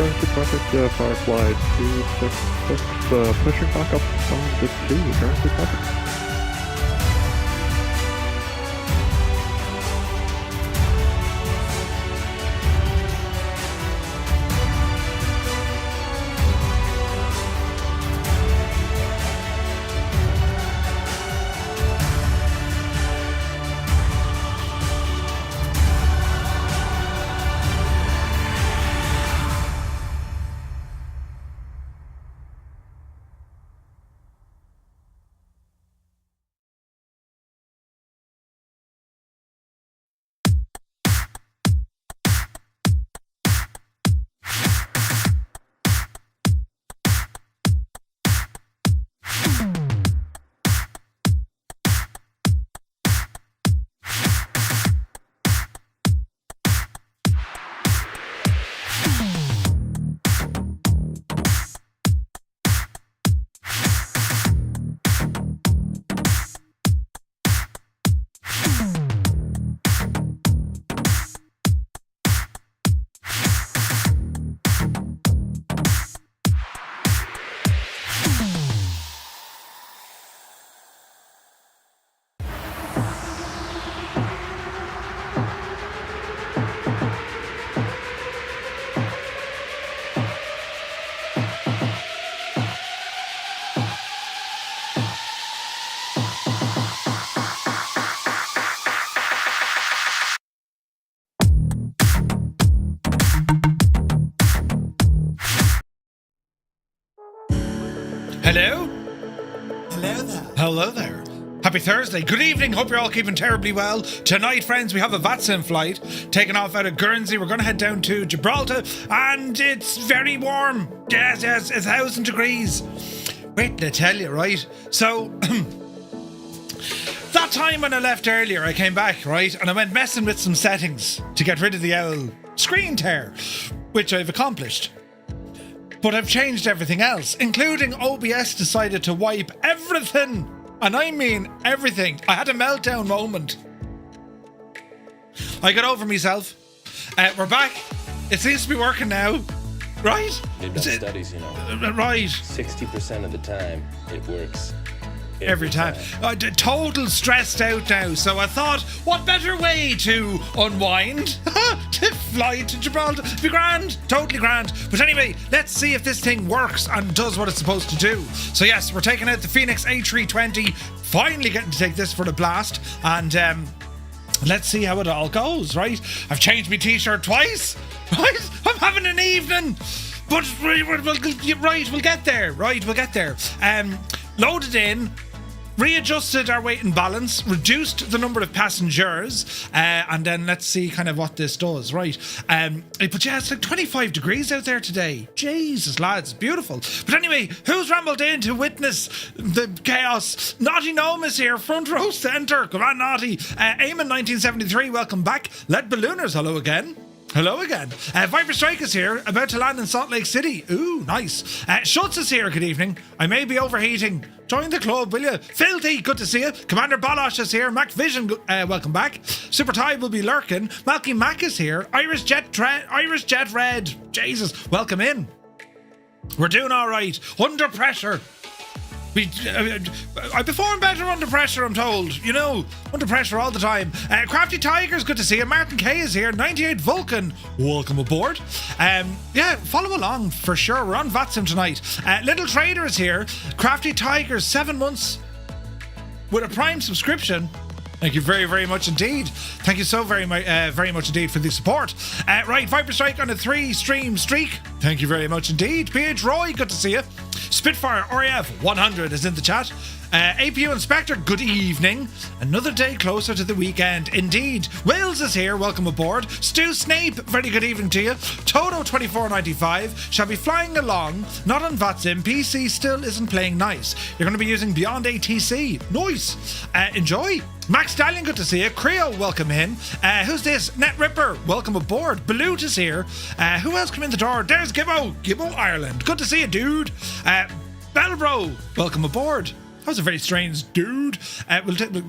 Guernsey traffic, FireFly 266, pushing back up on the 2, Guernsey traffic. Hello? Hello there. Hello there. Happy Thursday. Good evening. Hope you're all keeping terribly well. Tonight, friends, we have a VATSIM flight taking off out of Guernsey. We're going to head down to Gibraltar, and it's very warm. Yes, it's 1,000 degrees. Wait till I tell you, right? So, that time when I left earlier, I came back, right? And I went messing with some settings to get rid of the old screen tear, which I've accomplished. But I've changed everything else, including OBS decided to wipe everything. And I mean everything. I had a meltdown moment. I got over myself. We're back. It seems to be working now. Right? They've done studies, you know. Right. 60% of the time, it works. Every time. Total stressed out now. So I thought, what better way to unwind? To fly to Gibraltar. Be grand. Totally grand. But anyway, let's see if this thing works and does what it's supposed to do. So yes, we're taking out the Fenix A320. Finally getting to take this for the blast. And let's see how it all goes, right? I've changed my t-shirt twice. Right? I'm having an evening. But we'll get there. Right, we'll get there. Loaded in. Readjusted our weight and balance, reduced the number of passengers, and then let's see kind of what this does, right? But yeah, it's like 25 degrees out there today. Jesus, lads, beautiful. But anyway, who's rambled in to witness the chaos? Naughty Gnome is here, front row centre. Come on, Naughty. Eamon 1973, welcome back. Lead Ballooners, hello again. Hello again. Viper Strike is here, about to land in Salt Lake City. Ooh, nice. Schultz is here, good evening. I may be overheating. Join the club, will you? Filthy, good to see you. Commander Balosh is here. Mac Vision, welcome back. Super Ty will be lurking. Malky Mac is here. Irish Jet Red. Jesus, welcome in. We're doing all right. Under pressure. I perform better under pressure, I'm told. You know, under pressure all the time. Crafty Tigers, good to see you. Martin K is here. 98 Vulcan, welcome aboard. Yeah, follow along for sure. We're on VATSIM tonight. Little Trader is here. Crafty Tigers, 7 months with a Prime subscription. Thank you very, very much indeed. Thank you so very much indeed for the support. Right, Viper Strike on a 3-stream streak. Thank you very much indeed. PH Roy, good to see you. Spitfire RAF 100 is in the chat. APU Inspector, good evening. Another day closer to the weekend, indeed. Wales is here, welcome aboard. Stu Snape, very good evening to you. Toto 2495 shall be flying along, not on VATSIM. PC still isn't playing nice. You're going to be using Beyond ATC. Nice. Enjoy. Max Stallion, good to see you. Creo, welcome in. Who's this? Net Ripper, welcome aboard. Balut is here. Who else come in the door? There's Gibbo Ireland. Good to see you, dude. Bellbro, welcome aboard. That was a very strange dude.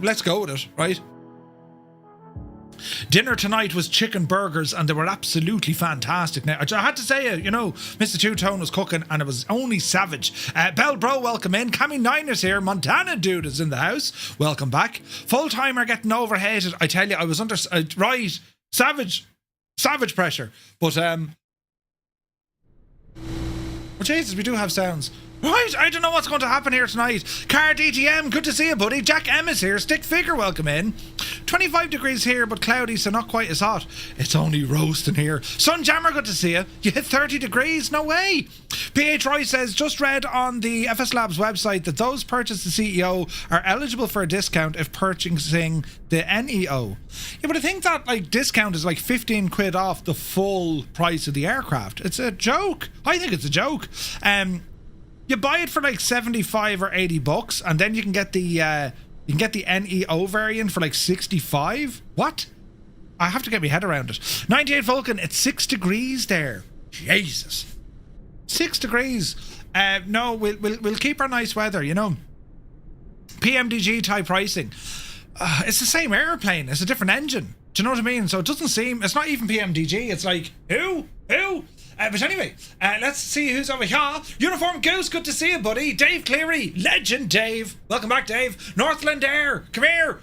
Let's go with it, right? Dinner tonight was chicken burgers and they were absolutely fantastic. Now, I had to say it, you know, Mr. Two-Tone was cooking and it was only savage. Bell Bro, welcome in. Cammy Niners here. Montana Dude is in the house. Welcome back. Full-timer getting overhated. I tell you, I was under... right. Savage pressure. But, well, Jesus, we do have sounds. Right, I don't know what's going to happen here tonight. Car DTM, good to see you, buddy. Jack M is here. Stick Figure, welcome in. 25 degrees here, but cloudy, so not quite as hot. It's only roasting here. Sunjammer, good to see you. You hit 30 degrees? No way. PH Roy says, just read on the FS Labs website that those purchased the CEO are eligible for a discount if purchasing the NEO. Yeah, but I think that like discount is like 15 quid off the full price of the aircraft. It's a joke. I think it's a joke. You buy it for like 75 or 80 bucks, and then you can get the NEO variant for like 65. What? I have to get my head around it. 98 Vulcan, it's 6 degrees there. Jesus. 6 degrees. No, we'll keep our nice weather, you know. PMDG type pricing. It's the same airplane. It's a different engine. Do you know what I mean? So it doesn't seem... It's not even PMDG. It's like, who? But anyway, let's see who's over here. Uniform Goose, good to see you, buddy. Dave Cleary, legend Dave. Welcome back, Dave. Northland Air, come here.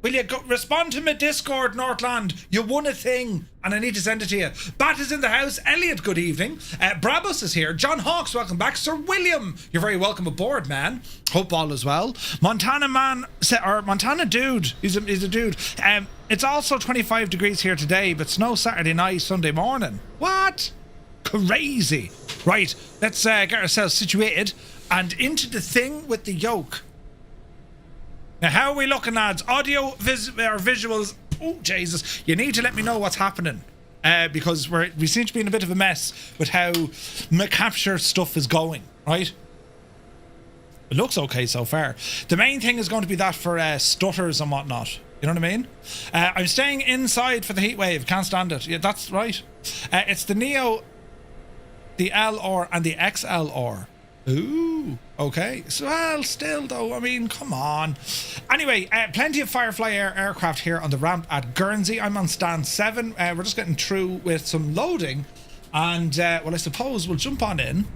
Will you respond to my Discord, Northland? You won a thing, and I need to send it to you. Bat is in the house. Elliot, good evening. Brabus is here. John Hawks, welcome back. Sir William, you're very welcome aboard, man. Hope all is well. Montana man, or Montana dude. He's a dude. It's also 25 degrees here today, but snow Saturday night, Sunday morning. What? Crazy. Right, let's get ourselves situated and into the thing with the yoke. Now, how are we looking, lads? Audio or visuals? Oh, Jesus. You need to let me know what's happening. Because we seem to be in a bit of a mess with how my capture stuff is going, right? It looks okay so far. The main thing is going to be that for stutters and whatnot. You know what I mean? I'm staying inside for the heat wave. Can't stand it. Yeah, that's right. It's the Neo, the LR, and the XLR. Ooh, okay. So, well, still though, I mean, come on. Anyway, plenty of FireFly Air aircraft here on the ramp at Guernsey. I'm on stand 7. We're just getting through with some loading. And, well, I suppose we'll jump on in.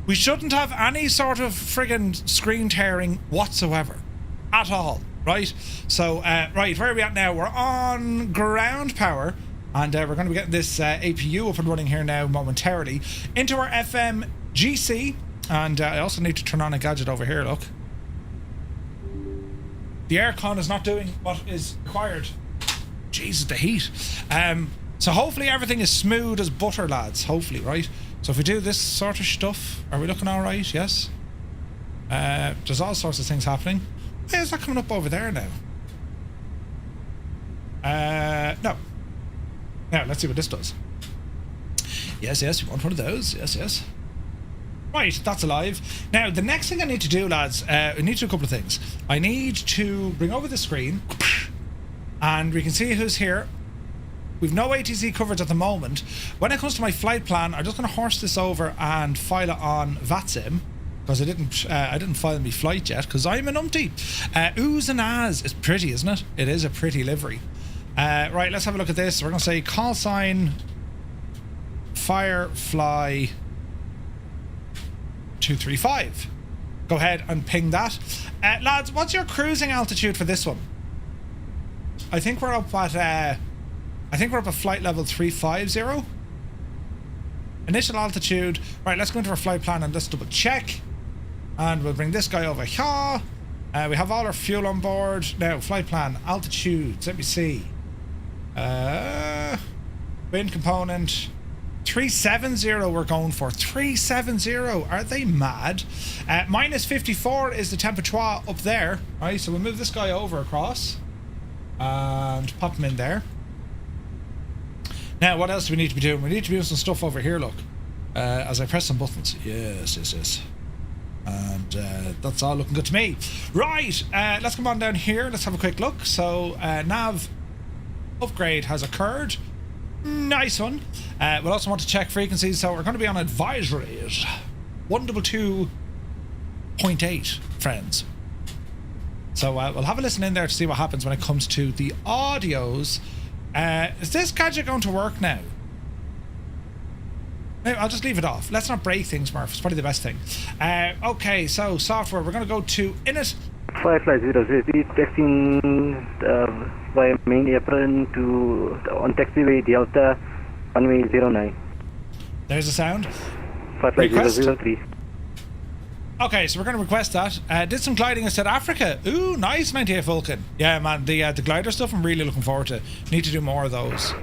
We shouldn't have any sort of friggin' screen tearing whatsoever. At all, right? So, right, where are we at now? We're on ground power. And we're going to be getting this APU up and running here now momentarily. Into our FM GC, and I also need to turn on a gadget over here, look. The aircon is not doing what is required. Jesus, the heat. So hopefully everything is smooth as butter, lads. Hopefully, right? So if we do this sort of stuff, are we looking all right? Yes? There's all sorts of things happening. Why is that coming up over there now? No. Now, let's see what this does. Yes, you want one of those. Yes. Right, that's alive. Now, the next thing I need to do, lads, I need to do a couple of things. I need to bring over the screen, and we can see who's here. We've no ATC coverage at the moment. When it comes to my flight plan, I'm just going to horse this over and file it on VATSIM, because I didn't file my flight yet, because I'm an umpty. Oohs and ahs. It's pretty, isn't it? It is a pretty livery. Right, let's have a look at this. We're going to say call sign FireFly 235. Go ahead and ping that. Lads, what's your cruising altitude for this one? I think we're up at flight level 350. Initial altitude. Right, let's go into our flight plan and let's double check. And we'll bring this guy over here. We have all our fuel on board. Now, flight plan, altitudes, let me see. Wind component 370 we're going for. 370. Are they mad? Minus 54 is the temperature up there. Right, so we'll move this guy over across and pop him in there. Now, what else do we need to be doing? We need to be doing some stuff over here, look. As I press some buttons. Yes. And that's all looking good to me. Right, let's come on down here. Let's have a quick look. So, nav upgrade has occurred. Nice one. We'll also want to check frequencies. So we're going to be on advisories. 122.8, friends. So we'll have a listen in there to see what happens when it comes to the audios. Is this gadget going to work now? Maybe I'll just leave it off. Let's not break things, Murph. It's probably the best thing. Okay, so software. We're going to go to Init. FireFly 003, taxiing via main apron to on taxiway Delta, runway 09. There's the sound. FireFly Request? 003. Okay, so we're going to request that. Did some gliding in South Africa. Ooh, nice, 98 Vulcan. Yeah, man, the glider stuff I'm really looking forward to. Need to do more of those.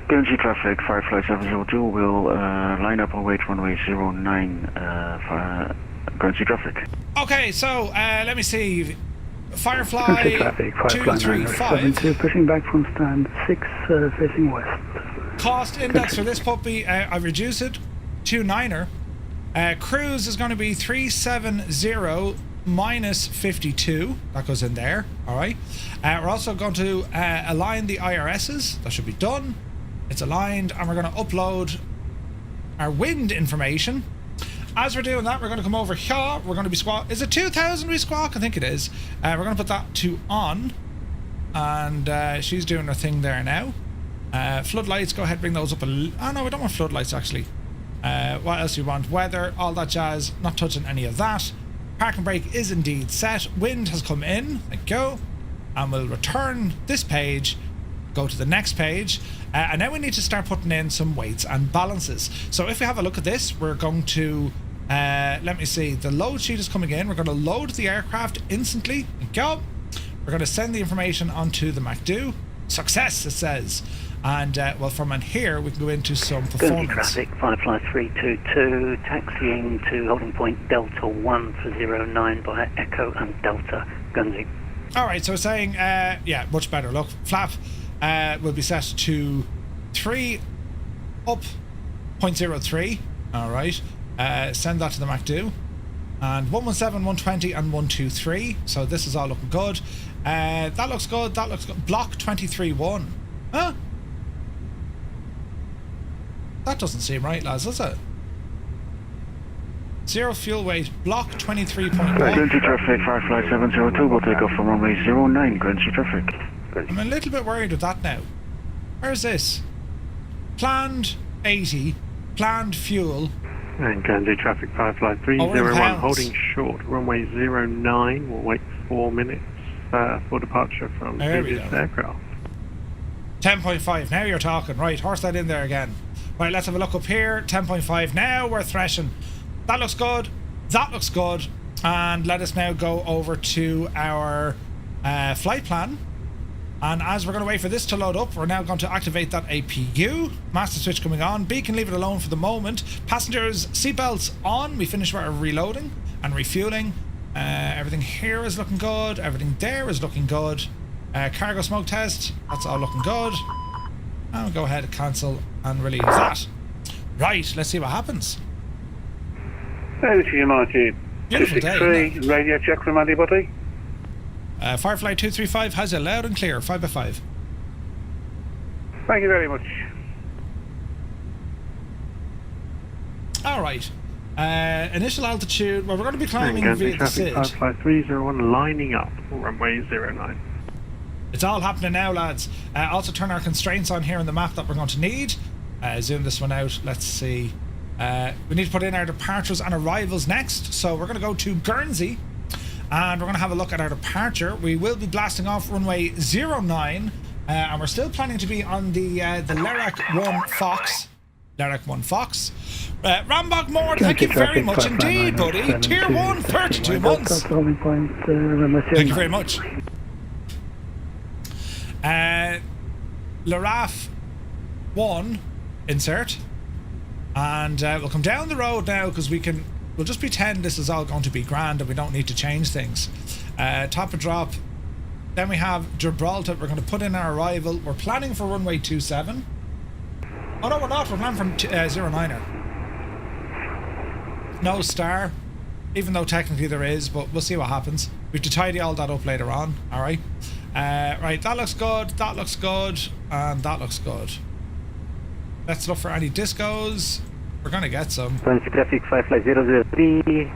Guernsey traffic, FireFly 702 will line up and wait runway 09 for Guernsey traffic. Okay, so let me see. FireFly Guernsey traffic, FireFly 235. pushing back from stand 6, facing west. Cost index for this puppy, I reduced it to 9er. Cruise is going to be 370 minus 52. That goes in there. All right. We're also going to align the IRSs. That should be done. It's aligned, and we're going to upload our wind information. As we're doing that, we're going to come over here. We're going to be squawk. Is it 2000 we squawk? I think it is. We're going to put that to on, and she's doing her thing there now. Floodlights, go ahead, bring those up oh no, we don't want floodlights actually. What else do you want? Weather, all that jazz, not touching any of that. Parking brake is indeed set. Wind has come in, thank you. And we'll return this page, go to the next page, and now we need to start putting in some weights and balances. So if we have a look at this, we're going to, let me see, the load sheet is coming in. We're going to load the aircraft instantly, thank you. We're going to send the information onto the MacDo. Success, it says. And well, from in here we can go into some performance. Guernsey traffic, FireFly 322, taxiing to holding point Delta 1 for 09 by Echo and Delta, Guernsey. Alright, so it's saying, yeah, much better. Look, flap will be set to 3 up 0.03. Alright, send that to the MacDo. And 117, 120 and 123. So this is all looking good. That looks good, that looks good. Block 23.1. Huh? That doesn't seem right, lads, does it? Zero fuel weight, block 23.1. Guernsey traffic, FireFly 702 will take off from runway 09, Guernsey traffic. I'm a little bit worried with that now. Where's this? Planned 80, planned fuel. And Guernsey traffic, FireFly Oh, we're in 301 pounds. holding short, runway 09, we'll wait 4 minutes for departure from There we previous go. aircraft. 10.5, now you're talking. Right, horse that in there again. Right, let's have a look up here. 10.5, now we're threshing. That looks good. That looks good. And let us now go over to our flight plan. And as we're going to wait for this to load up, we're now going to activate that APU. Master switch coming on. Beacon, leave it alone for the moment. Passengers, seatbelts on. We finish our reloading and refueling. Everything here is looking good. Everything there is looking good. Cargo smoke test. That's all looking good. And we'll go ahead and cancel and release that. Right, let's see what happens. Over to United Beautiful day, 263, radio check from anybody? FireFly 235 has you loud and clear, 5x5. Thank you very much. Alright. Initial altitude, well, we're going to be And climbing Guernsey via the traffic, SID. FireFly 301 lining up, runway 09. It's all happening now, lads. Also turn our constraints on here on the map that we're going to need. Zoom this one out. Let's see. We need to put in our departures and arrivals next. So we're going to go to Guernsey. And we're going to have a look at our departure. We will be blasting off runway 09. And we're still planning to be on the Lerac 1 Fox. Lerac 1 Fox. Rambach Moore, thank you very much indeed, buddy. Tier 1, 32 months. Holding point, Thank you very much. Laraf 1 insert, and we'll come down the road now because we'll just pretend this is all going to be grand and we don't need to change things. Top of drop, then we have Gibraltar. We're going to put in our arrival. We're planning for runway 27. Oh no, we're not, we're planning from 09er. No star, even though technically there is, but we'll see what happens. We have to tidy all that up later on. Alright. Right, that looks good, and that looks good. Let's look for any discos. We're gonna get some. Guernsey traffic, FireFly 003,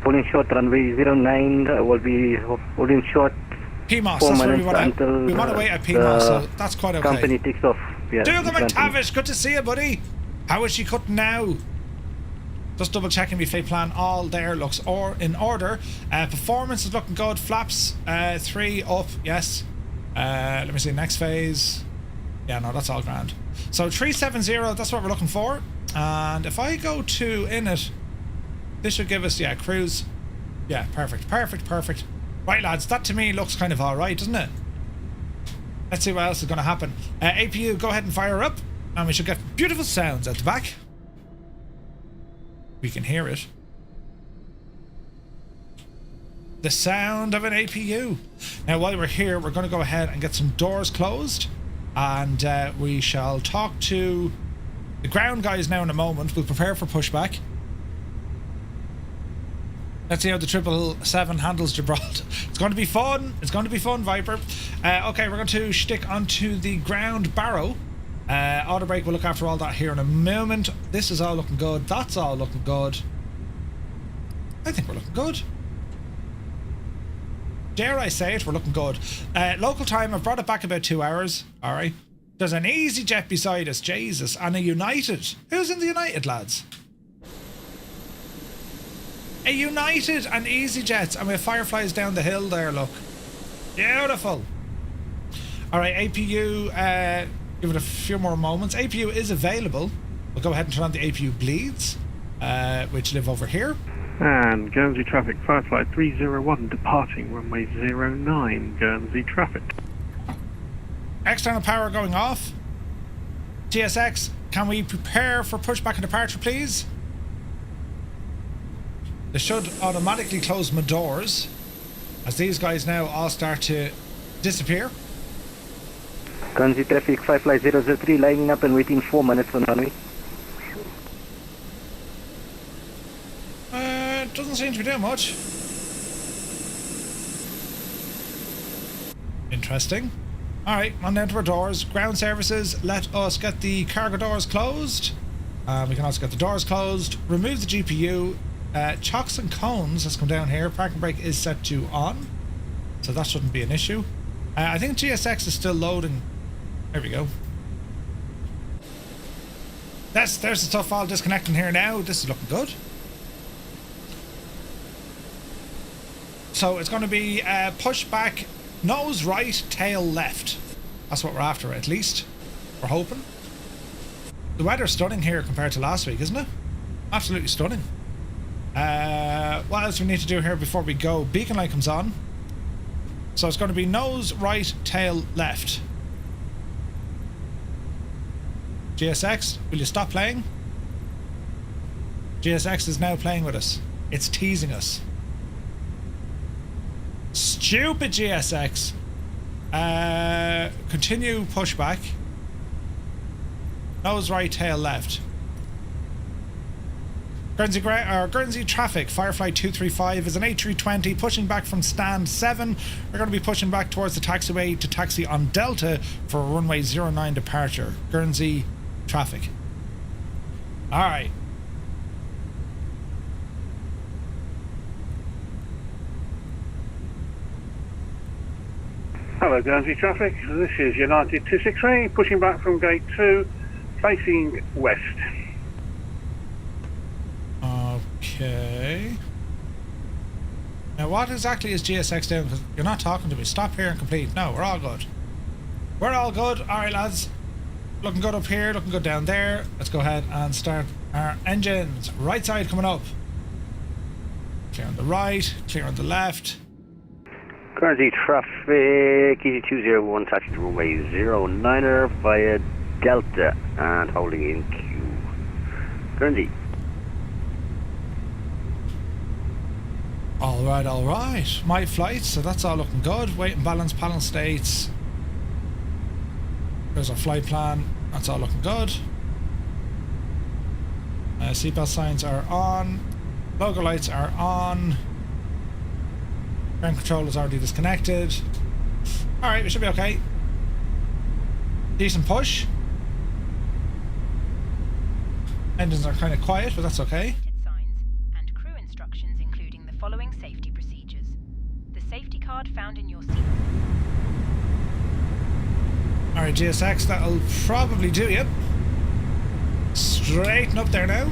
holding short runway 09, will be holding short PMOS, 4 that's where minutes until we want to wait at PMOS, so that's quite okay. company takes off. Yeah, Dougal exactly. McTavish, good to see you, buddy. How is she cutting now? Just double checking my flight plan. All there looks in order. Performance is looking good. Flaps 3 up, yes. Let me see, next phase. Yeah, no, that's all grand. So 370, that's what we're looking for. And if I go to init, this should give us, yeah, cruise. Yeah, perfect. Right, lads, that to me looks kind of alright, doesn't it? Let's see what else is going to happen. APU, go ahead and fire up. And we should get beautiful sounds at the back. We can hear it. The sound of an APU. Now, while we're here, we're going to go ahead and get some doors closed. And we shall talk to the ground guys now in a moment. We'll prepare for pushback. Let's see how the 777 handles Gibraltar. It's going to be fun. It's going to be fun, Viper. Okay, we're going to stick onto the ground barrow. Auto brake will look after all that here in a moment. This is all looking good. That's all looking good. I think we're looking good. Dare I say it, we're looking good. Local time, I've brought it back about 2 hours. Alright. There's an EasyJet beside us, Jesus, and a United. Who's in the United, lads? A United and EasyJets, and we have Fireflies down the hill there, look. Beautiful. Alright, APU, give it a few more moments. APU is available. We'll go ahead and turn on the APU bleeds, which live over here. And Guernsey traffic, Firefly 301 departing runway 09, Guernsey traffic. External power going off. GSX, can we prepare for pushback and departure, please? This should automatically close my doors as these guys now all start to disappear. Guernsey traffic, Firefly 003 lining up and waiting 4 minutes on runway. Doesn't seem to be doing much. Interesting. Alright, on down to our doors. Ground services, let us get the cargo doors closed. We can also get the doors closed. Remove the GPU. Chocks and cones, let's come down here. Parking brake is set to on, so that shouldn't be an issue. I think GSX is still loading. There we go. There's the stuff all disconnecting here now. This is looking good. So it's going to be push back, nose right, tail left. That's what we're after, at least. We're hoping. The weather's stunning here compared to last week, isn't it? Absolutely stunning. What else we need to do here before we go? Beacon light comes on. So it's going to be nose right, tail left. GSX, will you stop playing? GSX is now playing with us. It's teasing us. Stupid GSX. Continue pushback. Nose right, tail left. Guernsey traffic, Firefly 235 is an A320 pushing back from stand 7. We're going to be pushing back towards the taxiway to taxi on Delta for a runway 09 departure. Guernsey traffic. Alright. Hello, Guernsey traffic. This is United 263 pushing back from gate 2, facing west. Okay. Now, what exactly is GSX doing? Because you're not talking to me. Stop here and complete. No, we're all good. We're all good. Alright, lads. Looking good up here, looking good down there. Let's go ahead and start our engines. Right side coming up. Clear on the right, clear on the left. Guernsey traffic, EZ201 taxi to runway 09er via Delta and holding in Q. Guernsey. Alright. My flight, so that's all looking good. Weight and balance, panel states. There's our flight plan. That's all looking good. Seatbelt signs are on. Logo lights are on. Ground control is already disconnected. Alright, we should be okay. Decent push. Engines are kind of quiet, but that's okay. Signs and crew instructions including the following safety procedures. The safety car card found in your seat. Alright, GSX, that'll probably do you. Straighten up there now.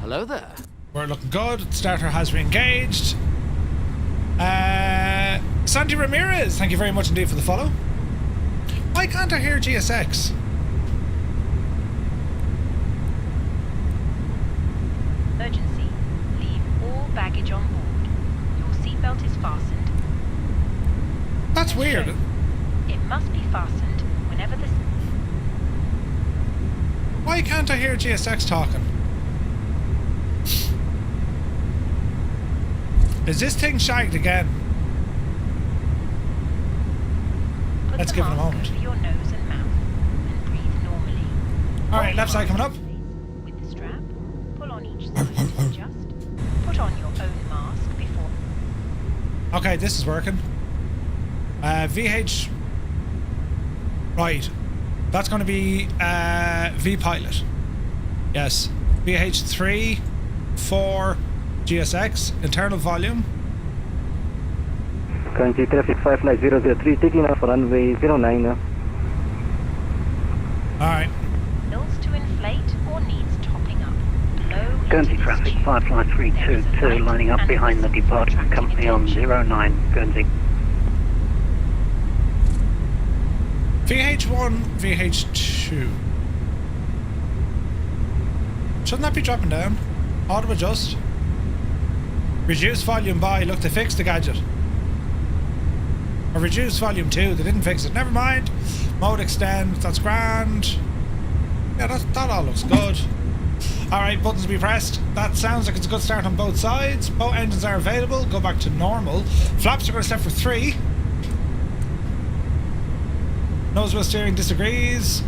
Hello there. We're looking good. Starter has re-engaged. Sandy Ramirez, thank you very much indeed for the follow. Why can't I hear GSX? Emergency. Leave all baggage on board. Your seatbelt is fastened. That's weird. It must be fastened whenever the... Why can't I hear GSX talking? Is this thing shagged again? Put Let's the give it a mask moment. over your nose and mouth and breathe normally. Alright, left side coming up. With the strap, pull on each side to adjust. Put on your own mask before... Okay, this is working. VH... Right. That's going to be V-Pilot. Yes. VH3, 4, GSX, internal volume. Guernsey traffic FireFly 003, taking off runway 09 now. Alright. Nose to inflate or needs topping up. Blow Guernsey into this traffic, tube. FireFly There is a 322, light lining up and behind the visible departure attracting company on attention. 09, Guernsey. VH1, VH2. Shouldn't that be dropping down? Auto adjust. Reduce volume by, look, they fixed the gadget. Or reduce volume 2, they didn't fix it. Never mind. Mode extend, that's grand. Yeah, that all looks good. Alright, buttons be pressed. That sounds like it's a good start on both sides. Both engines are available. Go back to normal. Flaps are going to set for 3. Nose wheel steering disagrees.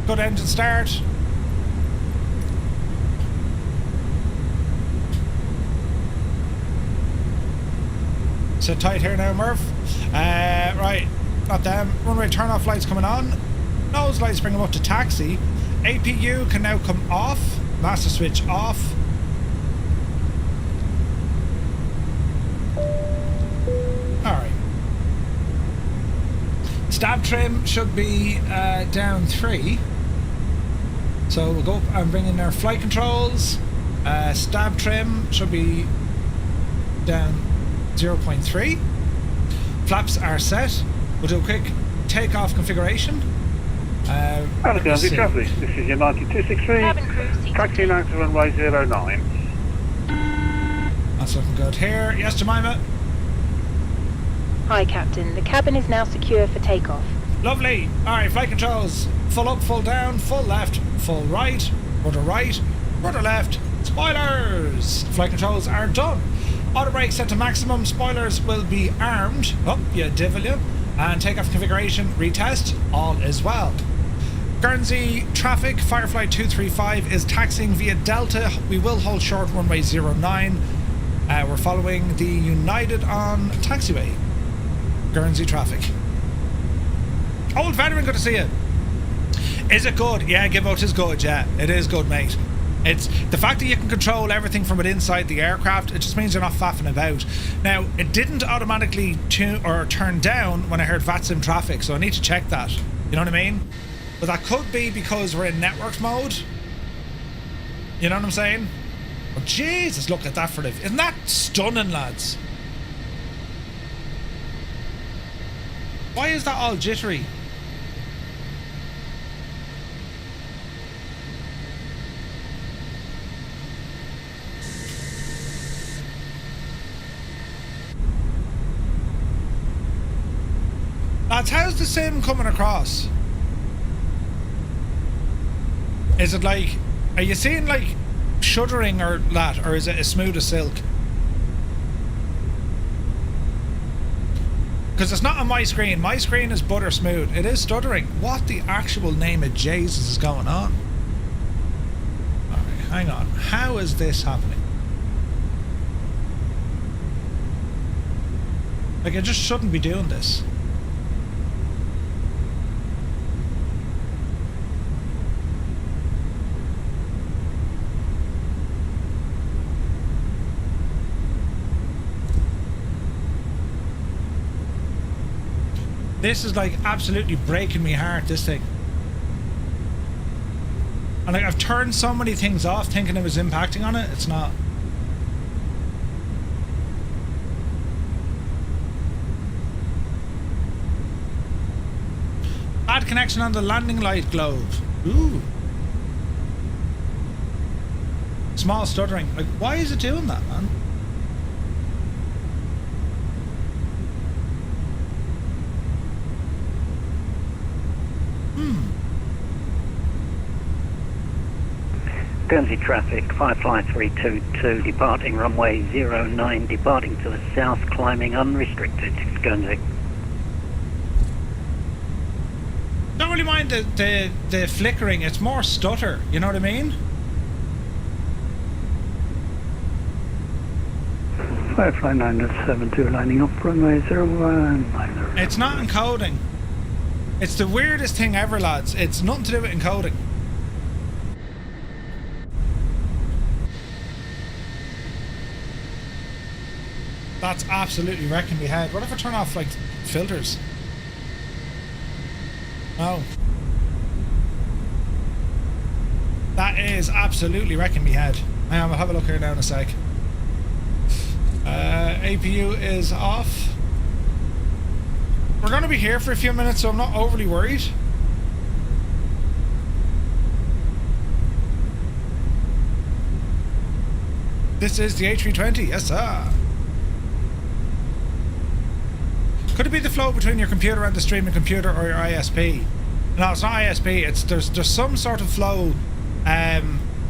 Good engine start. Sit tight here now, Murph. Right, not them. Runway turn off lights coming on. Nose lights bring them up to taxi. APU can now come off. Master switch off. Alright. Stab trim should be down 3. So we'll go up and bring in our flight controls. Stab trim should be down 0.3. Flaps are set. We'll do a quick takeoff configuration. Hello, Guernsey traffic. This is United 263. Cabin crew seats. Taxiing out to runway 09. That's looking good here. Yes, Jemima. Hi, Captain. The cabin is now secure for takeoff. Lovely. Alright, flight controls. Full up, full down, full left, full right, rudder left, spoilers. Flight controls are done. Auto brake set to maximum. Spoilers will be armed. Oh, you devil you. And takeoff configuration retest. All is well. Guernsey traffic, FireFly 235 is taxiing via Delta. We will hold short runway 09. We're following the United on taxiway. Guernsey traffic. Old veteran, good to see you. Is it good? Yeah, Gibbo, it is good, yeah. It is good, mate. It's the fact that you can control everything from it inside the aircraft, it just means you're not faffing about. Now, it didn't automatically turn down when I heard VATSIM traffic, so I need to check that. You know what I mean? But that could be because we're in network mode. You know what I'm saying? Oh, Jesus, look at that for the... Isn't that stunning, lads? Why is that all jittery? Lads, how's the sim coming across? Is it like... Are you seeing like shuddering or that? Or is it as smooth as silk? Because it's not on my screen. My screen is butter smooth. It is stuttering. What the actual name of Jesus is going on? Alright, hang on. How is this happening? Like, I just shouldn't be doing this. This is like absolutely breaking me heart, this thing. And like I've turned so many things off thinking it was impacting on it, it's not. Bad connection on the landing light globe. Ooh. Small stuttering. Like, why is it doing that, man? Guernsey traffic, FireFly 322, departing runway 09, departing to the south, climbing unrestricted, Guernsey. Don't really mind the flickering, it's more stutter, you know what I mean? FireFly 972, lining up runway 01. It's not encoding. It's the weirdest thing ever, lads. It's nothing to do with encoding. That's absolutely wrecking me head. What if I turn off, like, filters? No. That is absolutely wrecking me head. Hang on, we'll have a look here now in a sec. APU is off. We're going to be here for a few minutes, so I'm not overly worried. This is the A320, yes sir. Could it be the flow between your computer and the streaming computer or your ISP? No, it's not ISP. It's there's some sort of flow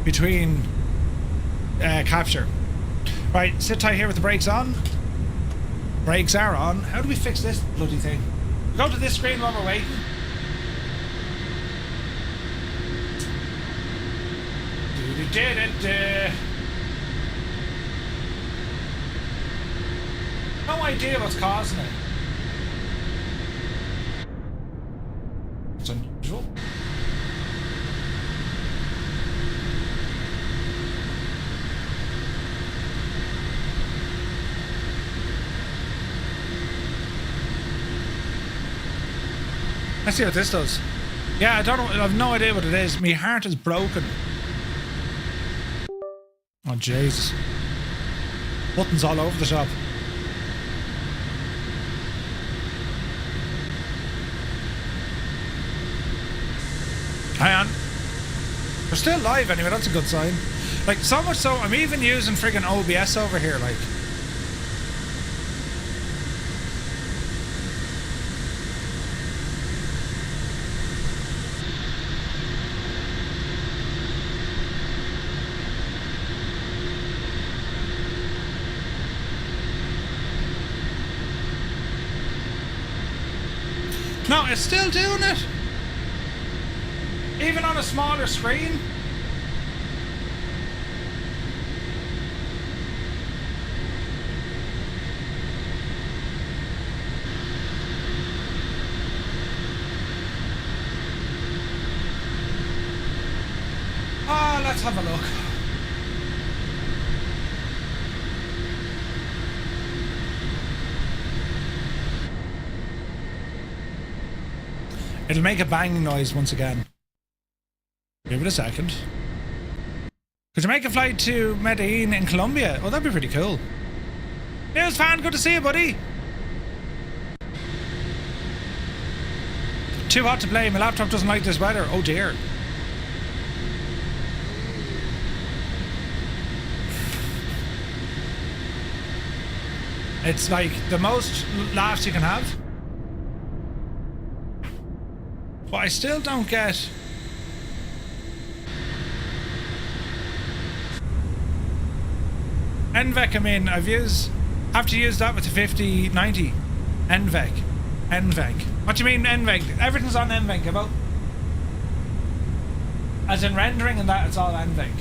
between capture. Right, sit tight here with the brakes on. Brakes are on. How do we fix this bloody thing? We go to this screen while we're waiting. No idea what's causing it. It's unusual. Let's see what this does. Yeah, I don't know. I have no idea what it is. My heart is broken. Oh, Jesus. Buttons all over the shop. Hang on. We're still live anyway, that's a good sign. Like, so much so, I'm even using friggin' OBS over here, like. No, it's still doing it. Even on a smaller screen. Ah, let's have a look. It'll make a banging noise once again. Give it a second. Could you make a flight to Medellin in Colombia? Oh, that'd be pretty cool. News fan, good to see you, buddy. Too hot to play. My laptop doesn't like this weather. Oh dear. It's like the most laughs you can have. But I still don't get... NVEC, I mean, have to use that with the 5090. NVEC. What do you mean NVEC? Everything's on NVEC, about. As in rendering and that, it's all NVEC.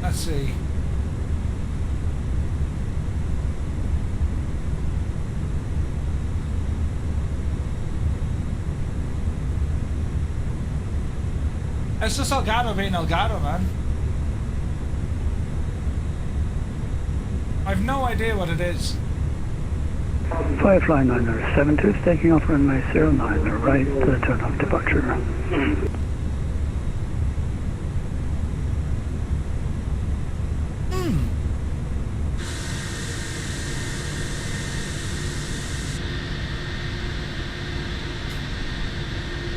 Let's see. It's just Elgato being Elgato, man. I've no idea what it is. FireFly 9072 is taking off runway 09, right, turn off departure.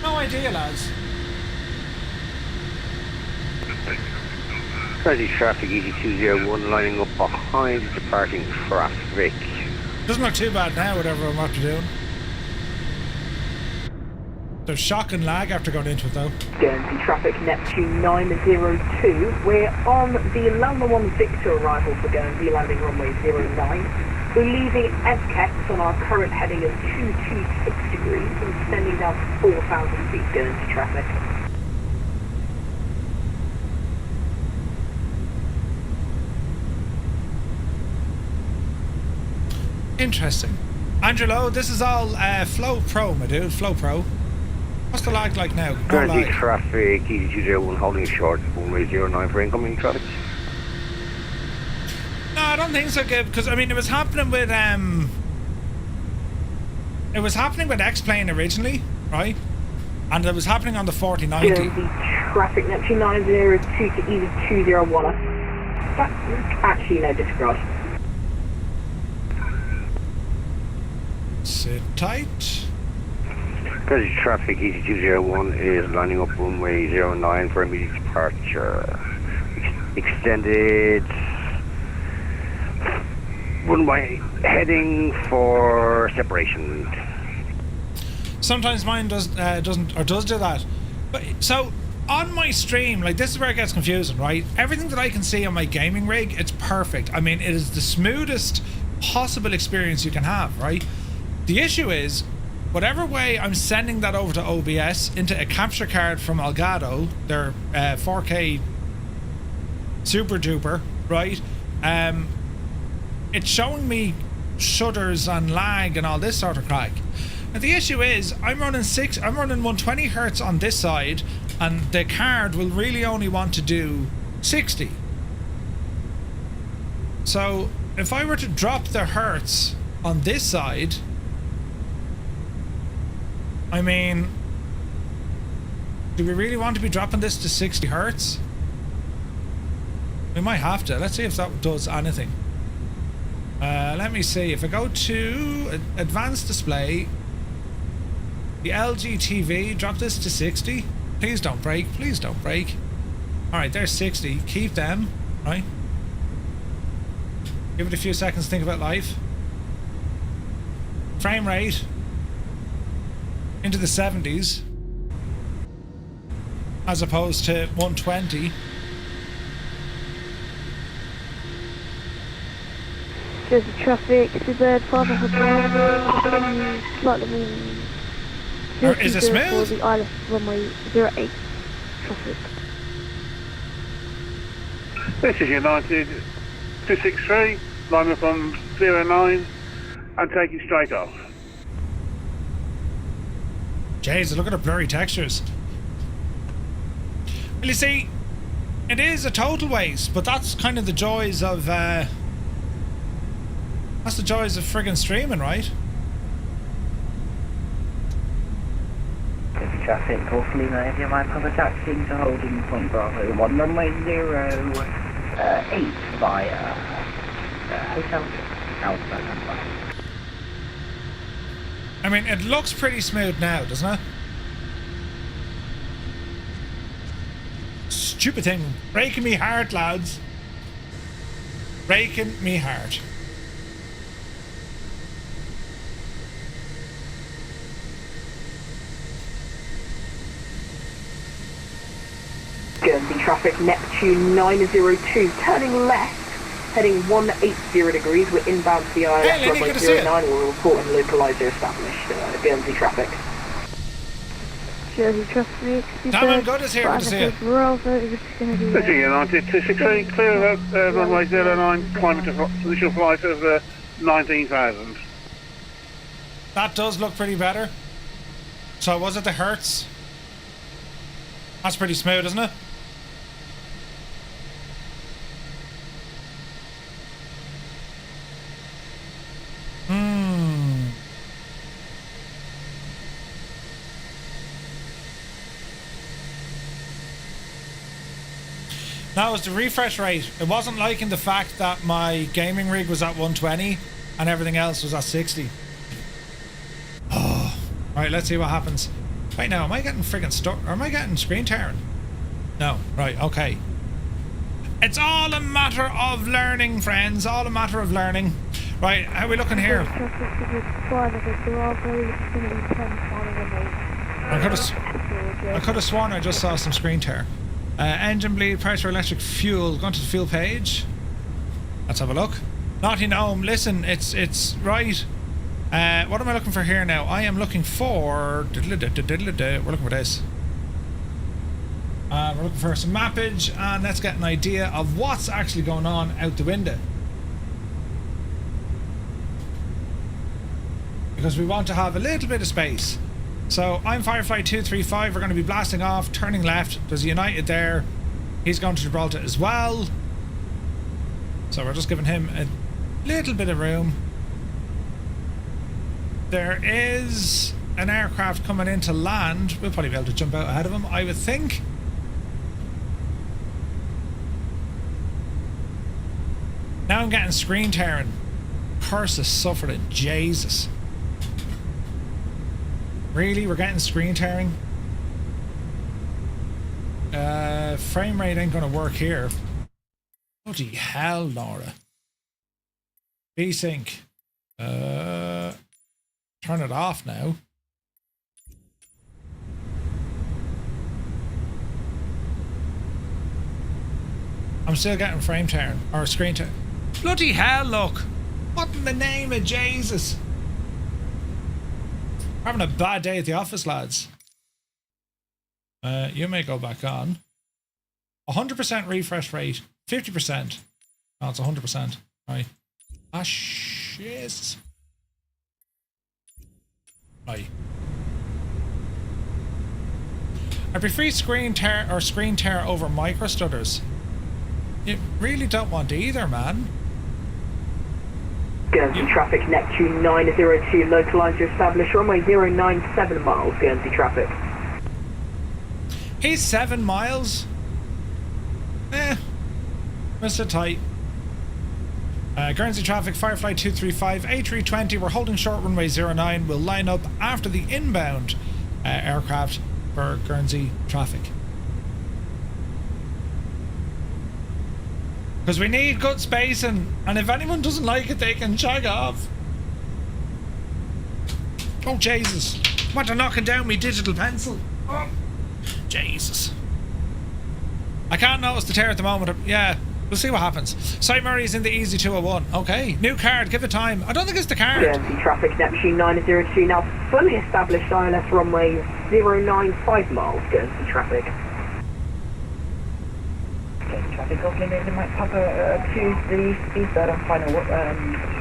No idea, lads. Guernsey traffic EG201 lining up behind departing traffic. Doesn't look too bad now, whatever I'm after doing. There's shock and lag after going into it though. Guernsey traffic Neptune 902. We're on the Lambda 1 Victor arrival for Guernsey, landing runway 09. We're leaving FKEX on our current heading of 226 degrees and descending down to 4,000 feet Guernsey traffic. Interesting. Angelo, this is all Flow Pro, my dude. Flow Pro. What's the lag like now? No Guernsey lag. traffic EG201 holding short, runway 09 for incoming traffic. No, I don't think so, Gib, because I mean it was happening with X-Plane originally, right? And it was happening on the 4090. Guernsey traffic Neptune 902 to EG201. That's actually no disregard. Sit tight. Guernsey traffic EG201 is lining up runway 09 for immediate departure. Extended runway heading for separation. Sometimes mine doesn't do that. But so on my stream, like this is where it gets confusing, right? Everything that I can see on my gaming rig, it's perfect. I mean, it is the smoothest possible experience you can have, right? The issue is, whatever way I'm sending that over to OBS into a capture card from Elgato, their 4K super duper, right? It's showing me shudders and lag and all this sort of crack. And the issue is, I'm running 120 hertz on this side, and the card will really only want to do 60. So if I were to drop the hertz on this side, I mean, do we really want to be dropping this to 60 hertz? We might have to. Let's see if that does anything. Let me see. If I go to advanced display, the LG TV, drop this to 60. Please don't break. Please don't break. Alright, there's 60. Keep them. Right? Give it a few seconds to think about life. Frame rate into the 70s as opposed to 120. There's the traffic, Seabird, 5 slightly is it smooth? For the Isle of runway 08 traffic. This is United 263, lining from 09 and taking straight off. Jeez, look at the blurry textures. Well, you see, it is a total waste, but that's kind of the joys of friggin' streaming, right? Traffic, hopefully now you might have a taxi to holding point Bravo 1 runway 08 via hotel Alpha. I mean, it looks pretty smooth now, doesn't it? Stupid thing. Breaking me heart, lads. Breaking me heart. Guernsey traffic Neptune 902, turning left, heading 180 degrees. We're inbound to the ILS Hey, Lenny, runway good to see you. 09. We're reporting localizer established. Guernsey traffic. Jersey traffic, Cameron, good to see you. Good to see you. This is United 263, clear of runway 09, climbing to initial flight of 19,000. That does look pretty better. So was it the hertz? That's pretty smooth, isn't it? No, it's the refresh rate. It wasn't liking the fact that my gaming rig was at 120 and everything else was at 60. Oh. Right, let's see what happens. Wait, now, am I getting friggin' stuck? Or am I getting screen tearing? No. Right, okay. It's all a matter of learning, friends. All a matter of learning. Right, how are we looking here? I could have sworn I just saw some screen tear. Engine bleed, pressure, electric fuel. Go to the fuel page. Let's have a look. Naughty Gnome, listen, it's right. What am I looking for here now? I am looking for... We're looking for this. We're looking for some mappage, and let's get an idea of what's actually going on out the window. Because we want to have a little bit of space. So I'm FireFly 235. We're going to be blasting off, turning left. There's a United there. He's going to Gibraltar as well. So we're just giving him a little bit of room. There is an aircraft coming in to land. We'll probably be able to jump out ahead of him, I would think. Now I'm getting screen tearing. Curse is suffering. Jesus. Really? We're getting screen tearing? Frame rate ain't gonna work here. Bloody hell, Laura. VSync. Turn it off now. I'm still getting frame tearing. Or screen tearing. Bloody hell, look. What in the name of Jesus? We're having a bad day at the office, lads. You may go back on. 100% refresh rate. 50%. Oh, it's 100%. Right. Ah, shit. Right. I prefer screen tear over micro stutters. You really don't want either, man. Guernsey traffic, Neptune 902, localised to establish runway 097 miles, Guernsey traffic. He's 7 miles? Mr. Tight. Guernsey traffic, FireFly 235, A320, we're holding short runway 09. We'll line up after the inbound aircraft for Guernsey traffic. Because we need good spacing, and if anyone doesn't like it, they can shag off. Oh, Jesus. What, they're knocking down me digital pencil? Oh, Jesus. I can't notice the tear at the moment. Yeah, we'll see what happens. Site Murray's in the Easy 201. Okay, new card, give it time. I don't think it's the card. Guernsey traffic, Neptune 902, now fully established ILS runway 095 miles, Guernsey traffic. Traffic opening, they might pop to the speed bird and find out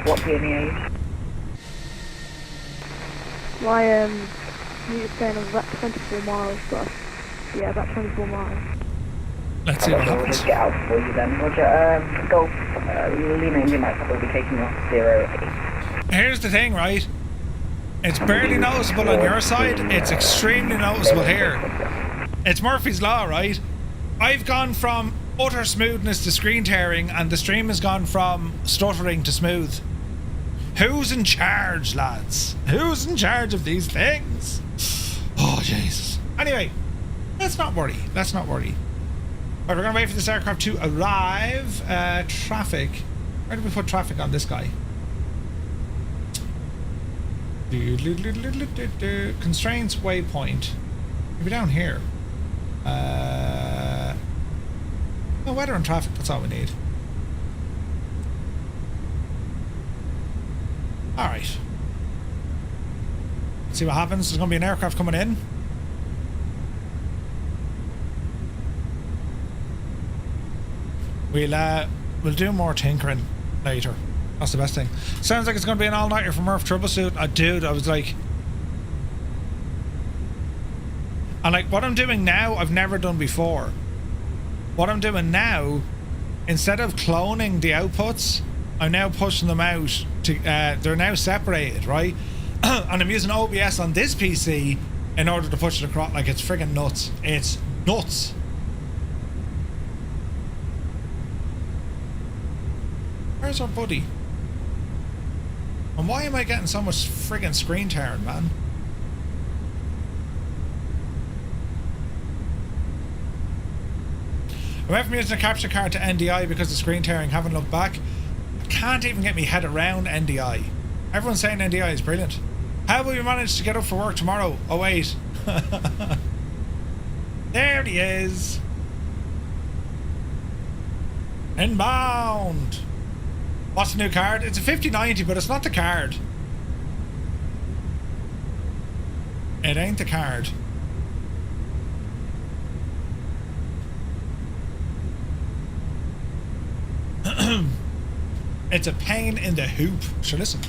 what PMEA. My you're saying of about 24 miles, but yeah, about 24 miles. Let's see what happens. We'll just get out for you then. Roger, Golf, Lima India might probably be taking off 08. Here's the thing, right? It's barely noticeable on your side. It's extremely noticeable here. It's Murphy's Law, right? I've gone from utter smoothness to screen tearing, and the stream has gone from stuttering to smooth. Who's in charge, lads? Who's in charge of these things? Oh, Jesus. Anyway, let's not worry. Let's not worry. Right, we're going to wait for this aircraft to arrive. Traffic. Where did we put traffic on this guy? Constraints waypoint. Maybe down here. No, weather and traffic, that's all we need. Alright. Let's see what happens. There's going to be an aircraft coming in. We'll do more tinkering later. That's the best thing. Sounds like it's going to be an all-nighter for Murph Troubleshoot. Dude, I was like... And like, what I'm doing now, I've never done before. What I'm doing now, instead of cloning the outputs, I'm now pushing them out to, they're now separated, right? And I'm using OBS on this PC in order to push it across. Like, it's friggin' nuts. It's nuts. Where's our buddy? And why am I getting so much friggin' screen tearing, man? I went from using a capture card to NDI because of screen tearing, haven't looked back. I can't even get me head around NDI. Everyone's saying NDI is brilliant. How will you manage to get up for work tomorrow? Oh wait. There he is. Inbound. What's the new card? It's a 5090, but it's not the card. It ain't the card. It's a pain in the hoop. Sure, listen.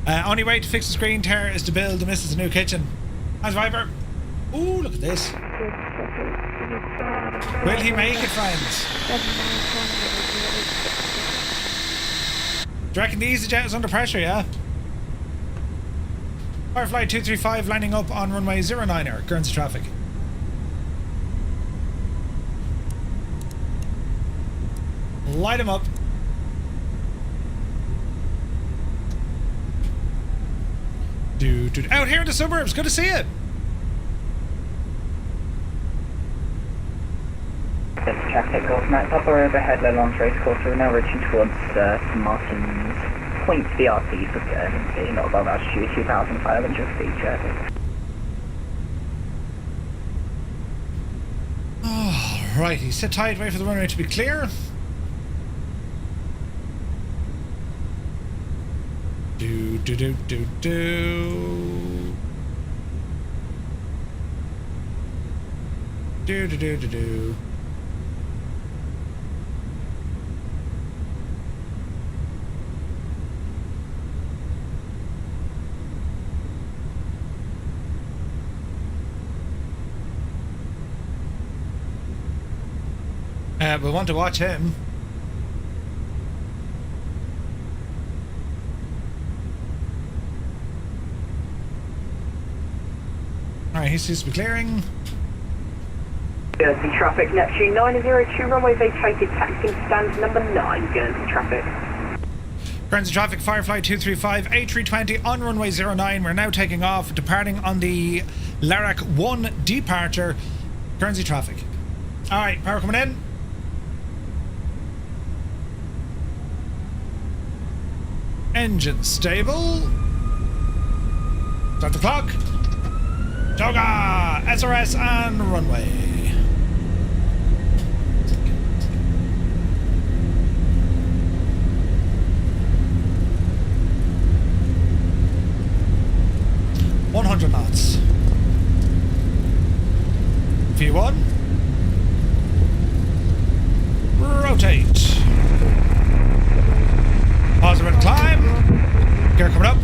Only way to fix the screen tear is to build the missus a new kitchen. How's Viper? Ooh, look at this. Will he make it, friends? Do you reckon the EasyJet is under pressure, yeah? FireFly 235 lining up on runway 09er, Guernsey traffic. Light him up. Dude, out here in the suburbs, good to see you. Traffic Golf Max upper overhead low launch race course. We're now reaching towards St Martin's Point VRT for Guernsey, not above altitude 2,500 feet traffic. Alrighty, sit tight, wait for the runway to be clear. Do. We want to watch him. Alright, he seems to be clearing. Guernsey traffic, Neptune 902, runway vacated, taxiing stand number 9, Guernsey traffic. Guernsey traffic, FireFly 235, A320 on runway 09. We're now taking off, departing on the Larac 1 departure, Guernsey traffic. Alright, power coming in. Engine stable. Start the clock. Toga! SRS and runway. knots. V1. Rotate. Positive climb. Gear coming up.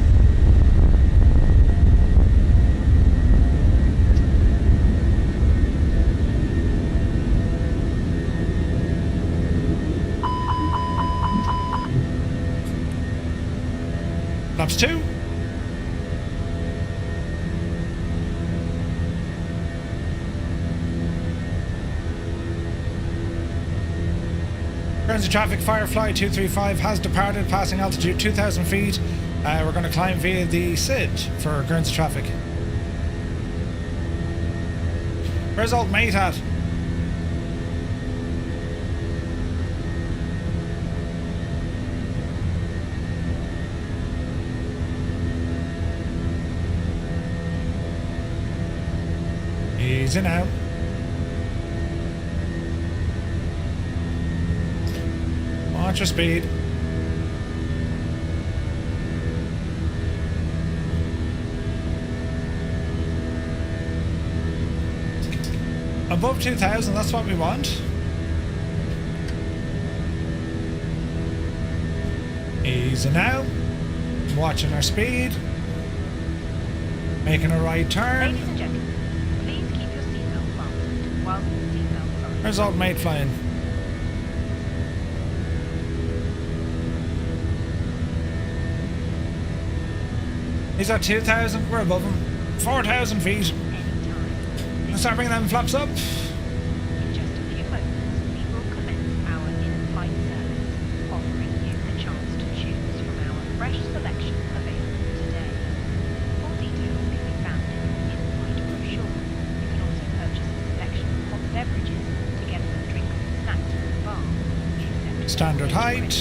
Laps 2. Guernsey traffic, FireFly 235 has departed, passing altitude 2,000 feet. We're going to climb via the SID for Guernsey traffic. Where's old mate at? Easy now. Watch your speed. Above 2,000, that's what we want. Easy now. Watching our speed. Making a right turn. Ladies and gentlemen, please keep your seatbelt fastened whilst the seatbelt closes. Where's old mate flying? He's at 2,000, we're above him. 4,000 feet. Let's start bringing them flaps up. In just a few moments, we will commence our in-flight service, offering you Standard height.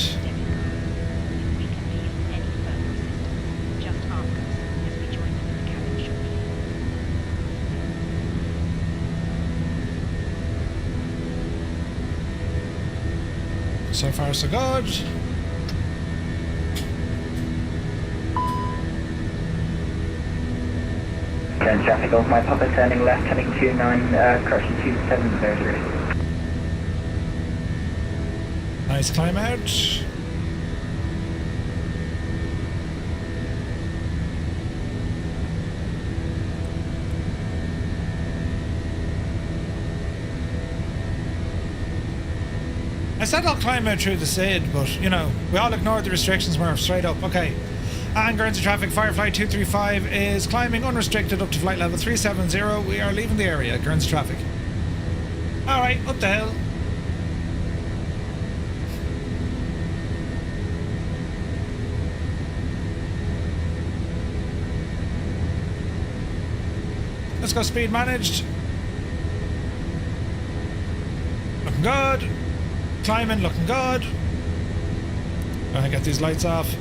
So far, so good. Then traffic off my Papa turning left, heading 29, correction 2703. Nice climb out. I said I'll climb out through the SID, but, you know, we all ignored the restrictions. We're straight up. Okay. And Guernsey traffic, FireFly 235 is climbing unrestricted up to flight level 370. We are leaving the area, Guernsey traffic. Alright, up the hill. Let's go speed managed. Looking good. Climbing, looking good. Gonna get these lights off.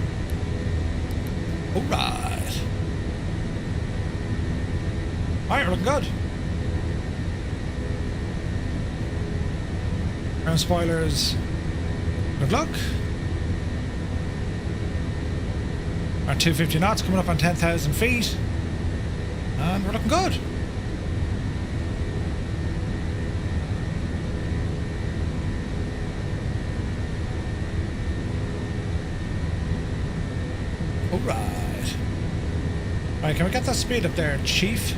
Alright. Alright, we're looking good. Ground spoilers. Good luck. Our 250 knots coming up on 10,000 feet. And we're looking good. Alright. Alright, can we get that speed up there, Chief?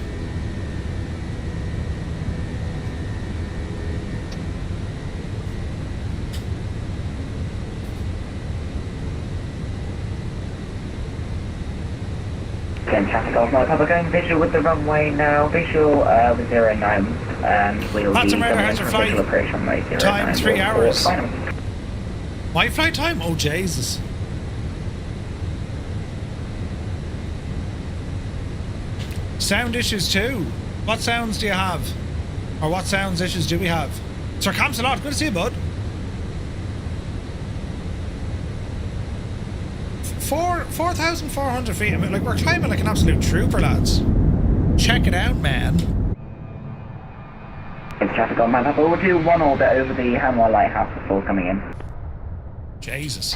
Again, traffic off my Papa going visual with the runway now, visual with 09, and we'll be VATSIM radar has your flight operation runway 09. time 3 hours. Final. My flight time? Oh, Jesus. Sound issues too. What sounds do you have? Or what sounds issues do we have? Sir Camsalot, good to see you, bud. 4,400 feet. I mean, like, we're climbing like an absolute trooper, lads. Check it out, man. It's traffic on my Papa. We'll do one orbit over the Hanwha Lighthouse before coming in. Jesus.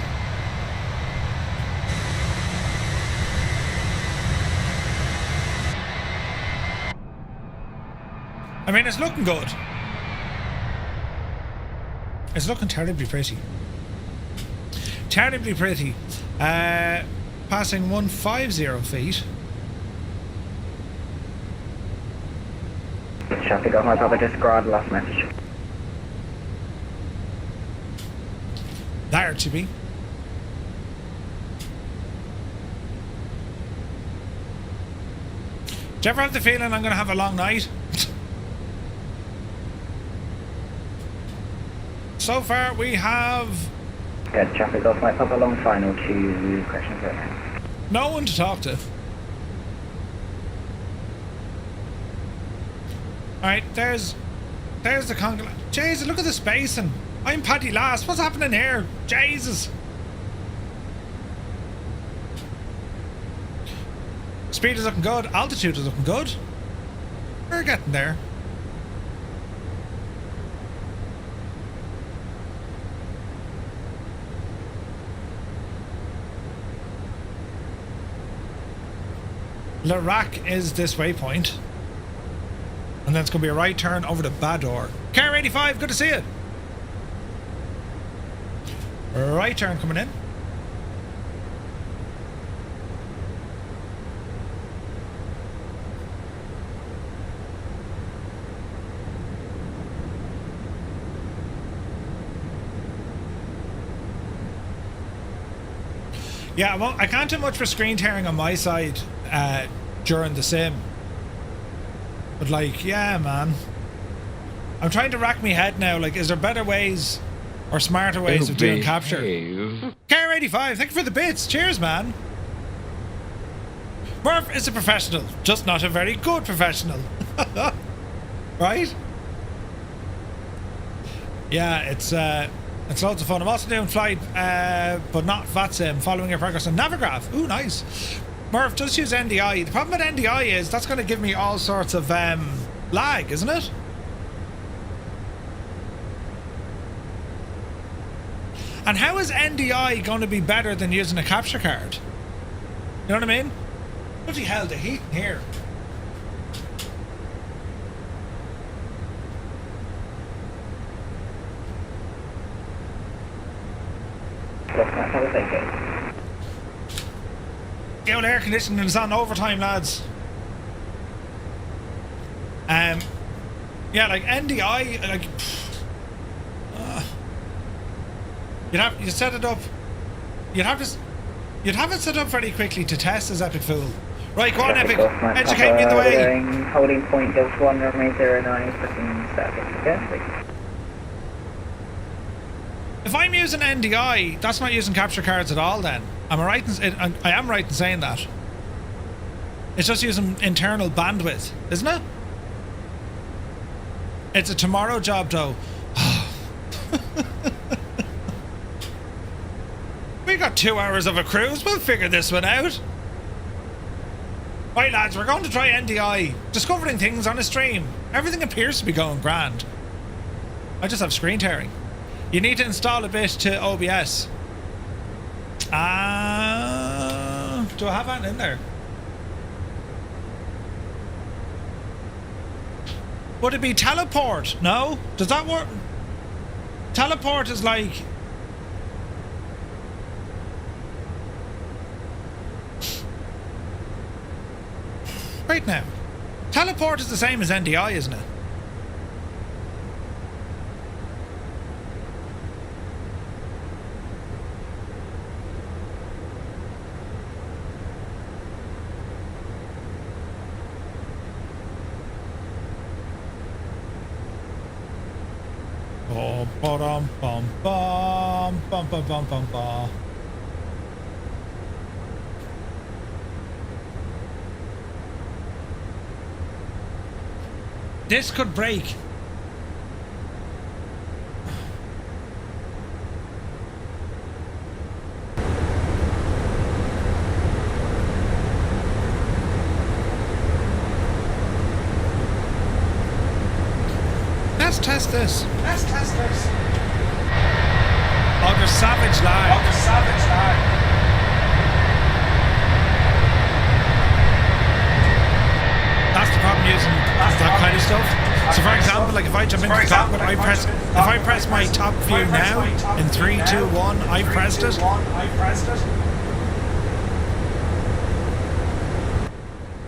I mean, it's looking good. It's looking terribly pretty. Terribly pretty. Passing 150 feet. Traffic on my Papa, disregard last message. There to be. Do you ever have the feeling I'm going to have a long night? So far we have... Good, traffic off my Papa, long final to correction 09. No one to talk to. Alright, there's the Conga. Jesus, look at the spacing. I'm Paddy Last. What's happening here? Jesus. Speed is looking good. Altitude is looking good. We're getting there. Larac is this waypoint. And then it's going to be a right turn over to Bador. Car 85, good to see you. Right turn coming in. Yeah, well, I can't do much for screen tearing on my side during the sim. But like, yeah, man. I'm trying to rack my head now. Like, is there better ways or smarter ways of doing capture? Car 85, thank you for the bits. Cheers, man. Murph is a professional, just not a very good professional. Right? Yeah, it's It's loads of fun. I'm also doing flight, but not VATSIM, following your progress on Navigraph. Ooh, nice. Murph, just use NDI. The problem with NDI is that's going to give me all sorts of lag, isn't it? And how is NDI going to be better than using a capture card? You know what I mean? Bloody hell, the heat in here. The old air conditioning is on overtime, lads. Yeah, like NDI, like you'd set it up. You'd have it set up very quickly to test as Epic Fool. Right, go on, Epic. Educate me in the way. Holding point Delta 1, runway 09, pushing static. Yeah, if I'm using NDI, that's not using capture cards at all then. Am I right I am right in saying that. It's just using internal bandwidth, isn't it? It's a tomorrow job though. We got 2 hours of a cruise, we'll figure this one out. Right lads, we're going to try NDI. Discovering things on a stream. Everything appears to be going grand. I just have screen tearing. You need to install a bit to OBS. Do I have that in there? Would it be teleport? No? Does that work? Teleport is like... Right now. Teleport is the same as NDI, isn't it? Bum bum bum bum bum bum bum bum. This could break. Let's test this. Let's test this. Oh, there's savage lag. Oh, there's savage lag. That's the problem using that kind of stuff. So for example, like if I jump into the cockpit, if I press my top view now, in 3, 2, 1, I pressed it.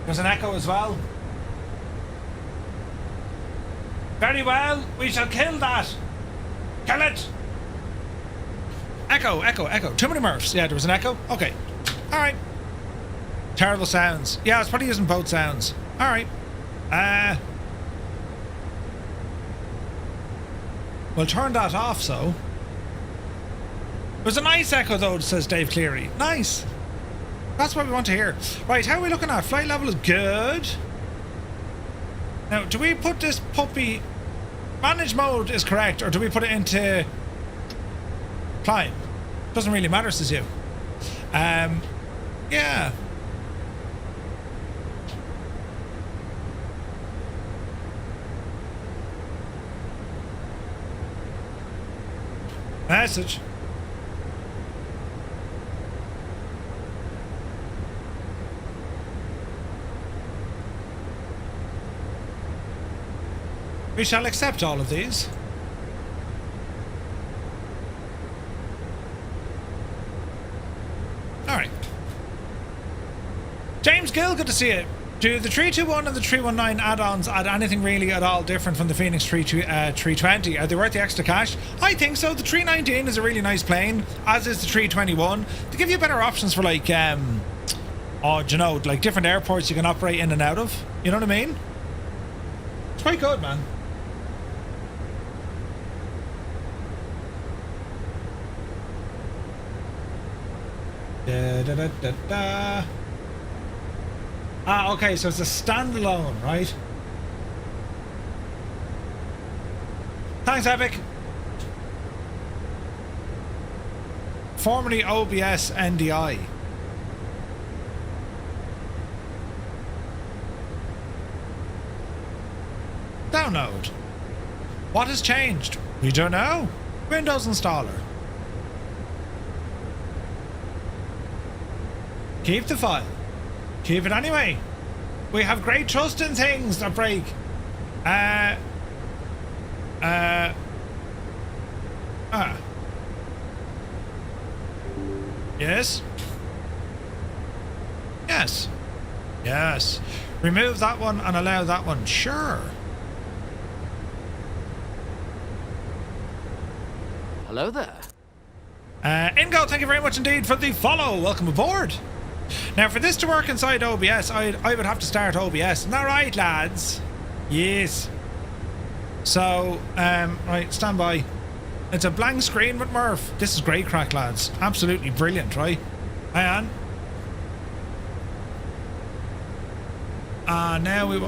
There's an echo as well. Very well, we shall kill that. Kill it. Echo, echo, echo. Too many Murphs. Yeah, there was an echo. Okay. Alright. Terrible sounds. Yeah, I was probably using both sounds. Alright. We'll turn that off, so. There's a nice echo, though, says Dave Cleary. Nice. That's what we want to hear. Right, how are we looking at? Flight level is good. Now, do we put this puppy... Manage mode is correct, or do we put it into... climb? Doesn't really matter, says you. Yeah. Message. We shall accept all of these. Alright. James Gill, good to see you. Do the 321 and the 319 add-ons add anything really at all different from the Fenix 320? Are they worth the extra cash? I think so. The 319 is a really nice plane, as is the 321. They give you better options for like, oh, do you know, like different airports you can operate in and out of. You know what I mean? It's quite good, man. Da, da, da, da, da. Ah, okay, so it's a standalone, right? Thanks, Epic. formerly OBS NDI. Download. What has changed? We don't know. Windows installer. Keep the file. Keep it anyway. We have great trust in things that break. Yes. Yes. Yes. Remove that one and allow that one. Sure. Hello there. Ingo, thank you very much indeed for the follow. Welcome aboard. Now, for this to work inside OBS, I would have to start OBS. Isn't that right, lads? Yes. So, right, stand by. It's a blank screen with Murph. This is great crack, lads. Absolutely brilliant, right? Hang on. Now we...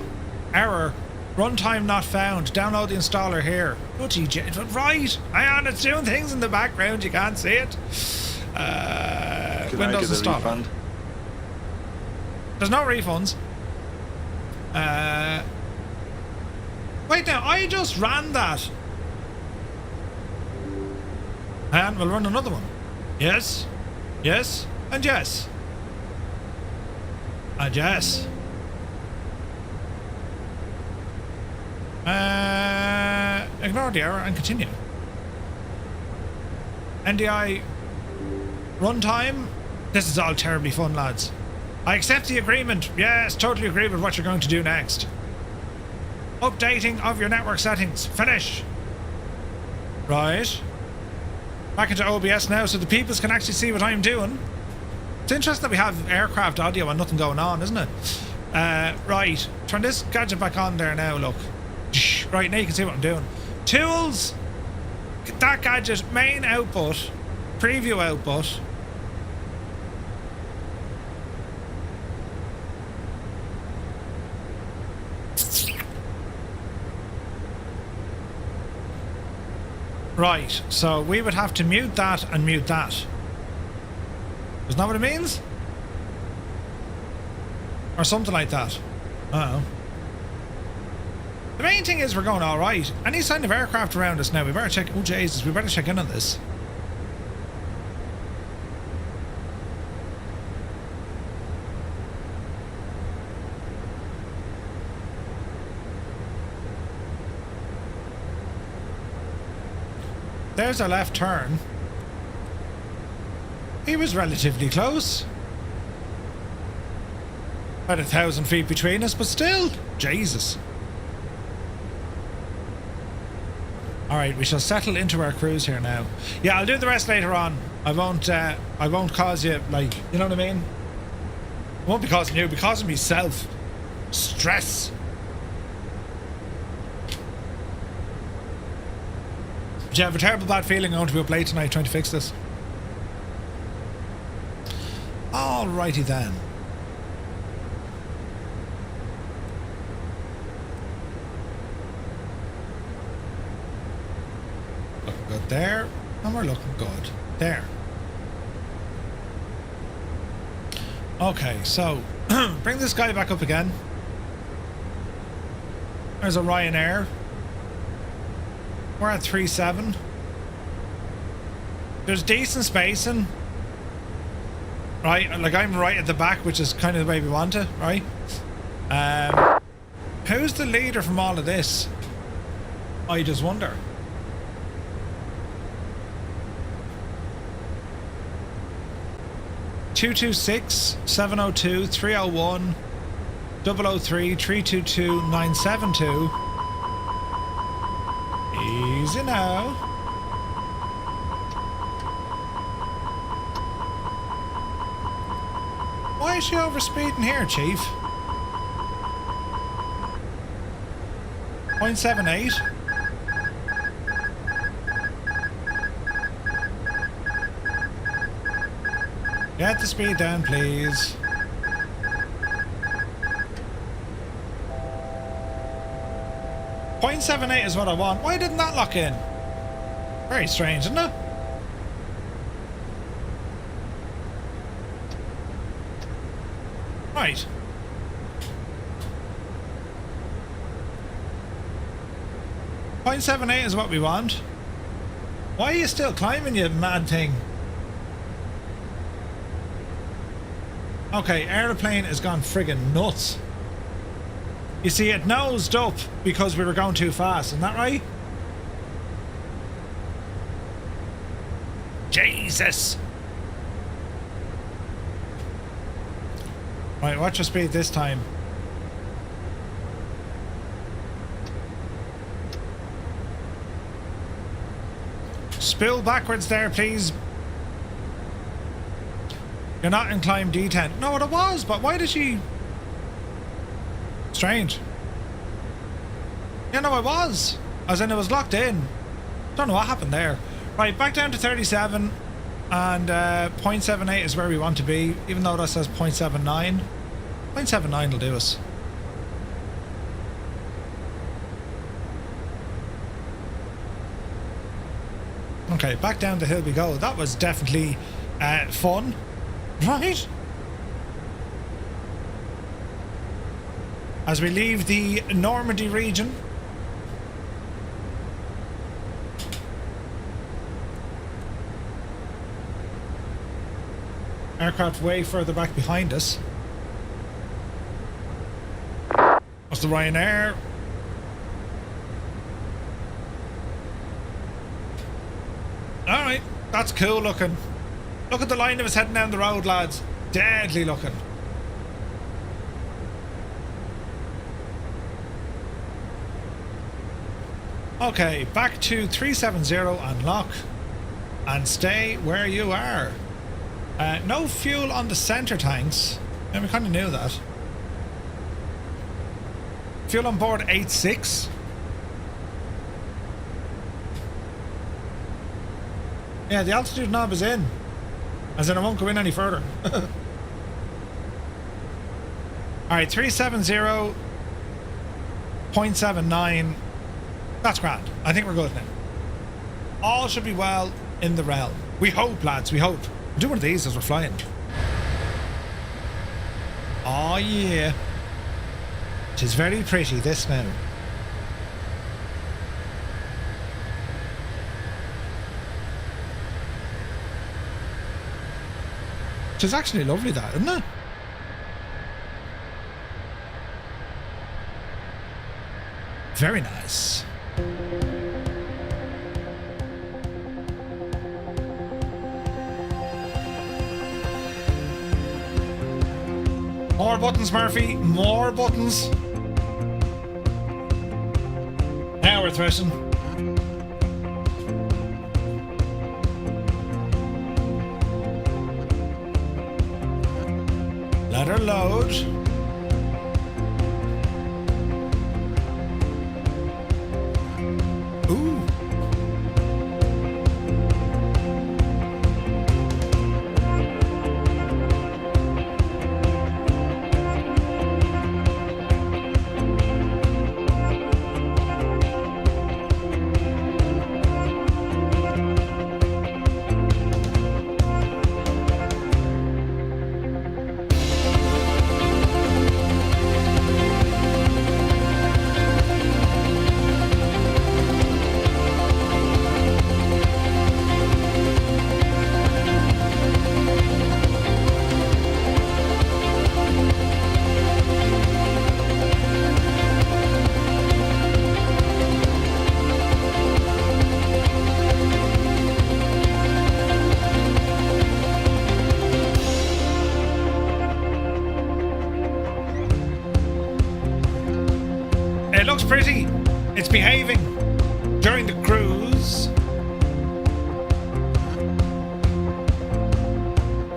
Error. Runtime not found. Download the installer here. Right. Hang on, it's doing things in the background. You can't see it. Windows installer. There's no refunds. Wait now, I just ran that. And we'll run another one. Yes. Yes. And yes. And yes. Ignore the error and continue. NDI runtime. This is all terribly fun, lads. I accept the agreement. Yes, totally agree with what you're going to do next. Updating of your network settings. Finish. Right. Back into OBS now so the peoples can actually see what I'm doing. It's interesting that we have aircraft audio and nothing going on, isn't it? Right. Turn this gadget back on there now, look. Right, now you can see what I'm doing. Tools. That gadget, main output. Preview output. Right, so we would have to mute that and mute that. Isn't that what it means? Or something like that. Uh-oh. The main thing is we're going alright. Any sign of aircraft around us now, we better check... Oh, Jesus, we better check in on this. There's our left turn. He was relatively close. About 1,000 feet between us, but still, Jesus. Alright, we shall settle into our cruise here now. Yeah, I'll do the rest later on. I won't cause you, like, you know what I mean? I won't be causing you, I'll be causing myself stress. But yeah, I have a terrible bad feeling I'm going to be up late tonight trying to fix this. Alrighty then. Looking good there, and we're looking good there. Okay, so bring this guy back up again. There's a Ryanair. We're at 3.7. There's decent spacing. Right, like I'm right at the back, which is kind of the way we want it, right? Who's the leader from all of this? I just wonder. (226) 702 301 003 322 972. Easy now. Why is she overspeeding here, Chief? 0.78. Get the speed down, please. .78 is what I want. Why didn't that lock in? Very strange, isn't it? Right. .78 is what we want. Why are you still climbing, you mad thing? Okay, aeroplane has gone friggin' nuts. You see, it nosed up because we were going too fast, isn't that right? Jesus! Right, watch your speed this time. Spill backwards there, please. You're not in climb D10. No, it was, but why did she... Strange. Yeah, no, I was. As in, it was locked in. Don't know what happened there. Right, back down to 37. And .78 is where we want to be, even though that says .79. .79 will do us. Okay, back down the hill we go. That was definitely fun. Right? As we leave the Normandy region. Aircraft way further back behind us. That's the Ryanair. Alright, that's cool looking. Look at the line of us heading down the road, lads. Deadly looking. Okay, back to 370 and lock. And stay where you are. No fuel on the center tanks. And we kind of knew that. Fuel on board 86. Yeah, the altitude knob is in. As in, I won't go in any further. Alright, 370. .79. That's grand. I think we're good now. All should be well in the realm. We hope, lads, we hope. We'll do one of these as we're flying. Oh yeah. It is very pretty, this now. It is actually lovely, that, isn't it? Very nice. More buttons, Murphy. More buttons. Now we're thrusting. Let her load. Ooh. It looks pretty. It's behaving during the cruise.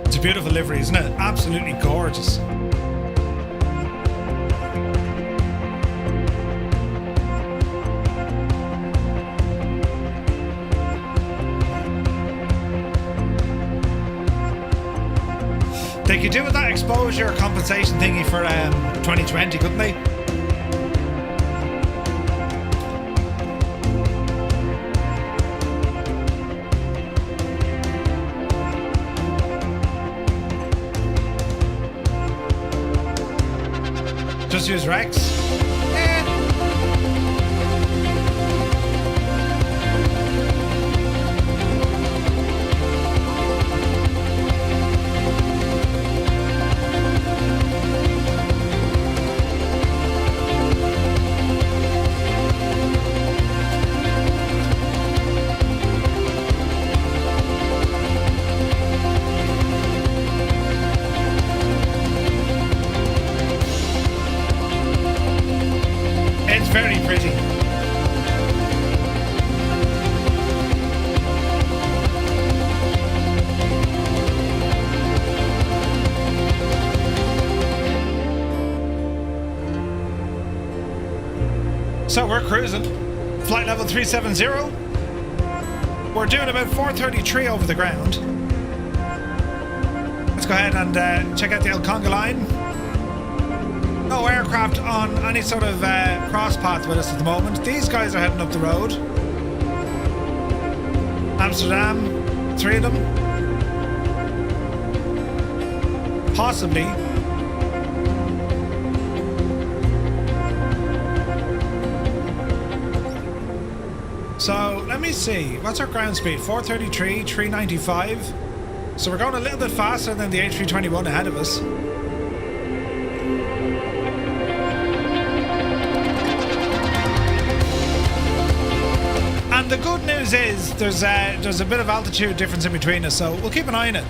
It's a beautiful livery, isn't it? Absolutely gorgeous. They could do with that exposure compensation thingy for 2020, couldn't they? choose Rex. Eh. It's very pretty. So we're cruising. Flight level 370. We're doing about 433 over the ground. Let's go ahead and check out the El Conga line. No aircraft on any sort of cross path with us at the moment. These guys are heading up the road. Amsterdam, 3 of them. Possibly. So let me see. What's our ground speed? 433, 395. So we're going a little bit faster than the A321 ahead of us. And the good news is there's a bit of altitude difference in between us, so we'll keep an eye on it.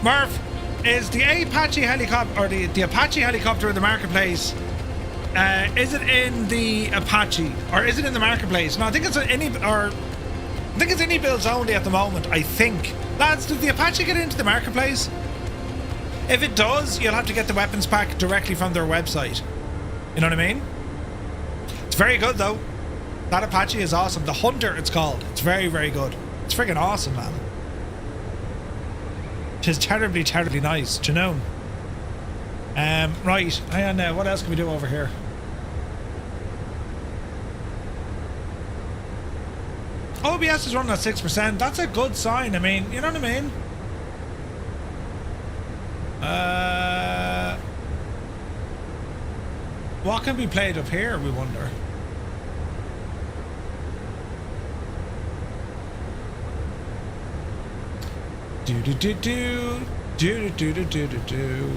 Murph, is the Apache helicopter or the Apache helicopter in the marketplace? Is it in the Apache or is it in the marketplace? No, I think it's any builds only at the moment. I think, lads, did the Apache get into the marketplace? If it does, you'll have to get the weapons pack directly from their website. You know what I mean? It's very good though. That Apache is awesome. The Hunter, it's called. It's very, very good. It's friggin' awesome, man. It is terribly, terribly nice. Do you know? Right. Hang on. What else can we do over here? OBS is running at 6%. That's a good sign. I mean, you know what I mean? What can be played up here, we wonder? Do do do do do do do do do do.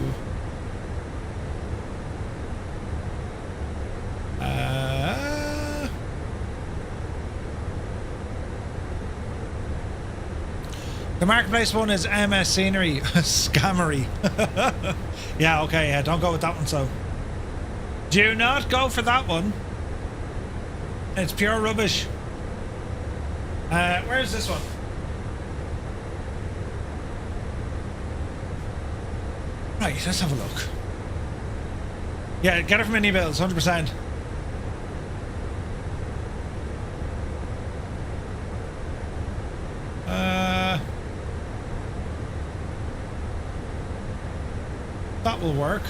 The marketplace one is MS Scenery. Scammery. Yeah, okay, yeah, don't go with that one, so. Do not go for that one. It's pure rubbish. Where's this one? Right, let's have a look. Yeah, get it from any bills, 100%. That will work.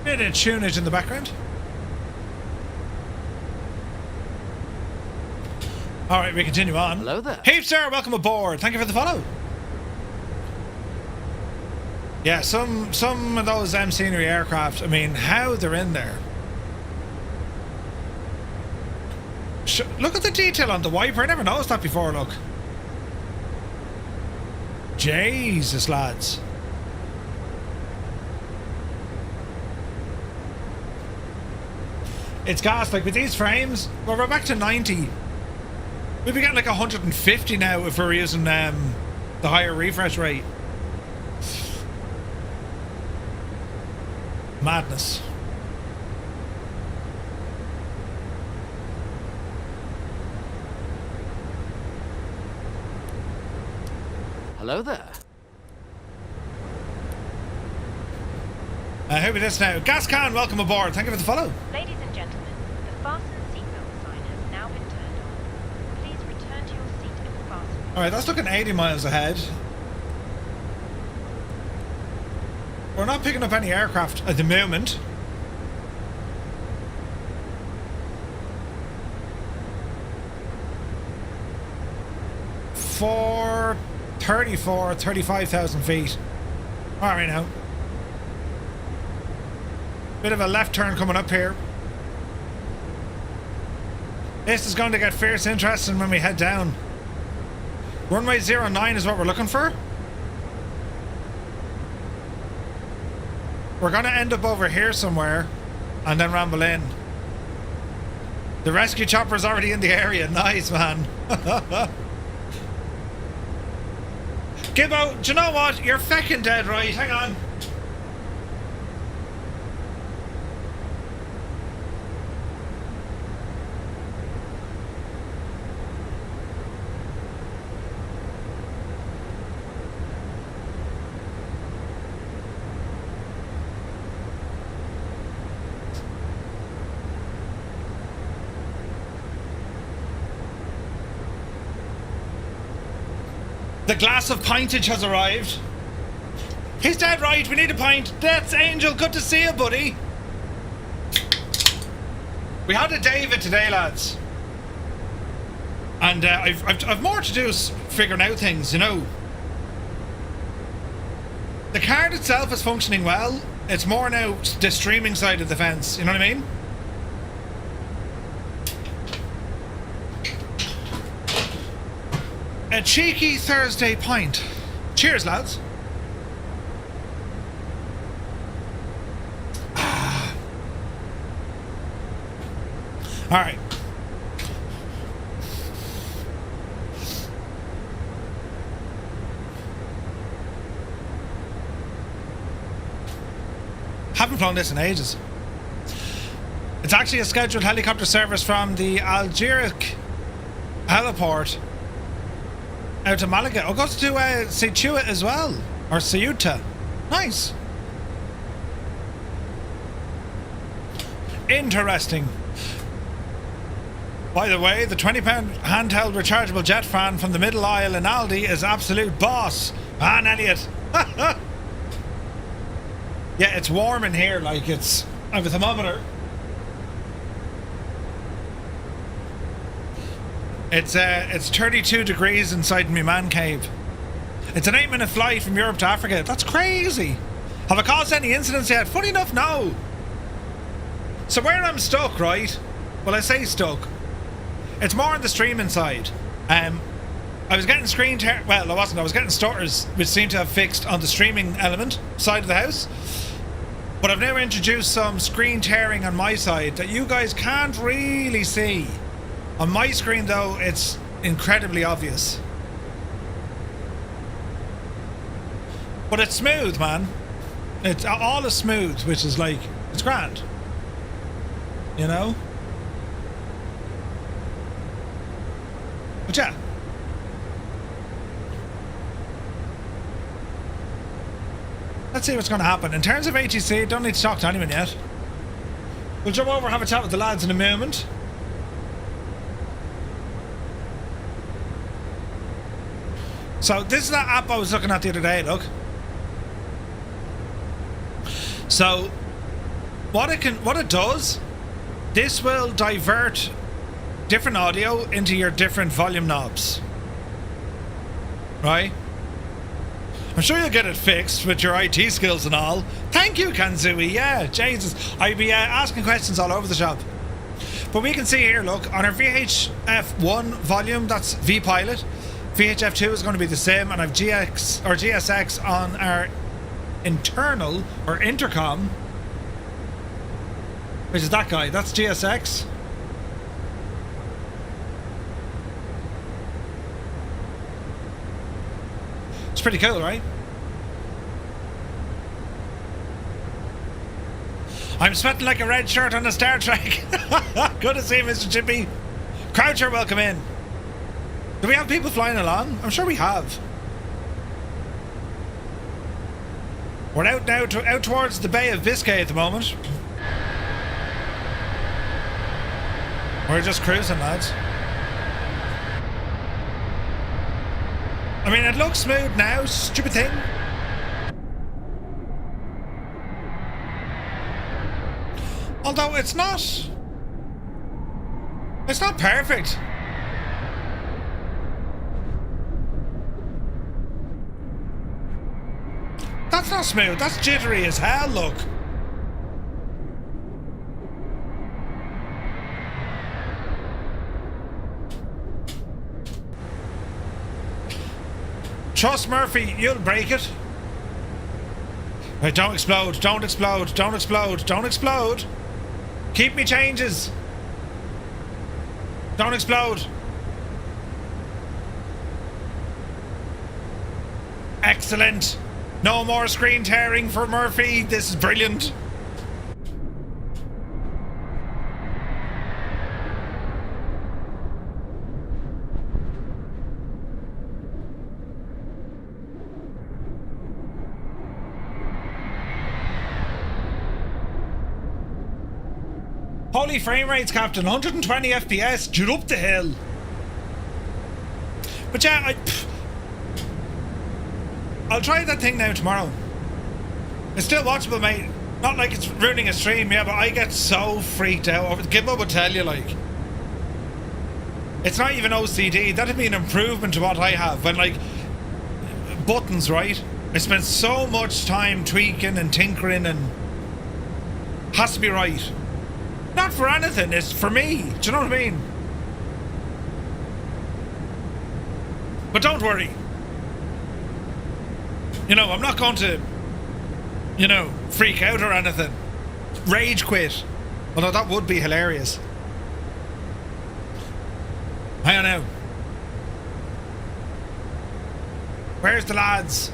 Bit of tunage in the background. Alright, we continue on. Hello there. Heapster, welcome aboard. Thank you for the follow. Yeah, some of those Scenery aircraft, I mean, how they're in there. Look at the detail on the wiper. I never noticed that before, look. Jesus, lads. It's gas, like with these frames, well, we're back to 90. We'd be getting like 150 now if we were using the higher refresh rate. Madness. Hello there. Who be this now? Gascan, welcome aboard. Thank you for the follow. Ladies and gentlemen, the fasten seatbelt sign has now been turned on. Please return to your seat and fasten. Alright, that's looking 80 miles ahead. We're not picking up any aircraft at the moment. 35,000 feet. Alright now. Bit of a left turn coming up here. This is going to get fierce interesting when we head down. Runway 09 is what we're looking for. We're going to end up over here somewhere and then ramble in. The rescue chopper's already in the area. Nice, man. Gibbo, do you know what? You're feckin' dead right. Hang on. The glass of pintage has arrived. He's dead right, we need a pint. That's Angel, good to see you, buddy. We had a David today, lads. And I've more to do figuring out things, you know. The card itself is functioning well. It's more now the streaming side of the fence, you know what I mean? A cheeky Thursday pint. Cheers, lads. All right. Haven't flown this in ages. It's actually a scheduled helicopter service from the Algeric heliport out to Malaga. Oh, goes to Ceuta as well. Or Ceuta. Nice. Interesting. By the way, the £20 handheld rechargeable jet fan from the middle aisle in Aldi is absolute boss. Van Elliot. Yeah, it's warm in here, like it's... I have a thermometer. It's 32 degrees inside my man cave. It's an 8-minute flight from Europe to Africa. That's crazy. Have I caused any incidents yet? Funny enough, no. So where I'm stuck, right? Well, I say stuck. It's more on the streaming side. I was getting screen tear. Well, I wasn't. I was getting stutters, which seem to have fixed on the streaming element side of the house. But I've now introduced some screen tearing on my side that you guys can't really see. On my screen, though, it's incredibly obvious. But it's smooth, man. It's all is smooth, which is like, it's grand. You know? But yeah. Let's see what's going to happen. In terms of ATC, don't need to talk to anyone yet. We'll jump over and have a chat with the lads in a moment. So this is that app I was looking at the other day, look. So what it does, this will divert different audio into your different volume knobs. Right? I'm sure you'll get it fixed with your IT skills and all. Thank you, Kanzui. Yeah, Jesus. I'd be asking questions all over the shop. But we can see here, look, on our VHF1 volume, that's V-Pilot. VHF2 is going to be the same, and I've GX or GSX on our internal or intercom, which is that guy. That's GSX. It's pretty cool, right? I'm sweating like a red shirt on a Star Trek. Good to see you, Mr. Chippy. Croucher, welcome in. Do we have people flying along? I'm sure we have. We're out now out towards the Bay of Biscay at the moment. We're just cruising, lads. I mean, it looks smooth now, stupid thing. Although it's not perfect. That's not smooth. That's jittery as hell, look. Trust Murphy, you'll break it. Right, don't explode, don't explode, don't explode, don't explode. Keep me changes. Don't explode. Excellent. No more screen tearing for Murphy. This is brilliant. Holy frame rates, Captain. 120 FPS. Jut up the hill. But yeah, I'll try that thing now tomorrow. It's still watchable, mate. Not like it's ruining a stream, yeah, but I get so freaked out. Gibbo would tell you, like, it's not even OCD. That'd be an improvement to what I have. When, like, buttons, right? I spend so much time tweaking and tinkering and has to be right. Not for anything, it's for me. Do you know what I mean? But don't worry. You know, I'm not going to, you know, freak out or anything. Rage quit. Although that would be hilarious. Hang on now. Where's the lads?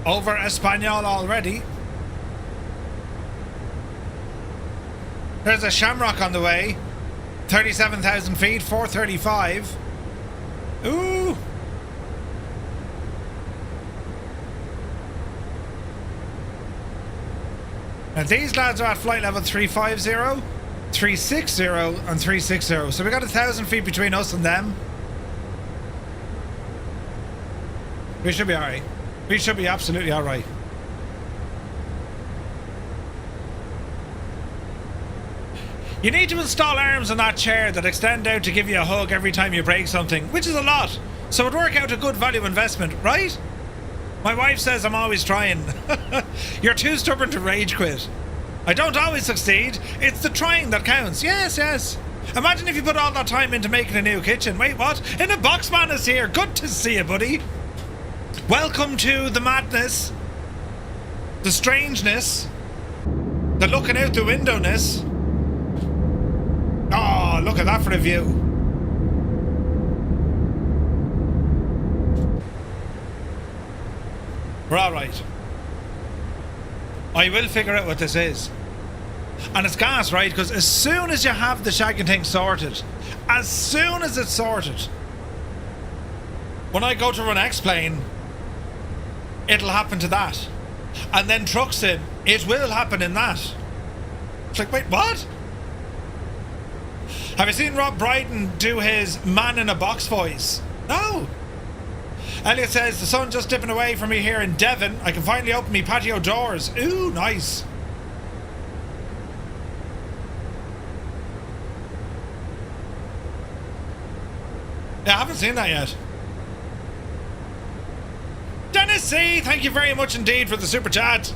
Over Espanol already. There's a Shamrock on the way. 37,000 feet, 435. Ooh. And these lads are at flight level 350, 360 and 360. So we got 1,000 feet between us and them. We should be alright. We should be absolutely alright. You need to install arms on that chair that extend out to give you a hug every time you break something, which is a lot. So it'd work out a good value investment, right? My wife says I'm always trying. You're too stubborn to rage quit. I don't always succeed. It's the trying that counts. Yes, yes. Imagine if you put all that time into making a new kitchen. Wait, what? In a Boxman is here. Good to see you, buddy. Welcome to the madness, the strangeness, the looking out the window-ness. Oh, look at that for a view. We're all right. I will figure out what this is. And it's gas, right? Because as soon as you have the shagging thing sorted, as soon as it's sorted, when I go to run X-Plane, it'll happen to that. And then truck sim, it will happen in that. It's like, wait, what? Have you seen Rob Brydon do his man in a box voice? No. Elliot says, the sun's just dipping away from me here in Devon. I can finally open me patio doors. Ooh, nice. Yeah, I haven't seen that yet. Dennis C, thank you very much indeed for the super chat.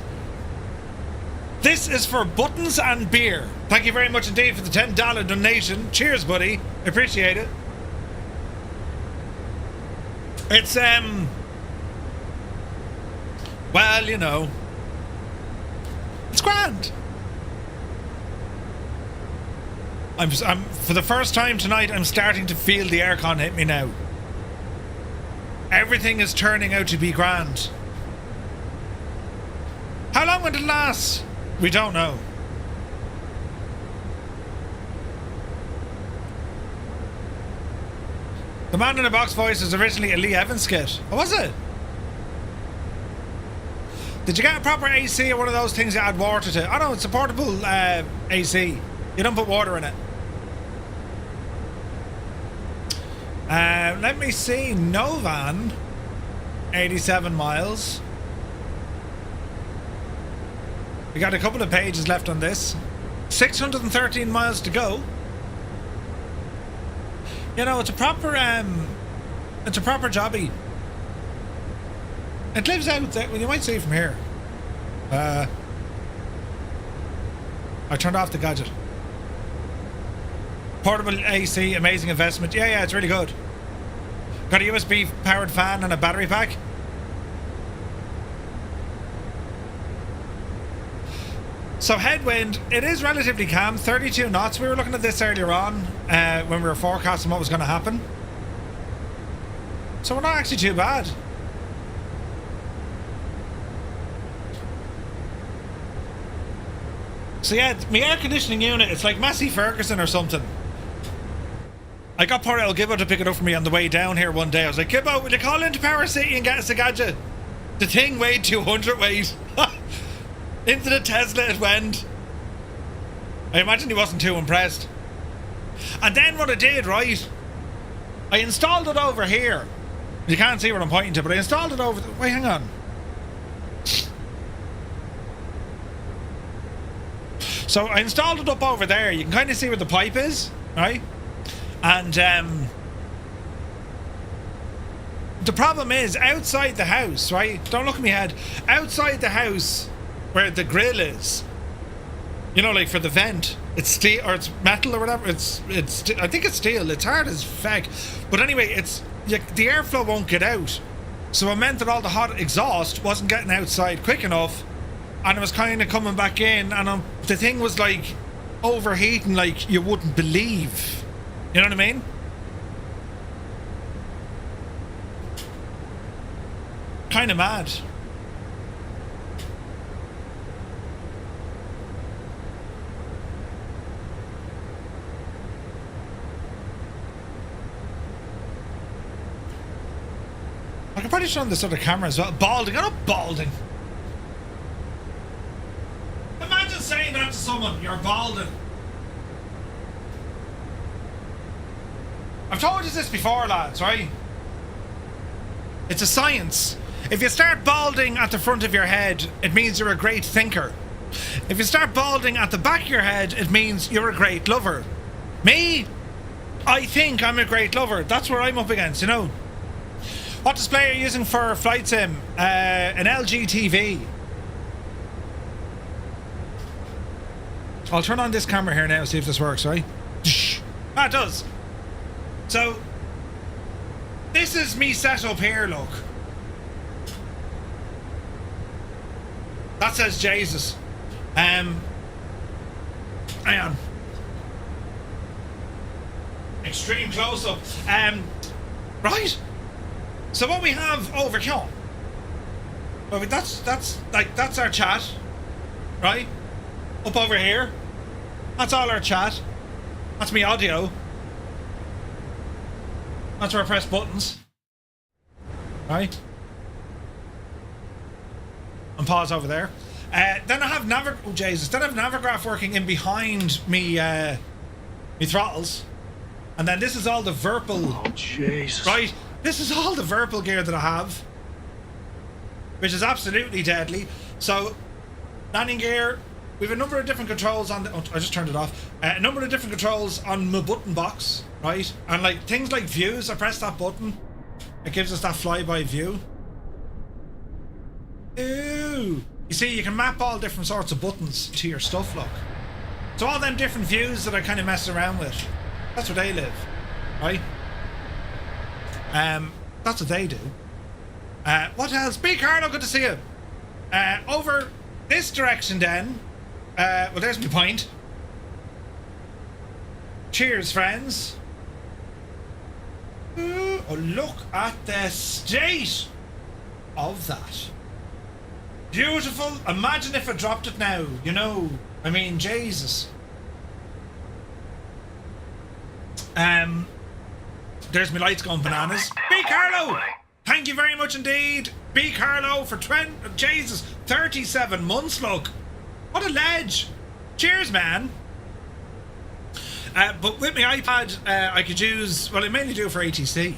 This is for buttons and beer. Thank you very much indeed for the $10 donation. Cheers, buddy. Appreciate it. It's, well, you know, it's grand. I'm for the first time tonight, I'm starting to feel the aircon hit me now. Everything is turning out to be grand. How long will it last? We don't know. The man in the box voice was originally a Lee Evans skit. Oh, was it? Did you get a proper AC or one of those things you add water to? Oh no, it's a portable AC. You don't put water in it. Let me see. Novan, 87 miles. We got a couple of pages left on this. 613 miles to go. You know, it's a proper jobby. It lives out there. Well, you might see it from here. I turned off the gadget. Portable AC, amazing investment. Yeah, it's really good. Got a USB powered fan and a battery pack. So headwind, it is relatively calm, 32 knots. We were looking at this earlier on when we were forecasting what was going to happen. So we're not actually too bad. So yeah, my air conditioning unit, it's like Massey Ferguson or something. I got poor old Gibbo to pick it up for me on the way down here one day. I was like, Gibbo, will you call into Power City and get us a gadget? The thing weighed 200 weight. Into the Tesla it went. I imagine he wasn't too impressed. And then what I did, right? I installed it over here. You can't see what I'm pointing to, but I installed it over... Wait, hang on. So I installed it up over there. You can kind of see where the pipe is, right? And the problem is outside the house, right? Don't look at me head. Outside the house where the grill is, you know, like for the vent, it's steel or it's metal or whatever. It's I think it's steel. It's hard as feck. But anyway, the airflow won't get out. So it meant that all the hot exhaust wasn't getting outside quick enough. And it was kind of coming back in, and the thing was like overheating like you wouldn't believe. You know what I mean? Kind of mad. I can probably show on this other camera as well. Balding, I'm not balding. Imagine saying that to someone, you're balding. I've told you this before, lads, right? It's a science. If you start balding at the front of your head, it means you're a great thinker. If you start balding at the back of your head, it means you're a great lover. Me? I think I'm a great lover. That's where I'm up against, you know. What display are you using for flight sim? An LG TV. I'll turn on this camera here now, see if this works, right? Ah, it does. So, this is me set up here, look. That says Jesus. Hang on. Extreme close-up. Right. So what we have over here, well, that's our chat, right? Up over here, that's all our chat. That's me audio. That's where I press buttons, right? And pause over there. Then I have oh Jesus! Then I have Navigraph working in behind me, me throttles, and then this is all the Virpil. Oh Jesus! Right. This is all the Virpil gear that I have, which is absolutely deadly. So, landing gear, we have a number of different controls on the... Oh, I just turned it off. A number of different controls on my button box, right? And like things like views, I press that button, it gives us that flyby view. Ooh! You see, you can map all different sorts of buttons to your stuff, look. So all them different views that I kind of mess around with, that's where they live, right? That's what they do. What else? B. Carlo, good to see you. Over this direction then. Well, there's my point. Cheers, friends. Ooh, oh, look at the state of that. Beautiful. Imagine if I dropped it now, you know. I mean, Jesus. There's my lights going bananas. B. Carlo! Thank you very much indeed. B. Carlo for 37 months, look. What a ledge. Cheers, man. But with my iPad, I could use... Well, I mainly do it for ATC.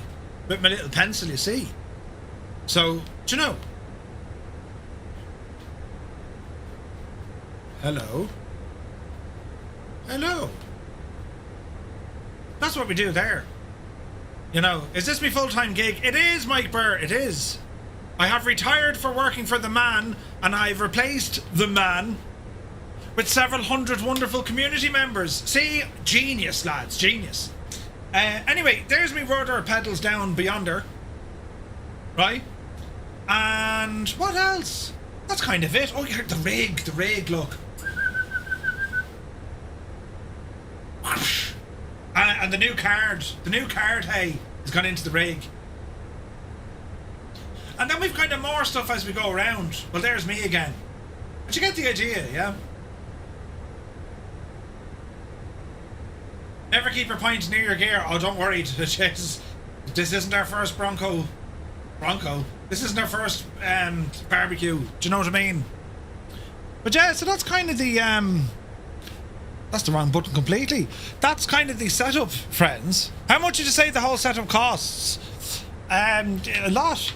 With my little pencil, you see. So, do you know? Hello. Hello. That's what we do there. You know, is this my full-time gig? It is, Mike Burr, it is. I have retired for working for the man, and I've replaced the man with several hundred wonderful community members. See? Genius, lads, genius. Anyway, there's me rudder pedals down beyonder. Right? And what else? That's kind of it. Oh, yeah, the rig, look. And the new card, hey, has gone into the rig. And then we've kind of more stuff as we go around. Well, there's me again. But you get the idea, yeah? Never keep your points near your gear. Oh, don't worry, this isn't our first Bronco. This isn't our first barbecue. Do you know what I mean? But yeah, so that's kind of the that's the wrong button completely. That's kind of the setup, friends. How much did you say the whole setup costs? A lot.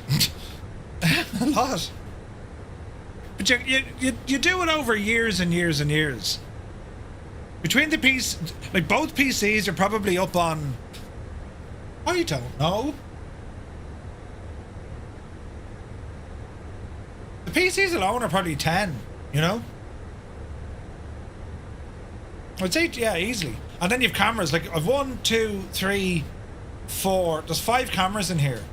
A lot. But you do it over years and years and years. Between the piece, like both PCs are probably up on, I don't know. The PCs alone are probably 10, you know? I'd say, yeah, easily. And then you've cameras, like I've 1, 2, 3, 4, there's 5 cameras in here.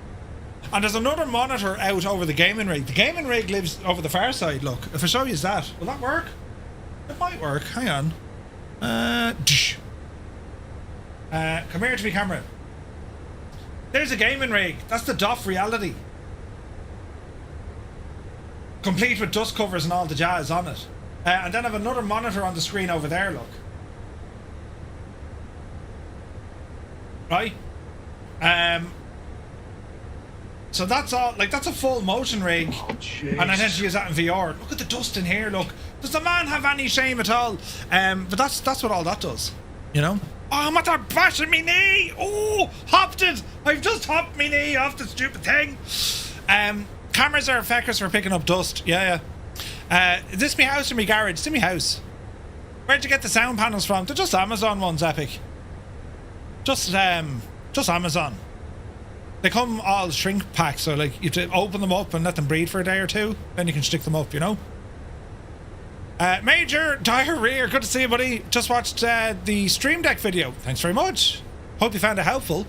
And there's another monitor out over the gaming rig. The gaming rig lives over the far side, look. If I show you that, will that work? It might work, hang on. Come here to me, camera. There's a gaming rig. That's the DOF reality. Complete with dust covers and all the jazz on it. And then I have another monitor on the screen over there, look. Right? So that's all, like that's a full motion rig. Oh, and I tend to use that in VR. Look at the dust in here, look. Does the man have any shame at all? But that's what all that does, you know? Oh, I'm at there bashing me knee! Oh, hopped it! I've just hopped me knee off the stupid thing. Cameras are effective for picking up dust, yeah. Is this my house or my garage? It's in my house. Where'd you get the sound panels from? They're just Amazon ones, Epic. Just Amazon. They come all shrink packed, so like you have to open them up and let them breathe for a day or two, then you can stick them up, you know? Major Diarrhea, good to see you, buddy. Just watched the Stream Deck video. Thanks very much. Hope you found it helpful.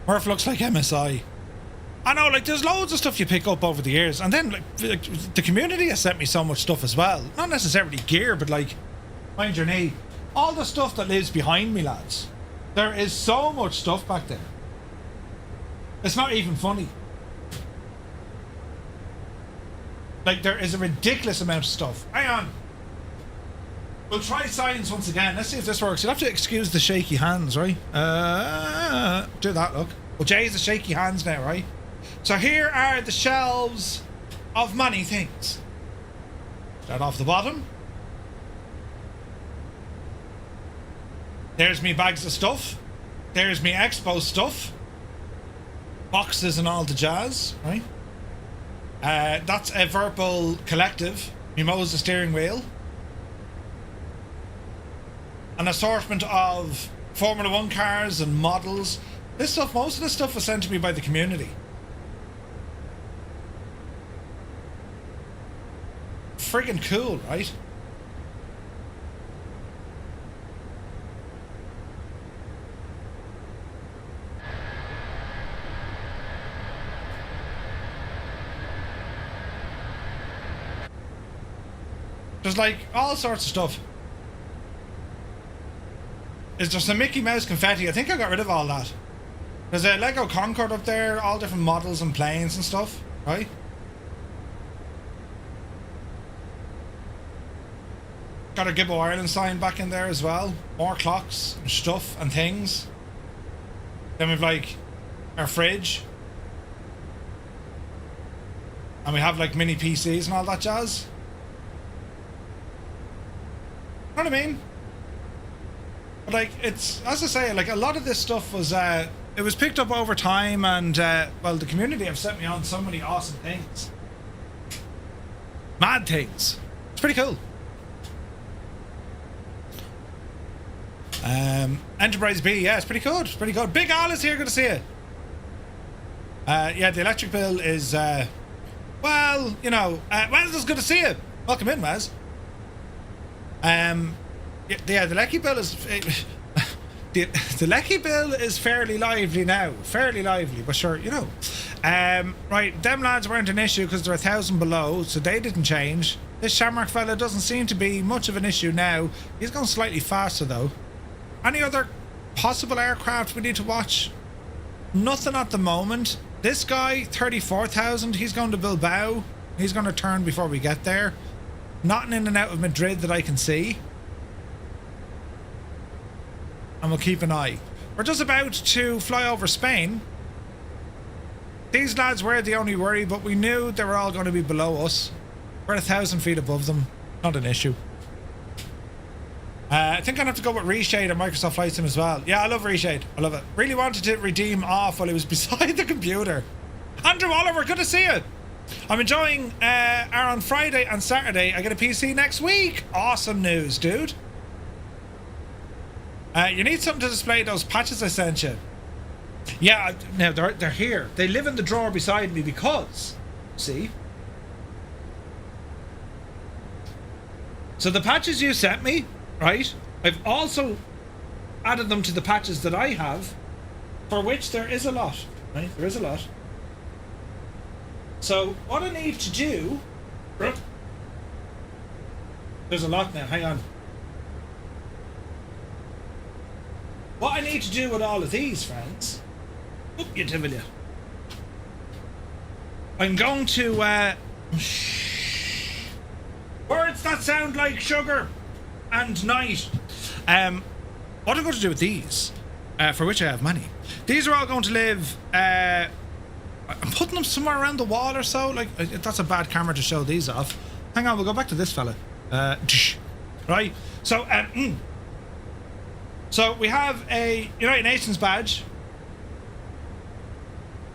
Murph looks like MSI. I know, like, there's loads of stuff you pick up over the years, and then like the community has sent me so much stuff as well. Not necessarily gear, but like, mind your knee. All the stuff that lives behind me, lads. There is so much stuff back there. It's not even funny. Like, there is a ridiculous amount of stuff. Hang on. We'll try science once again. Let's see if this works. You'll have to excuse the shaky hands, right? Do that, look. Well, Jay's the shaky hands now, right? So here are the shelves of many things. Start off the bottom. There's me bags of stuff. There's me expo stuff. Boxes and all the jazz, right? That's a Virpal Collective. Me mows the steering wheel. An assortment of Formula 1 cars and models. This stuff, most of this stuff was sent to me by the community. Friggin' cool, right? There's like all sorts of stuff. Is there some Mickey Mouse confetti? I think I got rid of all that. There's a Lego Concorde up there, all different models and planes and stuff, right? Got a Gibbo Ireland sign back in there as well. More clocks and stuff and things. Then we've like our fridge. And we have like mini PCs and all that jazz. You know what I mean? But like, it's, as I say, like a lot of this stuff was, it was picked up over time, and well, the community have sent me on so many awesome things. Mad things. It's pretty cool. Enterprise B, yeah, it's pretty good. Pretty good. Big Al is here, good to see you. Yeah, the electric bill is, well, you know, Maz is good to see you. Welcome in, Maz. Yeah, the Lecky bill is... the Lecky bill is fairly lively now. Fairly lively, but sure, you know. Right, them lads weren't an issue because they're 1,000 below, so they didn't change. This Shamrock fella doesn't seem to be much of an issue now. He's going slightly faster, though. Any other possible aircraft we need to watch? Nothing at the moment. This guy, 34,000, he's going to Bilbao. He's going to turn before we get there. Nothing in and out of Madrid that I can see. And we'll keep an eye. We're just about to fly over Spain. These lads were the only worry, but we knew they were all going to be below us. We're 1,000 feet above them. Not an issue. I think I'd have to go with Reshade and Microsoft Flight Sim as well. Yeah, I love Reshade. I love it. Really wanted to redeem off while he was beside the computer. Andrew Oliver, good to see you. I'm enjoying our on Friday and Saturday. I get a PC next week. Awesome news, dude. You need something to display those patches I sent you. Yeah, now they're here. They live in the drawer beside me because, see? So the patches you sent me, right? I've also added them to the patches that I have, for which there is a lot, right? There is a lot. So what I need to do... There's a lot now, hang on. What I need to do with all of these, friends... Oop, you devil you. I'm going to, words that sound like sugar and night. What I'm going to do with these, for which I have many. These are all going to live, I'm putting them somewhere around the wall or so. Like, that's a bad camera to show these off. Hang on, we'll go back to this fella. Right, so, so we have a United Nations badge.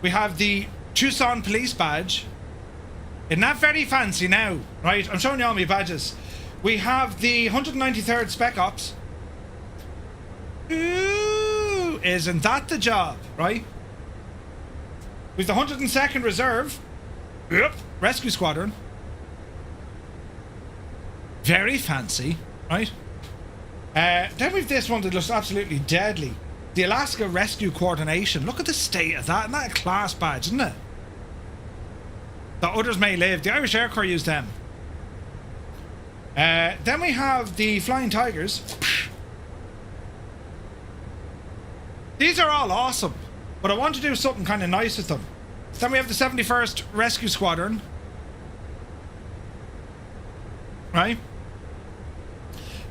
We have the Tucson Police badge. Isn't that very fancy now? Right, I'm showing you all my badges. We have the 193rd Spec Ops. Ooh, isn't that the job, right? We've the 102nd Reserve. Yep. Rescue Squadron. Very fancy, right? Then we've this one that looks absolutely deadly. The Alaska Rescue Coordination. Look at the state of that. Isn't that a class badge, isn't it? The others may live. The Irish Air Corps use them. Then we have the Flying Tigers. These are all awesome, but I want to do something kind of nice with them. Then we have the 71st Rescue Squadron. Right?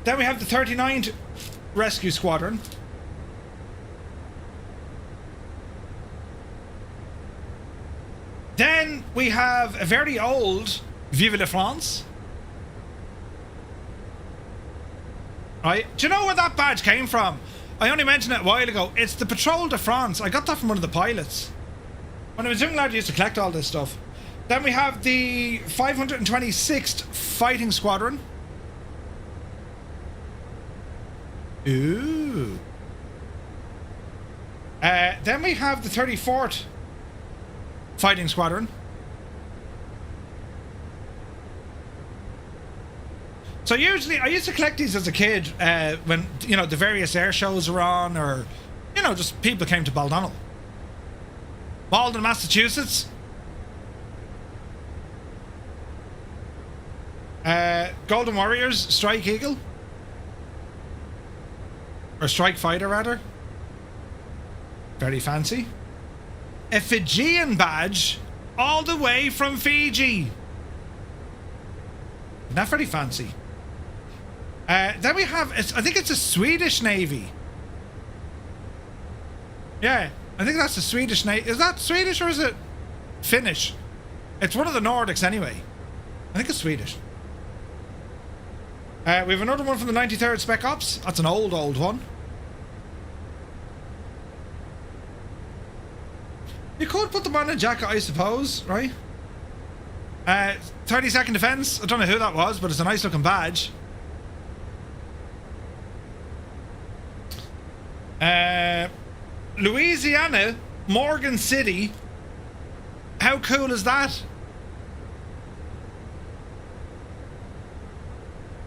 Then we have the 39th Rescue Squadron. Then we have a very old Vive la France. Right? Do you know where that badge came from? I only mentioned it a while ago. It's the Patrol de France. I got that from one of the pilots. When I was young lad, I used to collect all this stuff. Then we have the 526th Fighting Squadron. Ooh. Then we have the 34th Fighting Squadron. So usually, I used to collect these as a kid when, you know, the various air shows are on, or, you know, just people came to Baldonnel. Malden, Massachusetts. Golden Warriors, Strike Eagle. Or Strike Fighter, rather. Very fancy. A Fijian badge all the way from Fiji. Not very fancy. Then we have, I think it's a Swedish Navy. Yeah, I think that's the Swedish Navy. Is that Swedish or is it Finnish? It's one of the Nordics anyway. I think it's Swedish. We have another one from the 93rd Spec Ops. That's an old one. You could put them on a jacket, I suppose, right? 32nd Defence. I don't know who that was, but it's a nice looking badge. Louisiana, Morgan City. How cool is that?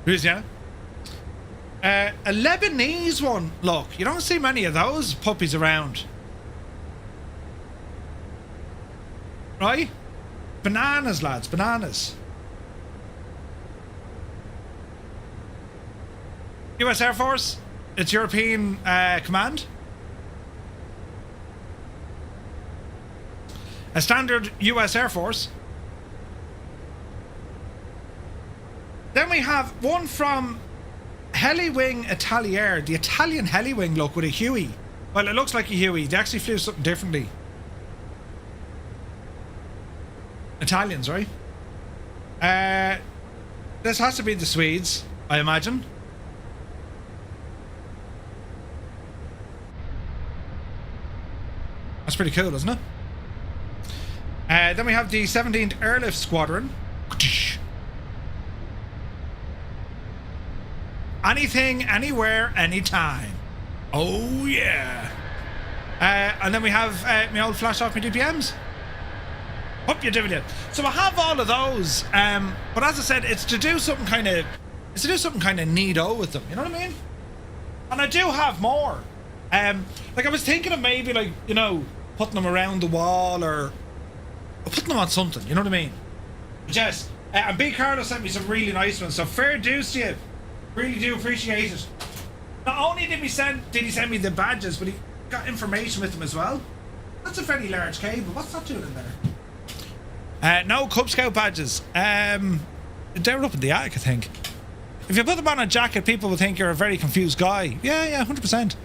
Louisiana. A Lebanese one. Look, you don't see many of those puppies around. Right? Bananas, lads, bananas. US Air Force, it's European command. A standard US Air Force. Then we have one from Heliwing Italiair, the Italian Heliwing, look, with a Huey. Well, it looks like a Huey. They actually flew something differently. Italians, right? This has to be the Swedes, I imagine. That's pretty cool, isn't it? Then we have the 17th Airlift Squadron. Anything, anywhere, anytime. Oh, yeah. And then we have my old flash off my DPMs. Hope you're doing it. So I have all of those. But as I said, it's to do something kind of neato with them. You know what I mean? And I do have more. Like I was thinking of maybe, like, you know, putting them around the wall or putting them on something. You know what I mean? Yes. And B. Carlos sent me some really nice ones. So fair dues to you. Really do appreciate it. Not only did he send me the badges, but he got information with them as well. That's a very large cable. What's that doing in there? No Cub Scout badges. They're up in the attic, I think. If you put them on a jacket, people will think you're a very confused guy. Yeah, 100%.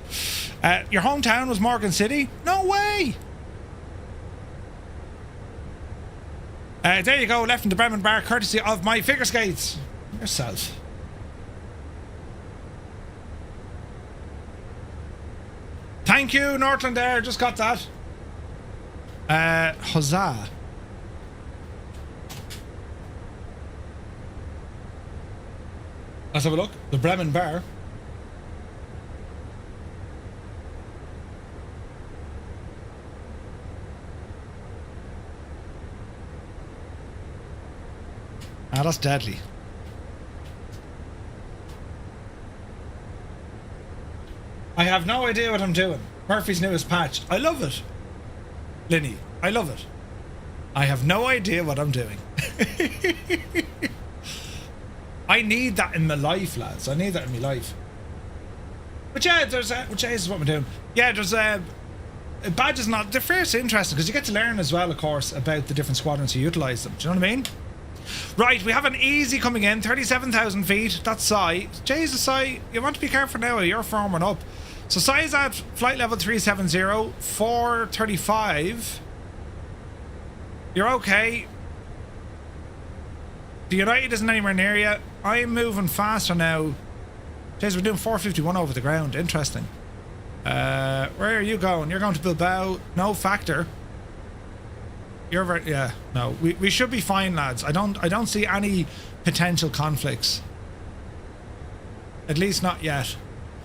Your hometown was Morgan City? No way! There you go, left in the Bremen bar, courtesy of my figure skates. Yourself. Thank you, Northland Air, just got that. Huzzah. Let's have a look. The Bremen bar. Ah, that's deadly. I have no idea what I'm doing. Murphy's newest patch. I love it. Linny, I love it. I have no idea what I'm doing. I need that in my life, lads. I need that in my life. But yeah, there's which is what we're doing. Yeah, there's badges. Not they're fiercely interesting because you get to learn as well, of course, about the different squadrons who utilize them. Do you know what I mean? Right, we have an easy coming in, 37,000 feet. That's Sai. Jesus, Sai, you want to be careful now. You're forming up. So Sai's at flight level 370, 435. You're okay. The United isn't anywhere near you. I'm moving faster now. Jeez, we're doing 451 over the ground. Interesting. Where are you going? You're going to Bilbao. No factor. You're very, yeah, no. We should be fine, lads. I don't see any potential conflicts. At least not yet.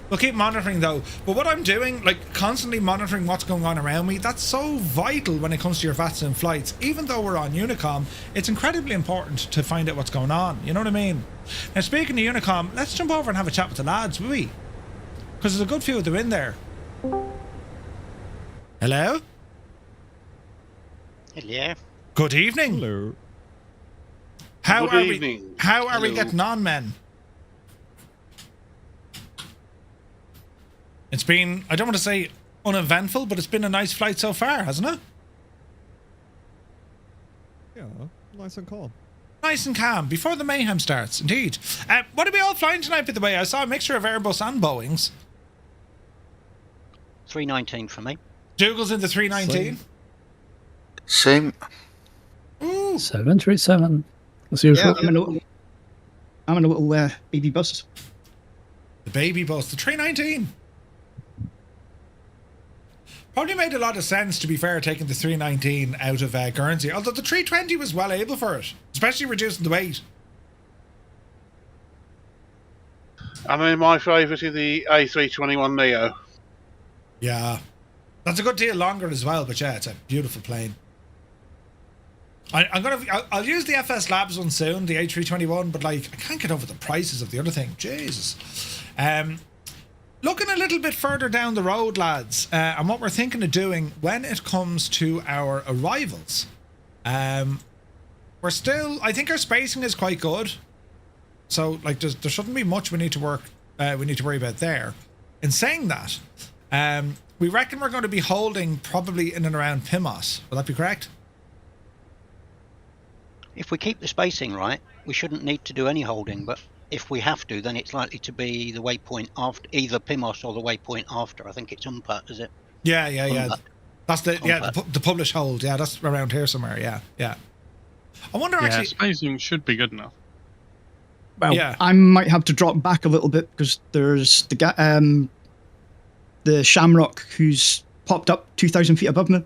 We'll keep monitoring though. But what I'm doing, like constantly monitoring what's going on around me, that's so vital when it comes to your VATSIM flights. Even though we're on Unicom, it's incredibly important to find out what's going on. You know what I mean? Now, speaking of Unicom, let's jump over and have a chat with the lads, will we? Because there's a good few of them in there. Hello? Hello. Good evening. Hello. How Good are evening. How are we Hello. getting on, men? It's been, I don't want to say uneventful, but it's been a nice flight so far, hasn't it? Yeah, nice and calm. Nice and calm, before the mayhem starts, indeed. What are we all flying tonight, by the way? I saw a mixture of Airbus and Boeings. 319 for me. Dougal's in the 319. Same. Ooh. 737. As usual. Yeah, I'm in a little baby bus. The baby bus, the 319. Probably made a lot of sense, to be fair, taking the 319 out of Guernsey. Although the 320 was well able for it, especially reducing the weight. I mean, my favourite is the A321 Neo. Yeah. That's a good deal longer as well, but yeah, it's a beautiful plane. I'll use the FS Labs one soon, the A321, but like I can't get over the prices of the other thing. Jesus. Looking a little bit further down the road, lads, and what we're thinking of doing when it comes to our arrivals. We're still, I think our spacing is quite good. So like there shouldn't be much we need to worry about there. In saying that, we reckon we're going to be holding probably in and around Pimos. Will that be correct? If we keep the spacing right, we shouldn't need to do any holding, but if we have to, then it's likely to be the waypoint after, either Pimos or the waypoint after. I think it's Umpat, is it? Yeah. Umpat. That's the publish hold. Yeah, that's around here somewhere. Yeah. I wonder actually. Spacing should be good enough. Well, yeah. I might have to drop back a little bit because there's the Shamrock who's popped up 2,000 feet above me.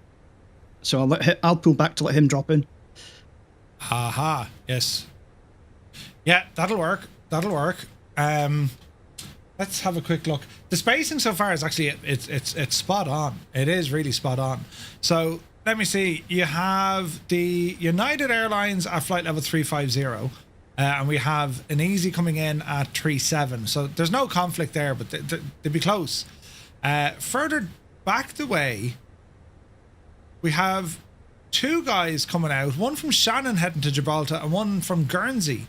So I'll pull back to let him drop in. Aha, yes. Yeah, that'll work. Let's have a quick look. The spacing so far is actually it's spot on. It is really spot on. So let me see. You have the United Airlines at flight level 350, and we have an Easy coming in at 37. So there's no conflict there, but they'd be close. Further back the way, we have two guys coming out, one from Shannon heading to Gibraltar and one from Guernsey.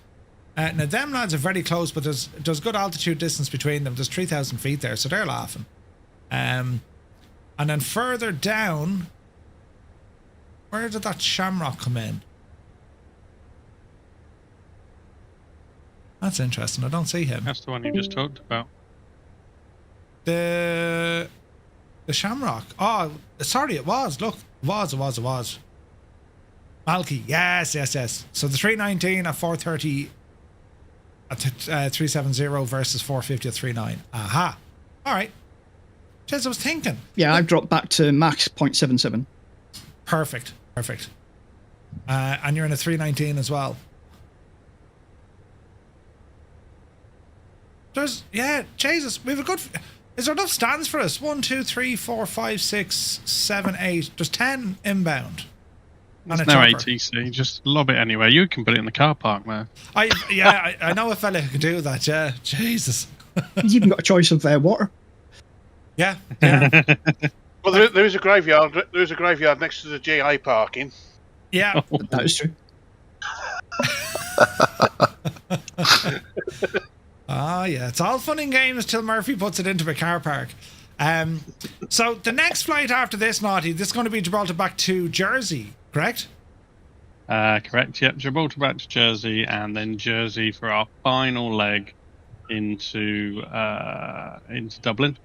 Now them lads are very close, but there's good altitude distance between them. There's 3,000 feet there, so they're laughing. And then further down, where did that Shamrock come in? That's interesting. I don't see him. That's the one you just talked about. The Shamrock. Oh, sorry, it was. Look, it was. Malky, yes. So the 319 at 430 at 370 versus 450 at 39. Aha. All right. Jez, I was thinking. Yeah, I've dropped back to max 0.77. Perfect. And you're in a 319 as well. Jesus, we have a good. Is there enough stands for us? 1, 2, 3, 4, 5, 6, 7, 8. There's 10 inbound. There's no ATC. Just lob it anywhere. You can put it in the car park, man. I know a fella who can do that. Yeah, Jesus. He's even got a choice of water. Yeah. Well, there is a graveyard. There is a graveyard next to the GA parking. Yeah, that is true. Yeah, it's all fun and games till Murphy puts it into a car park. So the next flight after this, Naughty, this is going to be Gibraltar back to Jersey, correct? Correct, yep. Gibraltar back to Jersey, and then Jersey for our final leg into Dublin.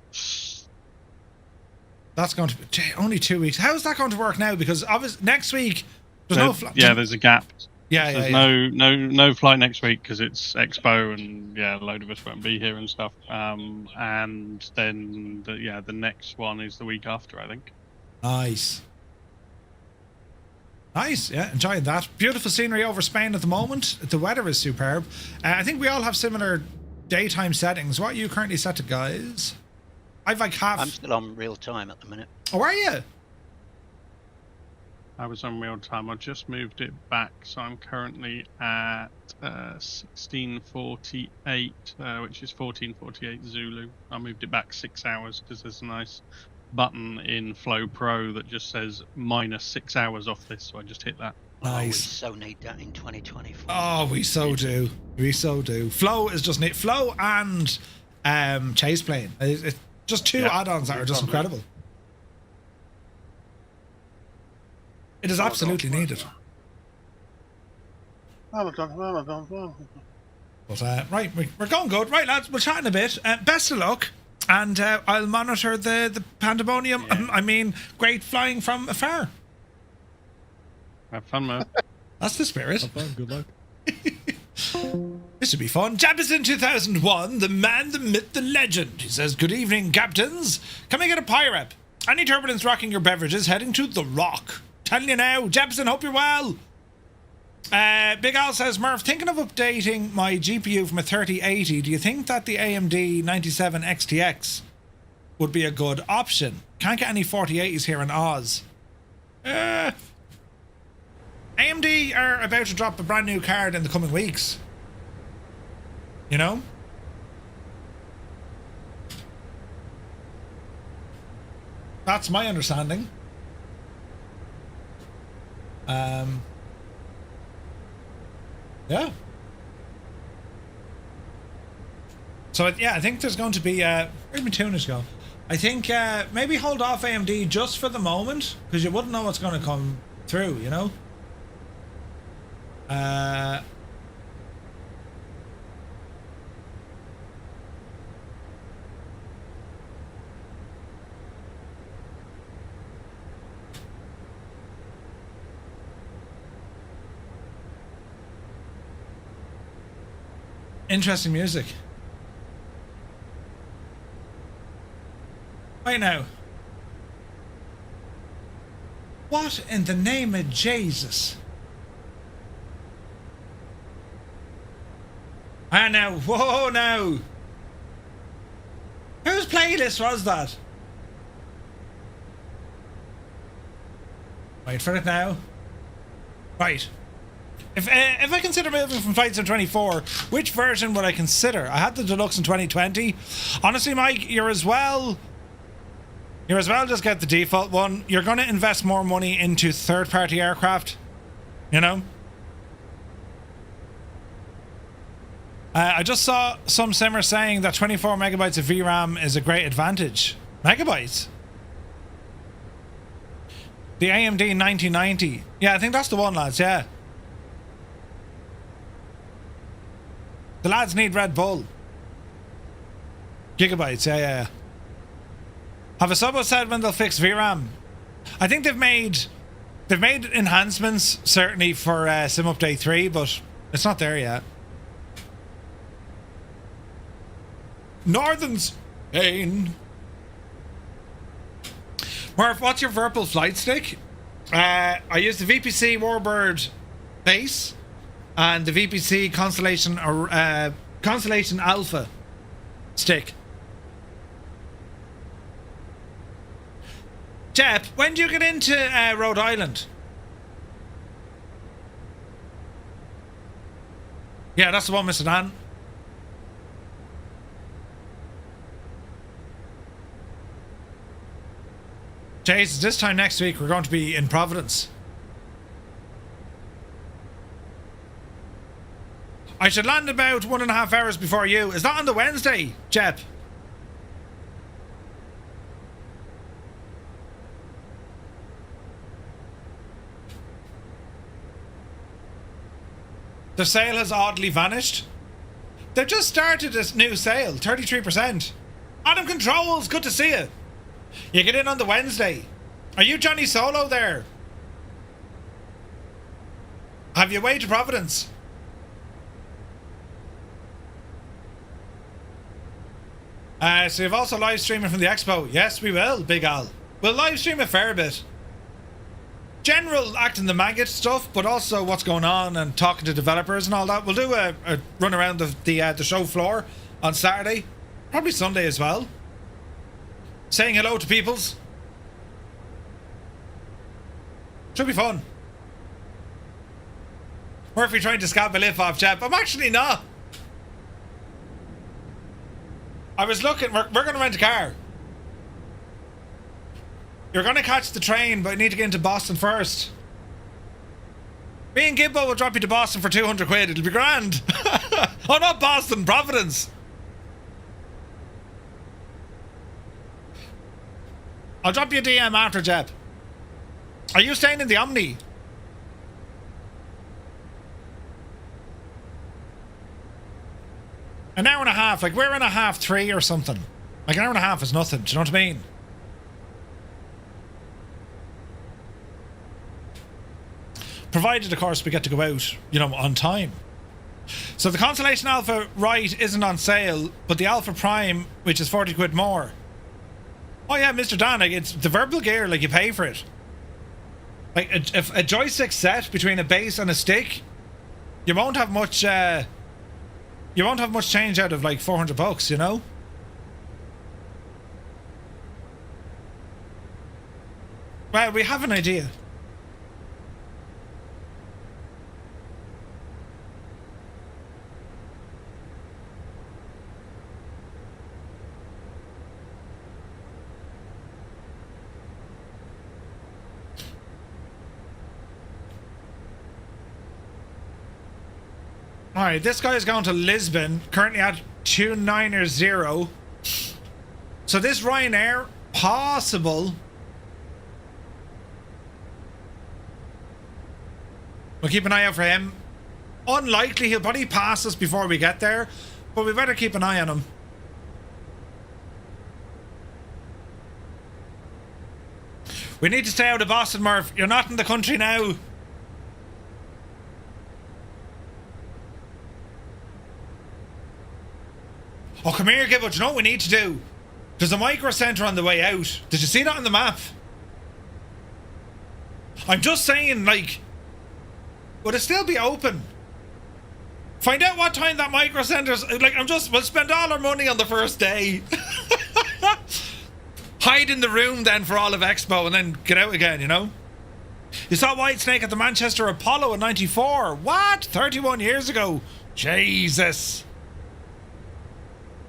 That's going to be only 2 weeks. How's that going to work now? Because obviously next week there's no flight. Yeah, there's a gap. Yeah. No flight next week because it's Expo and a load of us won't be here and stuff. And then the next one is the week after, I think. Nice. Yeah, enjoying that. Beautiful scenery over Spain at the moment. The weather is superb. I think we all have similar daytime settings. What are you currently set to, guys? I'm still on real time at the minute. Oh, are you? I was on real time. I just moved it back, so I'm currently at 1648, which is 1448 Zulu. I moved it back 6 hours because there's a nice button in Flow Pro that just says -6 hours off this, so I just hit that. Nice. Oh, we so need that in 2024. Oh, we so do. Flow is just neat. Flow and Chase Plane. It's just two add-ons that are just incredible. It is absolutely needed. But right, we're going good. Right, lads, we'll chat in a bit. Best of luck, and I'll monitor the pandemonium. Yeah. I mean, great flying from afar. Have fun, man. That's the spirit. Have fun. Good luck. This would be fun. Jabberson 2001, the man, the myth, the legend. He says, "Good evening, captains. Can I get a pirate? Any turbulence rocking your beverages heading to the Rock? Telling you now, Jebson, hope you're well." Big Al says, "Murph, thinking of updating my GPU from a 3080. Do you think that the AMD 97 XTX would be a good option. Can't get any 4080s here in Oz. AMD are about to drop a brand new card in the coming weeks. You know? That's my understanding. Yeah. So yeah, I think there's going to be where'd my tuners go? I think maybe hold off AMD just for the moment, because you wouldn't know what's going to come through, you know? Interesting music. Wait now. What in the name of Jesus? Ah, now, whoa, now. Whose playlist was that? Wait for it now. Right. If I consider moving from Flight Sim 24, which version would I consider? I had the Deluxe in 2020. Honestly, Mike, you're as well just get the default one. You're going to invest more money into third-party aircraft, you know? I just saw some simmer saying that 24 megabytes of VRAM is a great advantage. Megabytes? The AMD 1990. Yeah, I think that's the one, lads, yeah. The lads need Red Bull. Gigabytes, yeah. Have a sub said when they'll fix VRAM? I think they've made enhancements, certainly for Sim Update 3, but it's not there yet. Northern Spain. Murph, what's your Virpil flight stick? I use the VPC Warbird base and the VPC Constellation Alpha stick. Jep, when do you get into Rhode Island? Yeah, that's the one, Mr. Dan. Jesus, this time next week we're going to be in Providence. I should land about 1.5 hours before you. Is that on the Wednesday, Jep? The sale has oddly vanished. They've just started this new sale, 33%. Adam Controls, good to see you. You get in on the Wednesday. Are you Johnny Solo there? Have you way to Providence? So you've also live streaming from the expo. Yes, we will, Big Al. We'll live stream a fair bit. General acting the maggot stuff, but also what's going on and talking to developers and all that. We'll do a run around the show floor on Saturday, probably Sunday as well. Saying hello to peoples. Should be fun. Murphy trying to scab my lip off, chap. I'm actually not. I was looking. We're going to rent a car. You're going to catch the train, but you need to get into Boston first. Me and Gibbo will drop you to Boston for 200 quid. It'll be grand. Oh, not Boston, Providence. I'll drop you a DM after, Jeb. Are you staying in the Omni? An hour and a half. Like, we're in a half 3 or something. Like, an hour and a half is nothing. Do you know what I mean? Provided, of course, we get to go out, you know, on time. So the Constellation Alpha right isn't on sale, but the Alpha Prime, which is 40 quid more. Oh yeah, Mr. Dan, like, it's the verbal gear, like, you pay for it. Like, a joystick set between a base and a stick, you won't have much change out of, like, 400 bucks, you know? Well, we have an idea. Alright, this guy is going to Lisbon, currently at 290. So this Ryanair, possible. We'll keep an eye out for him. Unlikely, he'll probably pass us before we get there, but we better keep an eye on him. We need to stay out of Boston, Murph. You're not in the country now. Oh, come here, Gibbo. Do you know what we need to do? There's a micro centre on the way out. Did you see that on the map? I'm just saying, like, would it still be open? Find out what time that micro centre's. Like, we'll spend all our money on the first day. Hide in the room then for all of Expo and then get out again, you know? You saw Whitesnake at the Manchester Apollo in '94. What? 31 years ago. Jesus.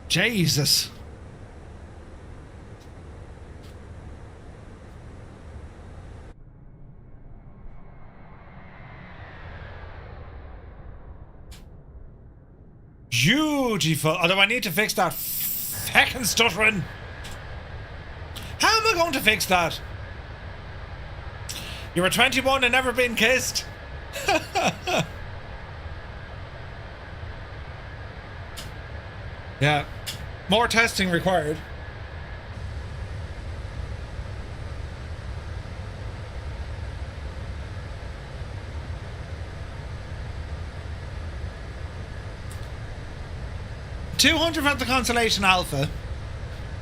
Jesus. Beautiful. Although I need to fix that feckin' stuttering. How am I going to fix that? You were 21 and never been kissed. Yeah. More testing required. $200 for the Constellation Alpha,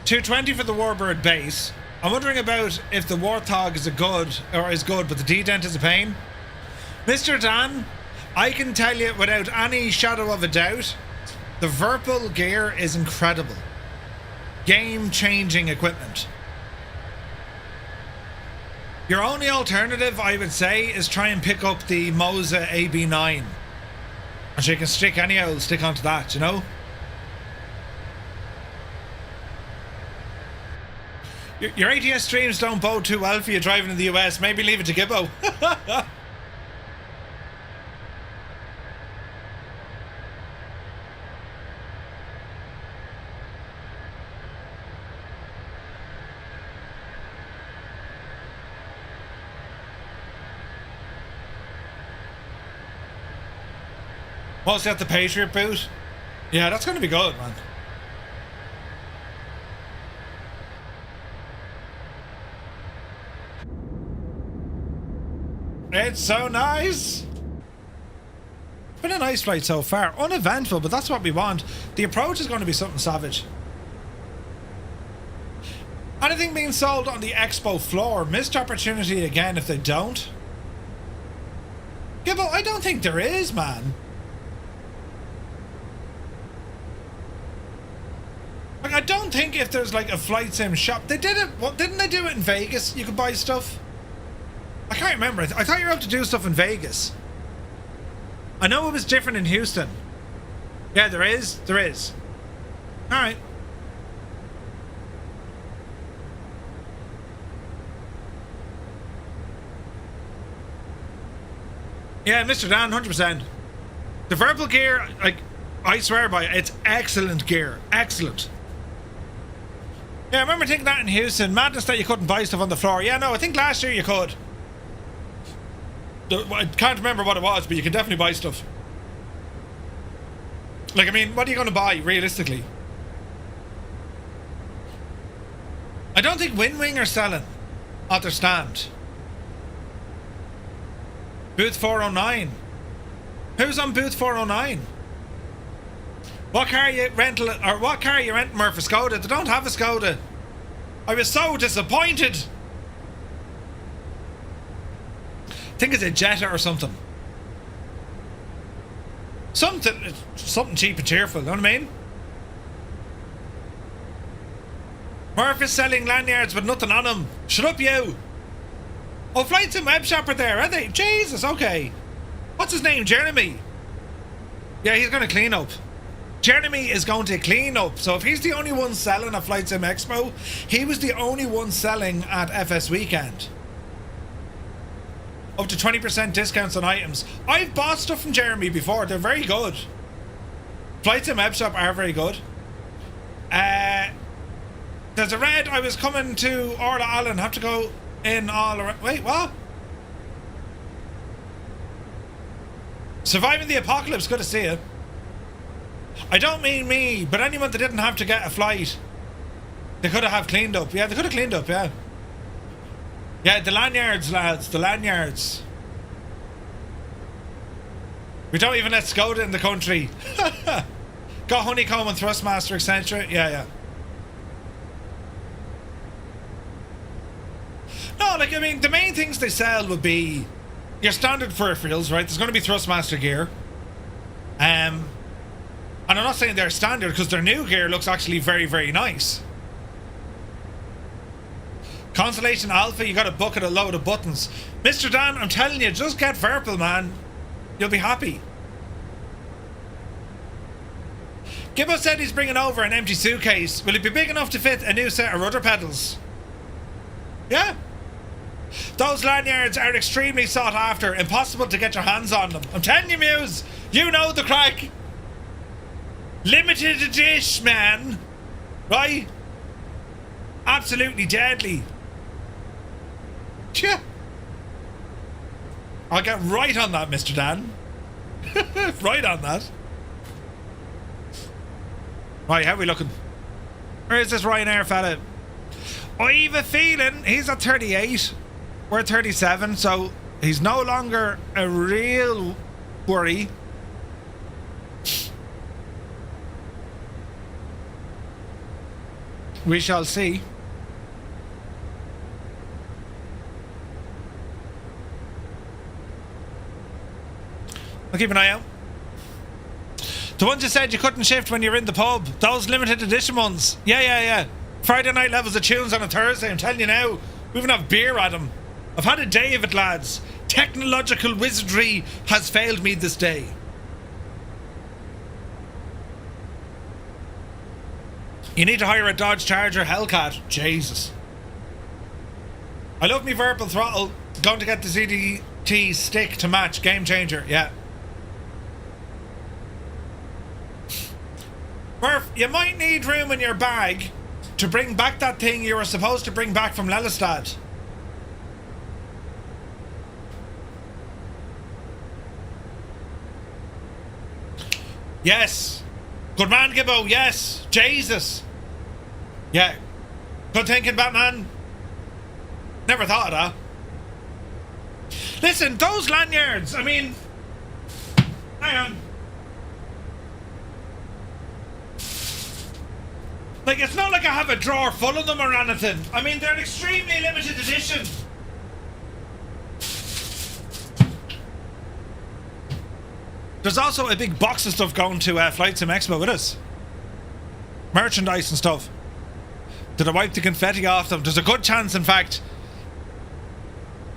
$220 for the Warbird base. I'm wondering about if the Warthog is good, but the D-Dent is a pain. Mr. Dan, I can tell you without any shadow of a doubt, the Verpal gear is incredible. Game-changing equipment. Your only alternative, I would say, is try and pick up the Moza AB9. And so you can stick any old stick onto that, you know? Your ATS streams don't bode too well for you driving in the US. Maybe leave it to Gibbo. What's that, the Patriot boot? Yeah, that's going to be good, man. It's so nice. Been a nice flight so far. Uneventful, but that's what we want. The approach is going to be something savage. Anything being sold on the expo floor? Missed opportunity again if they don't. Yeah, but I don't think there is, man. Like, I don't think if there's like a flight sim shop. They did it. What, didn't they do it in Vegas? You could buy stuff. I can't remember. I thought you were able to do stuff in Vegas. I know it was different in Houston. Yeah, there is. There is. Alright. Yeah, Mr. Dan, 100%. The Verpal gear, like, I swear by it, it's excellent gear. Excellent. Yeah, I remember thinking that in Houston. Madness that you couldn't buy stuff on the floor. Yeah, no, I think last year you could. I can't remember what it was, but you can definitely buy stuff. Like, I mean, what are you going to buy, realistically? I don't think Winwing are selling at their stand. Booth 409. Who's on booth 409? What car are you renting, Murph? A Skoda? They don't have a Skoda. I was so disappointed. I think it's a Jetta or something. Something cheap and cheerful, you know what I mean? Murph is selling lanyards with nothing on them. Shut up, you. Oh, Flights and Web Shop are there, are they? Jesus, okay. What's his name? Jeremy. Yeah, he's going to clean up. Jeremy is going to clean up. So if he's the only one selling at Flight Sim Expo, he was the only one selling at FS Weekend. Up to 20% discounts on items. I've bought stuff from Jeremy before. They're very good. Flight Sim Web Shop are very good. There's a red. I was coming to Orla Allen. Have to go in all around. Wait, what? Surviving the apocalypse. Good to see you. I don't mean me, but anyone that didn't have to get a flight, they could have cleaned up. Yeah, they could have cleaned up, yeah. Yeah, the lanyards, lads. The lanyards. We don't even let Skoda in the country. Got honeycomb and thrustmaster eccentric. Yeah, yeah. No, like, I mean, the main things they sell would be your standard peripherals, right? There's going to be thrustmaster gear. And I'm not saying they're standard because their new gear looks actually very, very nice. Constellation Alpha, you got a bucket, a load of buttons. Mr. Dan, I'm telling you, just get Verpil, man. You'll be happy. Gibbo said he's bringing over an empty suitcase. Will it be big enough to fit a new set of rudder pedals? Yeah. Those lanyards are extremely sought after. Impossible to get your hands on them. I'm telling you, Muse. You know the crack. Limited edition, man. Right? Absolutely deadly. Yeah. I'll get right on that, Mr. Dan. Right on that. Right, how are we looking? Where is this Ryanair fella? I've a feeling he's at 38. We're 37, so he's no longer a real worry. We shall see. I'll keep an eye out. The ones you said you couldn't shift when you're in the pub. Those limited edition ones. Yeah. Friday night levels of tunes on a Thursday. I'm telling you now. We even have beer at them. I've had a day of it, lads. Technological wizardry has failed me this day. You need to hire a Dodge Charger Hellcat. Jesus. I love me Verpil throttle. Going to get the ZDT stick to match. Game changer. Yeah. Murph, you might need room in your bag to bring back that thing you were supposed to bring back from Lelystad. Yes. Good man, Gibbo. Yes. Jesus. Yeah. Good thinking, Batman. Never thought of that. Listen, those lanyards, I mean... Hang on. Like, it's not like I have a drawer full of them or anything. I mean, they're extremely limited edition. There's also a big box of stuff going to Flight Sim Expo with us. Merchandise and stuff. Did I wipe the confetti off them? There's a good chance, in fact.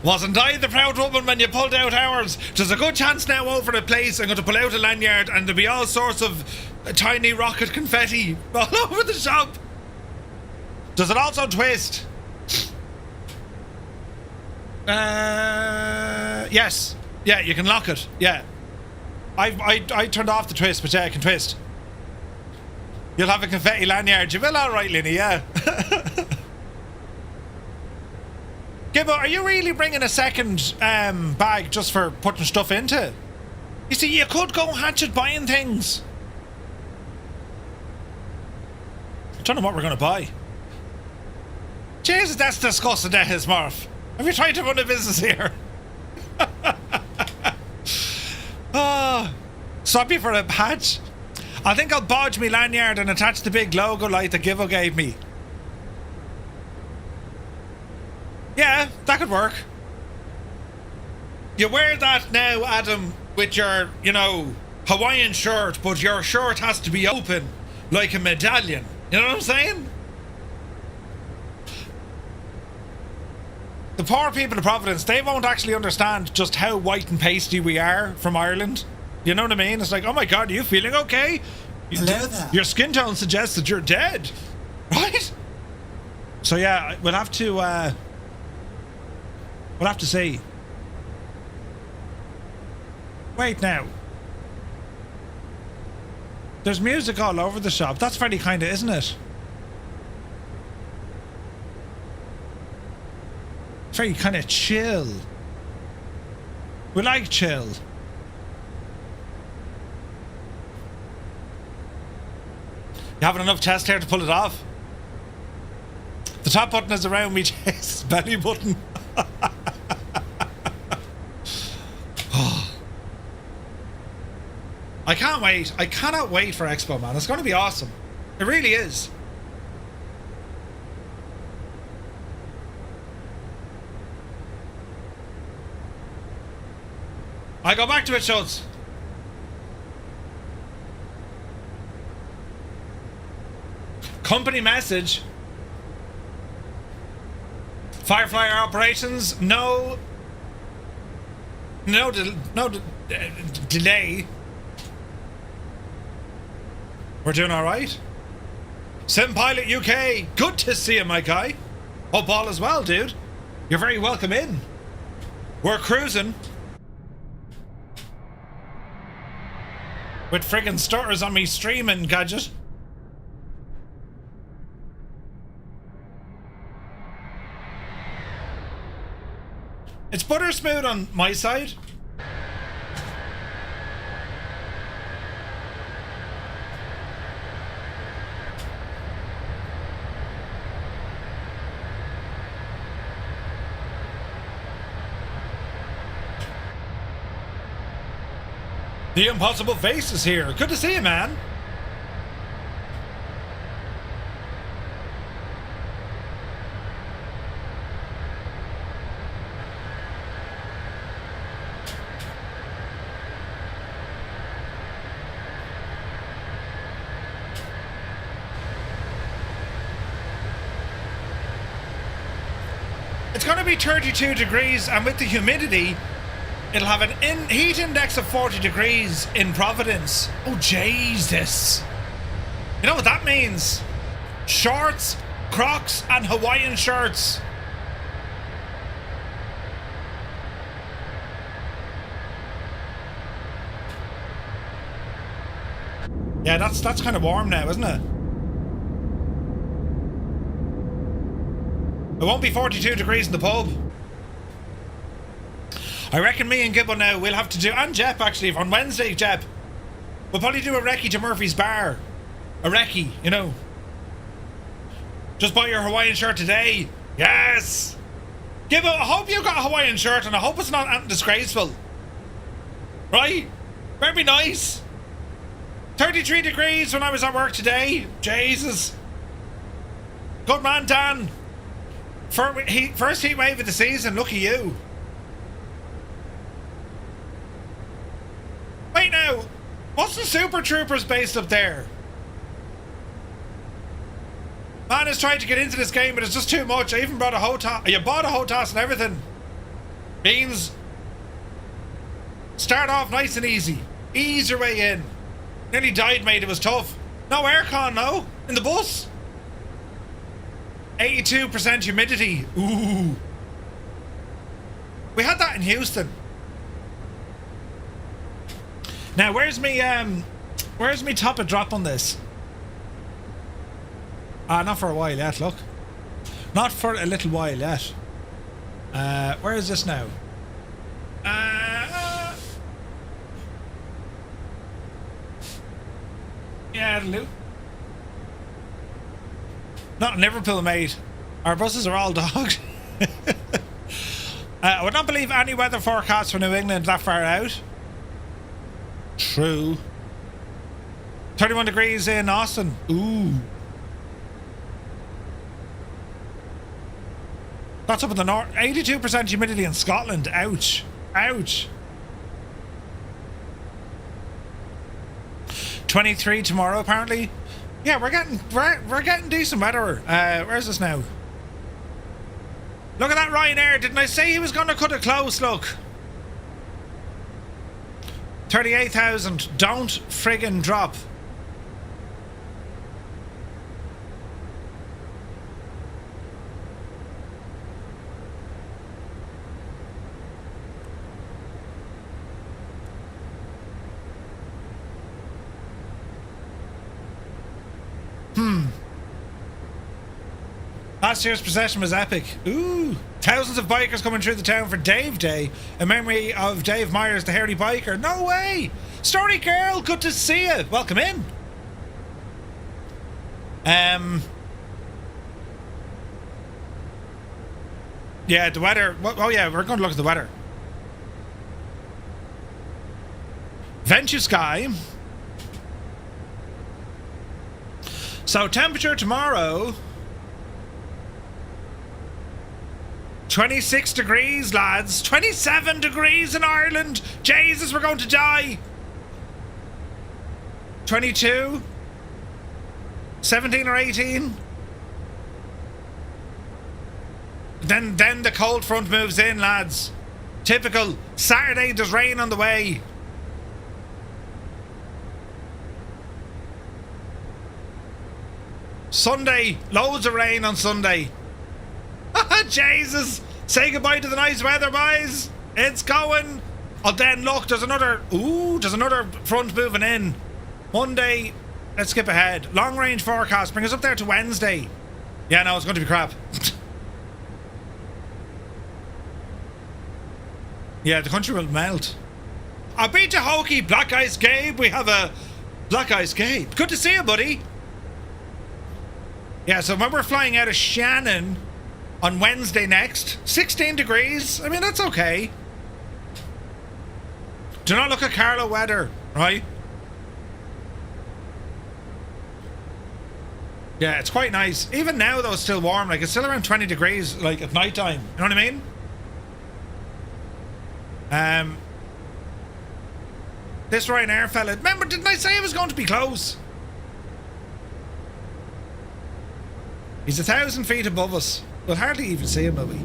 Wasn't I the proud woman when you pulled out ours? There's a good chance now over the place I'm going to pull out a lanyard and there'll be all sorts of tiny rocket confetti all over the shop. Does it also twist? Yes. Yeah, you can lock it. Yeah. I turned off the twist, but yeah, I can twist. You'll have a confetti lanyard. You will, alright, Linny, yeah. Gibbo, are you really bringing a second bag just for putting stuff into? You see, you could go hatchet buying things. I don't know what we're going to buy. Jesus, that's disgusting, that is, Murph. Have you tried to run a business here? Oh, swap you for a patch. I think I'll bodge me lanyard and attach the big logo light that Gibbo gave me. Yeah, that could work. You wear that now, Adam, with your, you know, Hawaiian shirt, but your shirt has to be open like a medallion. You know what I'm saying? the poor people of Providence, they won't actually understand just how white and pasty we are from Ireland. You know what I mean? It's like, oh my God, are you feeling okay? Hello there. Your skin tone suggests that you're dead, right? So yeah, we'll have to see. Wait now. There's music all over the shop. That's very kind of, isn't it? Very kind of chill. We like chill. You having enough chest hair to pull it off? The top button is around me chest belly button. I can't wait. I cannot wait for Expo, man. It's going to be awesome. It really is. I go back to it, Schultz. Company message. FireFly Air operations. No delay. We're doing all right. Sim Pilot UK. Good to see you, my guy. Hope all is well, dude. You're very welcome in. We're cruising. With friggin' stutters on me streaming gadget. It's butter smooth on my side. The Impossible Face is here. Good to see you, man. It's going to be 32 degrees, and with the humidity, it'll have an heat index of 40 degrees in Providence. Oh, Jesus. You know what that means? Shorts, Crocs, and Hawaiian shirts. Yeah, that's kind of warm now, isn't it? It won't be 42 degrees in the pub. I reckon me and Gibbo now we'll have to do, and Jep actually, on Wednesday, Jep, we'll probably do a recce to Murphy's Bar. A recce, you know. Just bought your Hawaiian shirt today. Yes! Gibbo, I hope you got a Hawaiian shirt, and I hope it's not disgraceful. Right? Very nice. 33 degrees when I was at work today. Jesus. Good man, Dan. First heat wave of the season, look at you. Wait now, what's the Super Troopers based up there? Man is trying to get into this game, but it's just too much. I even brought a HOTAS. You bought a HOTAS and everything. Beans. Start off nice and easy. Ease your way in. Nearly died, mate. It was tough. No aircon, no. In the bus. 82% humidity. Ooh. We had that in Houston. Now, where's me top of drop on this? Not for a while yet, look. Not for a little while yet. Where is this now? Yeah, it'll do. Not in Liverpool, mate. Our buses are all dogged. I would not believe any weather forecast for New England that far out. True. 31 degrees in Austin. Ooh. That's up in the north. 82% humidity in Scotland. Ouch. Ouch. 23 tomorrow, apparently. Yeah, we're getting decent weather. Where's this now? Look at that Ryanair. Didn't I say he was going to cut it close? Look. 38,000. Don't friggin' drop. Last year's procession was epic. Ooh. Thousands of bikers coming through the town for Dave Day, in memory of Dave Myers, the hairy biker. No way! Story girl, good to see you. Welcome in. Yeah, the weather. Oh yeah, we're going to look at the weather. Venture Sky. So temperature tomorrow, 26 degrees, lads. 27 degrees in Ireland. Jesus, we're going to die. 22. 17 or 18. Then the cold front moves in, lads. Typical. Saturday, there's rain on the way. Sunday, loads of rain on Sunday. Jesus, say goodbye to the nice weather, boys. It's going. Oh, then look, there's another front moving in. Monday, let's skip ahead. Long range forecast, bring us up there to Wednesday. Yeah, no, it's going to be crap. Yeah, the country will melt. I beat you, Hokey. Black Ice Gabe. We have a Black Ice Gabe. Good to see you, buddy. Yeah, so when we're flying out of Shannon on Wednesday next, 16 degrees. I mean, that's okay. Do not look at Carlo weather, right? Yeah, it's quite nice. Even now, though, it's still warm. Like, it's still around 20 degrees, like, at night time. You know what I mean? This Ryanair fella. Remember, didn't I say it was going to be close? He's 1,000 feet above us. We'll hardly even see him, will we?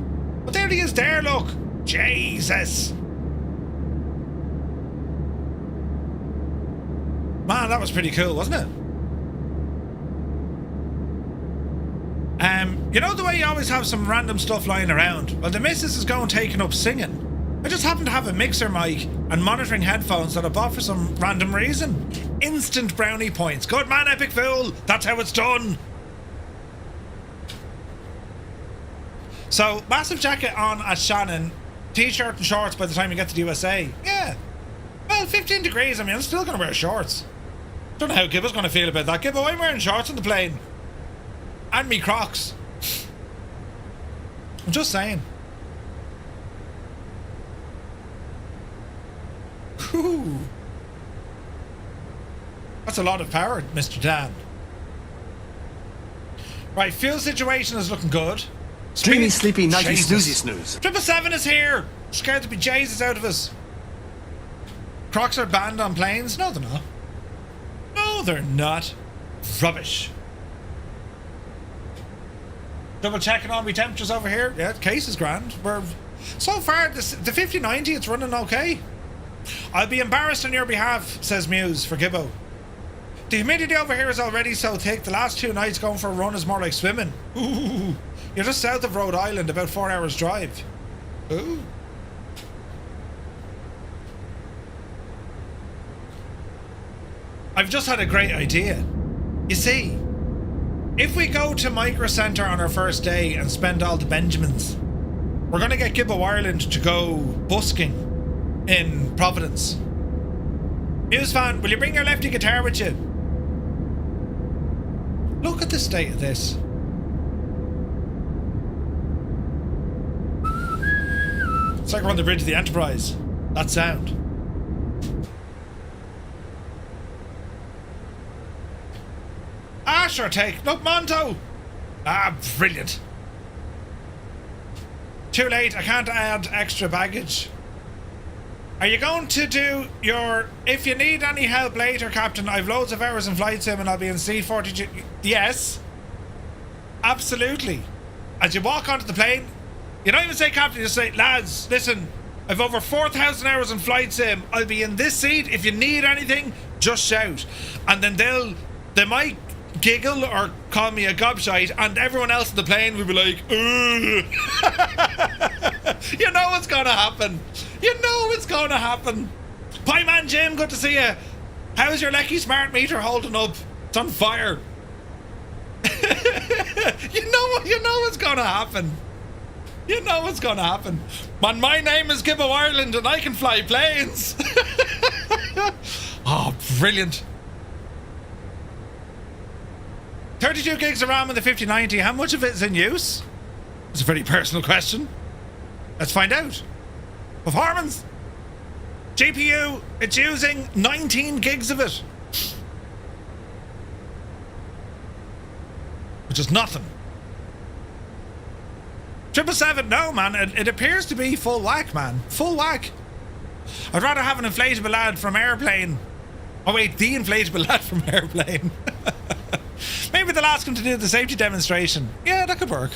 But there he is there, look. Jesus. Man, that was pretty cool, wasn't it? You know the way you always have some random stuff lying around? Well, the missus is going taking up singing. I just happen to have a mixer mic and monitoring headphones that I bought for some random reason. Instant brownie points. Good man, Epic Fool. That's how it's done. So, massive jacket on at Shannon, t-shirt and shorts by the time you get to the USA. Yeah. Well, 15 degrees, I mean, I'm still going to wear shorts. Don't know how Gibbo's going to feel about that. Gibbo, I'm wearing shorts on the plane. And me Crocs. I'm just saying. Whew. That's a lot of power, Mr. Dan. Right, fuel situation is looking good. Dreamy, sleepy, nighty, Jesus. snoozy, snooze. 777 is here. Scared to be Jesus out of us. Crocs are banned on planes? No, they're not. No, they're not. Rubbish. Double checking all my temperatures over here. Yeah, the case is grand. We're so far the 5090, it's running okay. I'll be embarrassed on your behalf, says Muse for Gibbo. The humidity over here is already so thick. The last 2 nights going for a run is more like swimming. Ooh, you're just south of Rhode Island, about 4 hours drive. Ooh. I've just had a great idea. You see, if we go to Micro Centre on our first day and spend all the Benjamins, we're going to get Gibbo Ireland to go busking in Providence. Muse fan, will you bring your lefty guitar with you? Look at the state of this. It's like we're on the bridge of the Enterprise. That sound. Ah, sure take. Look, Monto. Ah, brilliant. Too late. I can't add extra baggage. Are you going to do your... If you need any help later, Captain, I've loads of hours in flight sim and I'll be in C42. Yes. Absolutely. As you walk onto the plane, You don't even say captain, you just say, lads, listen, I've over 4,000 hours in flight sim. I'll be in this seat. If you need anything, just shout. And then they might giggle or call me a gobshite, and everyone else in the plane will be like, ugh. You know what's going to happen. You know what's going to happen. Pie Man Jim, good to see you. How's your Lecky smart meter holding up? It's on fire. You know what's going to happen. You know what's going to happen. Man, my name is Gibbo Ireland and I can fly planes. Oh, brilliant. 32 gigs of RAM in the 5090. How much of it is in use? It's a very personal question. Let's find out. Performance. GPU, it's using 19 gigs of it. Which is nothing. 777, no man, it appears to be full whack, man. Full whack. I'd rather have an inflatable lad from airplane. Oh wait, the inflatable lad from airplane. Maybe they'll ask him to do the safety demonstration. Yeah, that could work.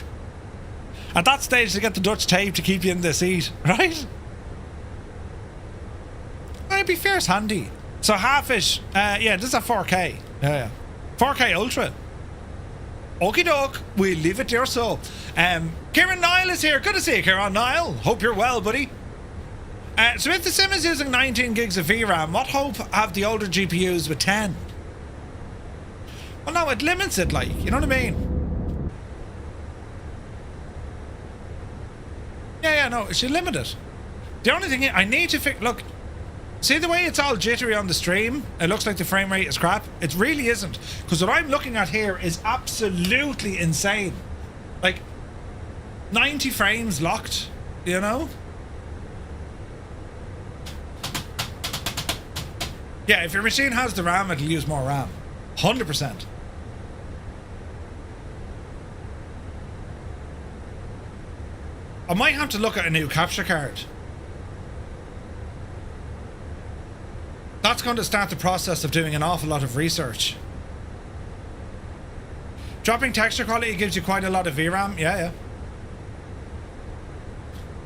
At that stage, they get the Dutch tape to keep you in the seat, right? It'd be fierce handy. So half-ish, yeah, this is a 4K. Yeah. 4K Ultra. Okie doke, we'll leave it there so. Kieran Niall is here. Good to see you, Kieran Niall. Hope you're well, buddy. So if the sim is using 19 gigs of VRAM, what hope have the older GPUs with 10? Well, no, it limits it, like, you know what I mean? Yeah, no, it should limit it. The only thing I need to fix, look, see the way it's all jittery on the stream? It looks like the frame rate is crap. It really isn't. Because what I'm looking at here is absolutely insane. Like, 90 frames locked, you know? Yeah, if your machine has the RAM, it'll use more RAM. 100%. I might have to look at a new capture card. That's going to start the process of doing an awful lot of research. Dropping texture quality gives you quite a lot of VRAM. Yeah.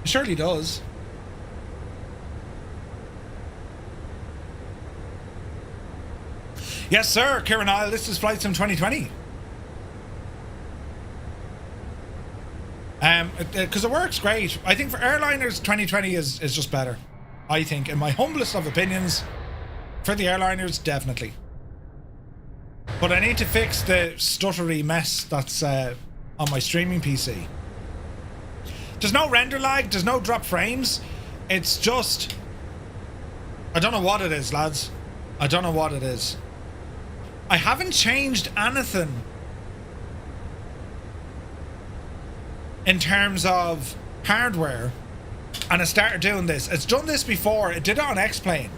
It surely does. Yes, sir, Kieran Isle. This is Flight Sim 2020. Because it works great. I think for airliners, 2020 is just better. I think, in my humblest of opinions. For the airliners, definitely. But I need to fix the stuttery mess that's on my streaming PC. There's no render lag, there's no drop frames. It's just... I don't know what it is, lads. I don't know what it is. I haven't changed anything in terms of hardware, and I started doing this. It's done this before. It did it on X-Plane,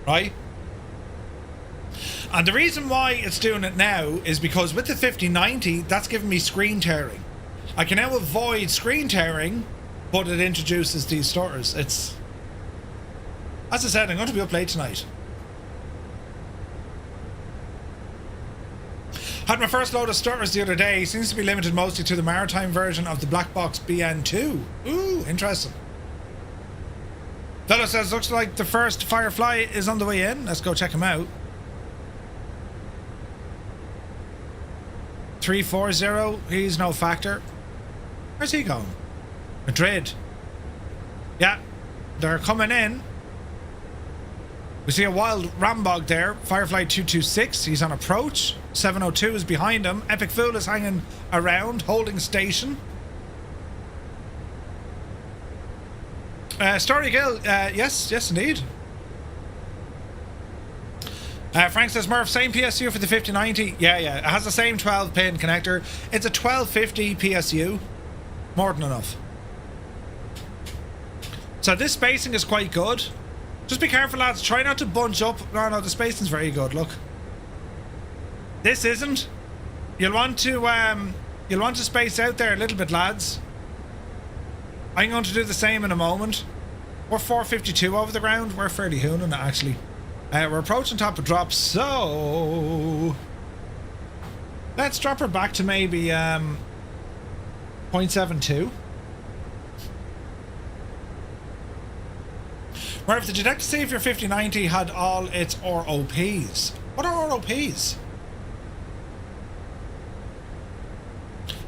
right? And the reason why it's doing it now is because with the 5090, that's giving me screen tearing. I can now avoid screen tearing, but it introduces these stutters. It's... As I said, I'm going to be up late tonight. Had my first load of stutters the other day. Seems to be limited mostly to the maritime version of the black box BN2. Ooh, interesting. Fellow says, looks like the first Firefly is on the way in. Let's go check him out. 340, he's no factor. Where's he going? Madrid. Yeah, they're coming in. We see a wild Rambog there. Firefly 226, he's on approach. 702 is behind him. Epic Fool is hanging around, holding station. Story Gill, yes indeed. Frank says, Murph, same PSU for the 5090. Yeah, it has the same 12-pin connector. It's a 1250 PSU. More than enough. So this spacing is quite good. Just be careful, lads. Try not to bunch up. No, the spacing's very good. Look. This isn't. You'll want to space out there a little bit, lads. I'm going to do the same in a moment. We're 452 over the ground. We're fairly hooning it, actually. We're approaching top of drop, so let's drop her back to maybe 0.72. Murph, did you check to see if your 5090 had all its ROPs? What are ROPs?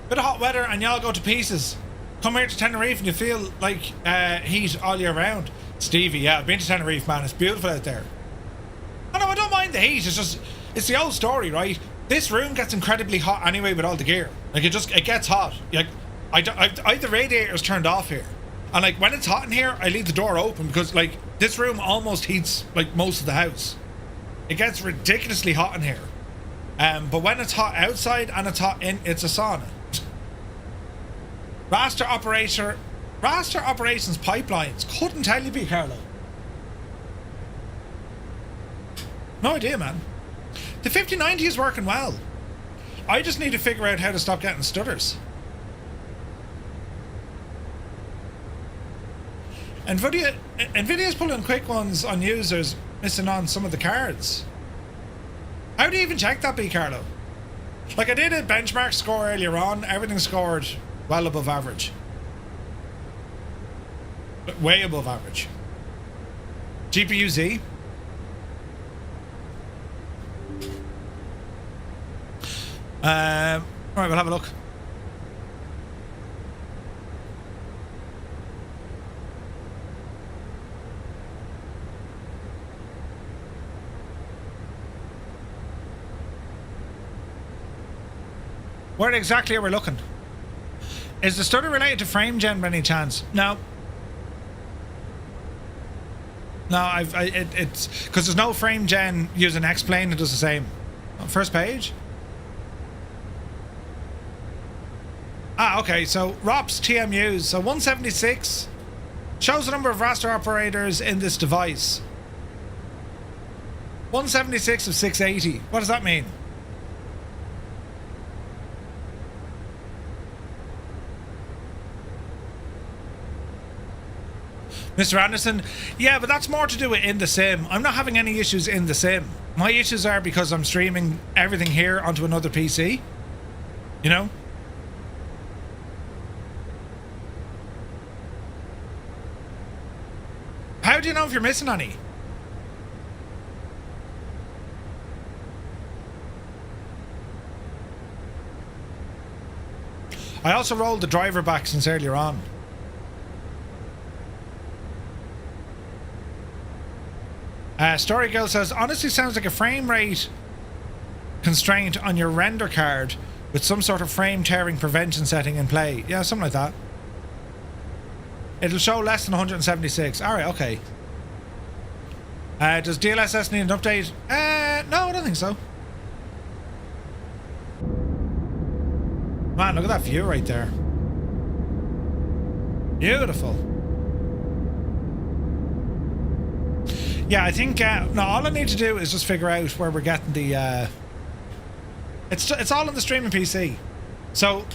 Bit of hot weather and y'all go to pieces. Come here to Tenerife and you feel like heat all year round. Stevie, yeah, I've been to Tenerife, man. It's beautiful out there. Oh no, I don't mind the heat. It's just, it's the old story, right? This room gets incredibly hot anyway with all the gear. Like, it gets hot. Like, I have the radiators turned off here. And like, when it's hot in here, I leave the door open because like, this room almost heats like most of the house. It gets ridiculously hot in here. But when it's hot outside and it's hot in, it's a sauna. Raster operations pipelines. Couldn't tell you, B. Carlo. No idea, man. The 5090 is working well. I just need to figure out how to stop getting stutters. Nvidia's pulling quick ones on users missing on some of the cards. How do you even check that, B. Carlo? Like, I did a benchmark score earlier on. Everything scored well above average. Way above average. GPU Z. Right, we'll have a look. Where exactly are we looking? Is the stutter related to frame gen by any chance? No. No, it's because there's no frame gen using X-Plane that does the same. First page. Ah, okay, so ROPS TMUs. So 176 shows the number of raster operators in this device. 176 of 680. What does that mean? Mr. Anderson, yeah, but that's more to do with in the sim. I'm not having any issues in the sim. My issues are because I'm streaming everything here onto another PC. You know? How do you know if you're missing any? I also rolled the driver back since earlier on. Story Girl says, honestly sounds like a frame rate constraint on your render card with some sort of frame tearing prevention setting in play. Yeah, something like that. It'll show less than 176. Alright, okay. Does DLSS need an update? No, I don't think so. Man, look at that view right there. Beautiful. Yeah, I think no, all I need to do is just figure out where we're getting the it's all on the streaming PC. So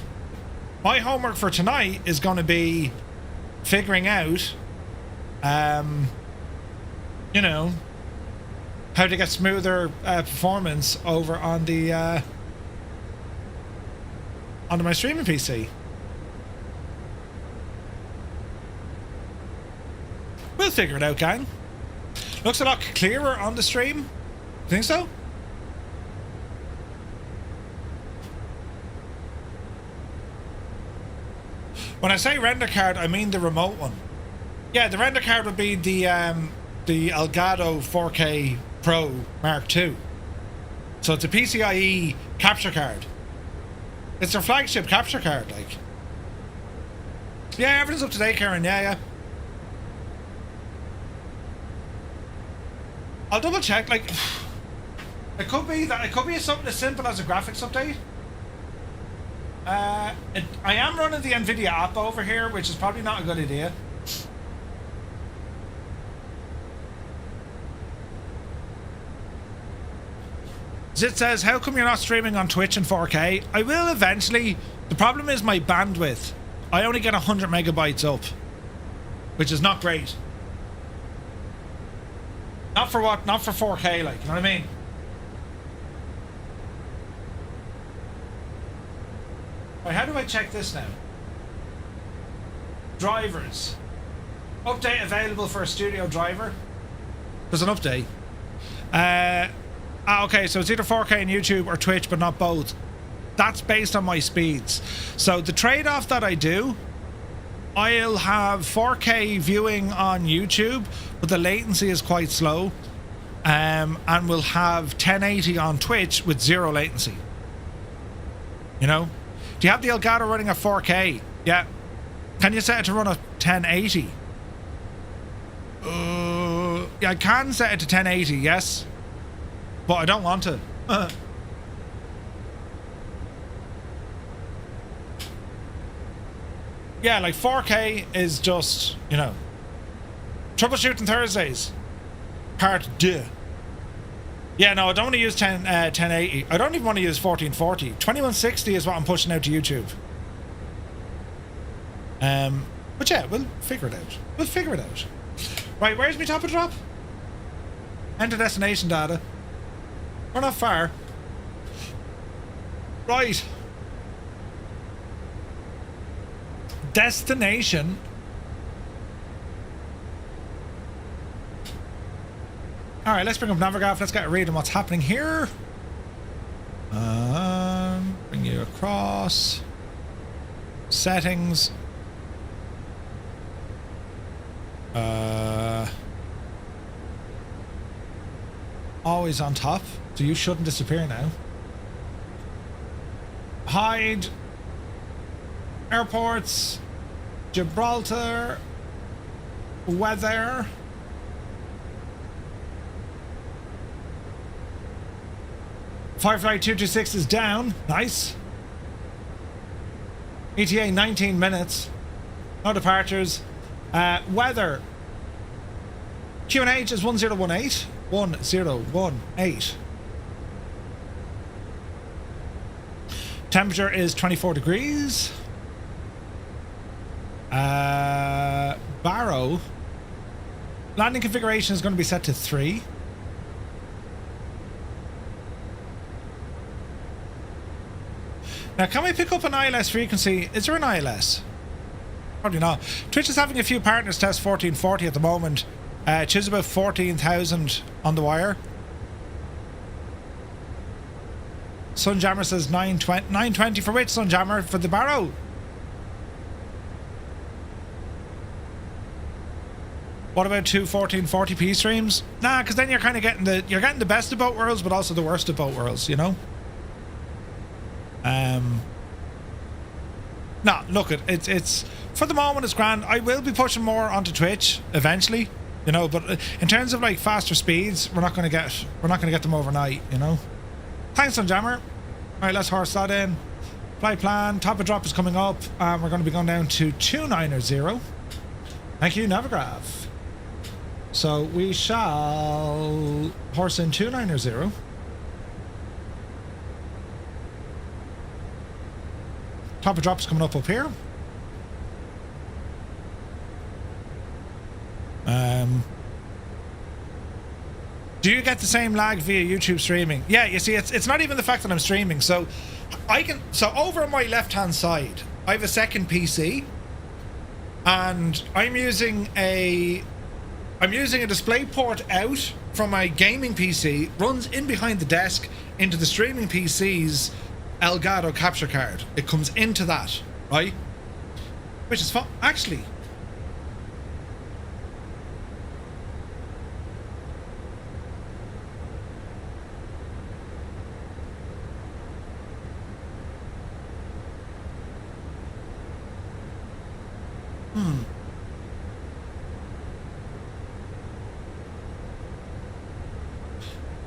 my homework for tonight is going to be figuring out you know, how to get smoother performance over on the onto my streaming PC. We'll figure it out, gang. Looks a lot clearer on the stream. Think so? When I say render card, I mean the remote one. Yeah, the render card would be the Elgato 4K Pro Mark II. So it's a PCIe capture card. It's their flagship capture card, like. Yeah, everything's up to date, Karen. Yeah. I'll double check. Like, it could be something as simple as a graphics update. I am running the Nvidia app over here, which is probably not a good idea. Zit says, how come you're not streaming on Twitch in 4K? I will eventually. The problem is my bandwidth. I only get 100 megabytes up, which is not great. Not for what? Not for 4K, like, you know what I mean? Right, how do I check this now? Drivers. Update available for a studio driver. There's an update. Okay, so it's either 4K on YouTube or Twitch, but not both. That's based on my speeds. So the trade-off that I do, I'll have 4K viewing on YouTube, but the latency is quite slow. And we'll have 1080 on Twitch with 0 latency. You know? Do you have the Elgato running at 4K? Yeah. Can you set it to run at 1080? Yeah, I can set it to 1080, yes. But I don't want to. Yeah, like 4K is just, you know. Troubleshooting Thursdays. Part 2. Yeah, no, I don't want to use 1080. I don't even want to use 1440. 2160 is what I'm pushing out to YouTube. But yeah, we'll figure it out. We'll figure it out. Right, where's my top of drop? Enter destination data. We're not far. Right. Destination. Alright, let's bring up Navigraph. Let's get a read on what's happening here. Bring you across. Settings. Always on top, so you shouldn't disappear now. Hide. Airports. Gibraltar. Weather. FireFly 226 is down. Nice. ETA 19 minutes. No departures. Weather. QNH is 1018. 1018. Temperature is 24 degrees. Barrow. Landing configuration is going to be set to 3. Now, can we pick up an ILS frequency? Is there an ILS? Probably not. Twitch is having a few partners test 1440 at the moment. Choose about 14,000 on the wire. Sunjammer says 920 for which Sunjammer? For the Barrow. What about 2 1440p streams? Nah, because then you're kind of getting the best of both worlds, but also the worst of both worlds, you know? Nah, look, it's for the moment it's grand. I will be pushing more onto Twitch eventually, you know, but in terms of like faster speeds, we're not gonna get them overnight, you know. Thanks, Sunjammer. Alright, let's horse that in. Flight plan, top of drop is coming up, and we're gonna be going down to 290. Thank you, Navigraph. So we shall horse in 290. Top of drop is coming up here. Do you get the same lag via YouTube streaming? Yeah, you see, it's not even the fact that I'm streaming. So over on my left hand side, I have a second PC, and I'm using a display port out from my gaming PC, runs in behind the desk into the streaming PC's Elgato capture card. It comes into that, right? Which is fun. Actually,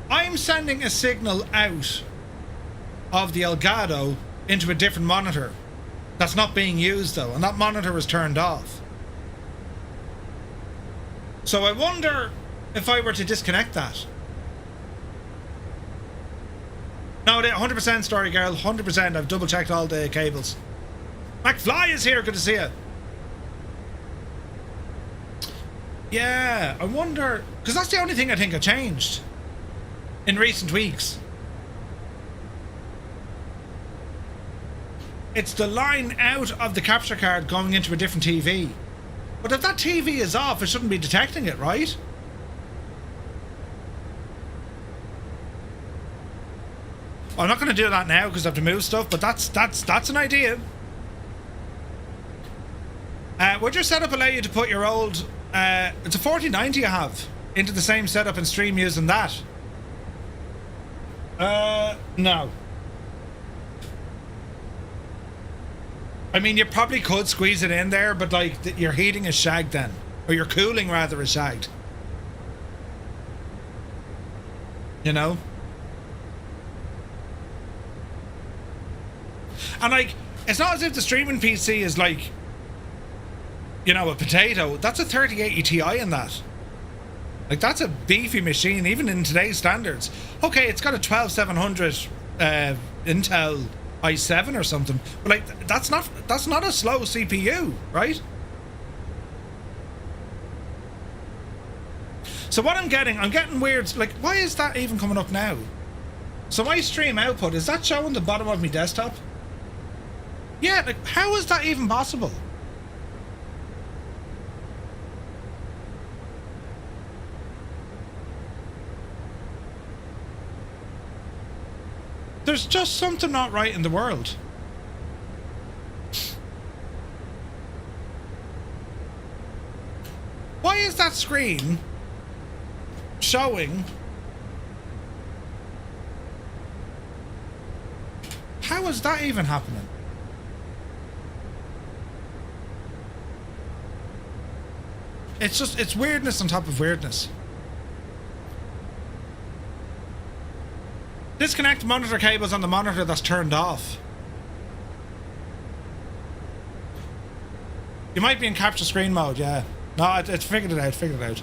I'm sending a signal out of the Elgato into a different monitor that's not being used though, and that monitor is turned off. So I wonder if I were to disconnect that. No, 100% story girl, 100%. I've double checked all the cables. McFly is here, good to see you. Yeah, I wonder, because that's the only thing I think I changed in recent weeks. It's the line out of the capture card going into a different TV. But if that TV is off, it shouldn't be detecting it, right? I'm not going to do that now because I have to move stuff, but that's an idea. Would your setup allow you to put your old... it's a 4090 you have into the same setup and stream using that? No. I mean, you probably could squeeze it in there, but like your heating is shagged then. Or your cooling rather is shagged. You know? And like, it's not as if the streaming PC is like, you know, a potato. That's a 3080 Ti in that. Like, that's a beefy machine, even in today's standards. Okay, it's got a 12700 Intel i7 or something, but like, that's not a slow CPU, right? So what I'm getting weird, like, why is that even coming up now? So my stream output, is that showing the bottom of my desktop? Yeah, like, how is that even possible? There's just something not right in the world. Why is that screen showing? How is that even happening? It's weirdness on top of weirdness. Disconnect monitor cables on the monitor that's turned off. You might be in capture screen mode, yeah. No, it's figured it out,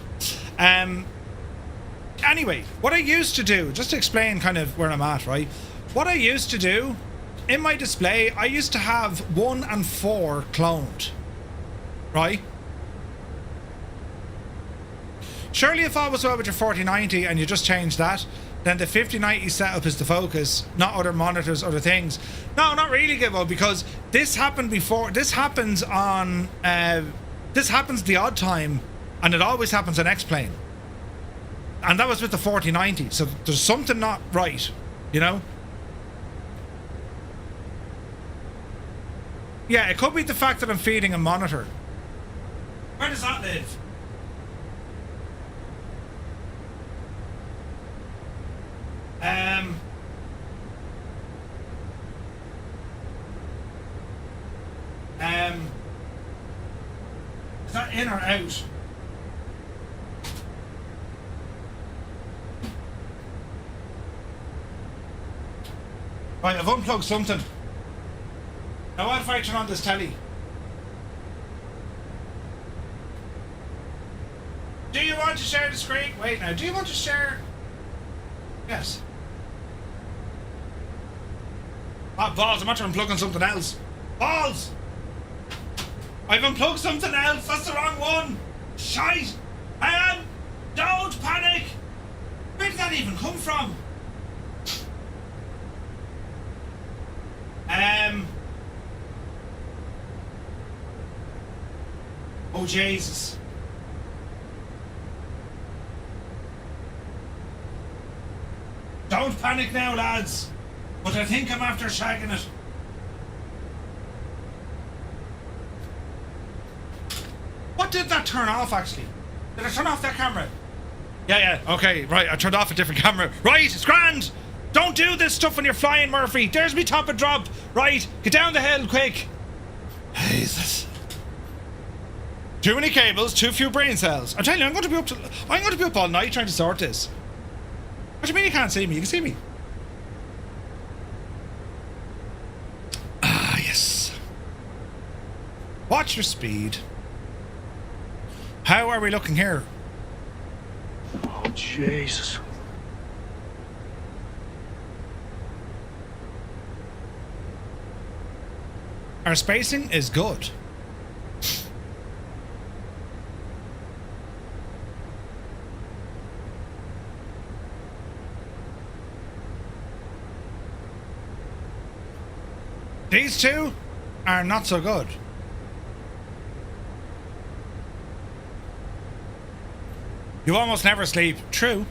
anyway, what I used to do, just to explain kind of where I'm at, right? What I used to do, in my display, I used to have 1 and 4 cloned. Right? Surely if all was well with your 4090 and you just changed that, then the 5090 setup is the focus, not other monitors, other things. No, not really, Gibbo, because this happened before. This happens on... this happens the odd time, and it always happens on X-Plane. And that was with the 4090, so there's something not right, you know? Yeah, it could be the fact that I'm feeding a monitor. Where does that live? Is that in or out? Right, I've unplugged something. Now what if I turn on this telly? Do you want to share the screen? Wait now, do you want to share? Yes. Ah, balls, I'm after unplugging something else. Balls! I've unplugged something else, that's the wrong one! Shite! Don't panic! Where did that even come from? Oh, Jesus. Don't panic now, lads. But I think I'm after shagging it. What did that turn off, actually? Did I turn off that camera? Yeah, okay, right, I turned off a different camera. Right, it's grand! Don't do this stuff when you're flying, Murphy. There's me top and drop. Right, get down the hill, quick. Jesus. Too many cables, too few brain cells. I'm telling you, I'm going to be up all night trying to sort this. What do you mean you can't see me? You can see me. Ah, yes. Watch your speed. How are we looking here? Oh, Jesus. Our spacing is good. These two are not so good. You almost never sleep. True.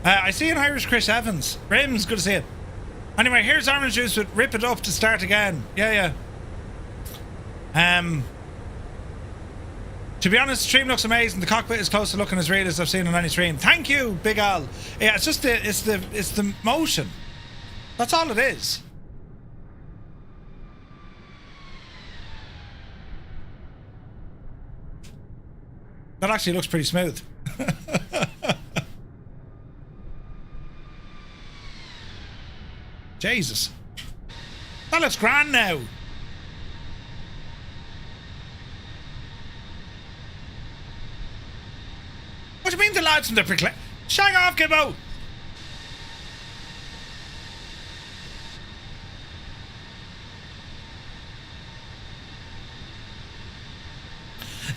I see an Irish Chris Evans. Rims, good to see it. Anyway, here's orange juice with Rip It Up to start again. Yeah. To be honest, the stream looks amazing. The cockpit is close to looking as real as I've seen on any stream. Thank you, Big Al. Yeah, it's just the motion. That's all it is. That actually looks pretty smooth. Jesus. That looks grand now. What do you mean the lads from the precla- Shag off, Gibbo!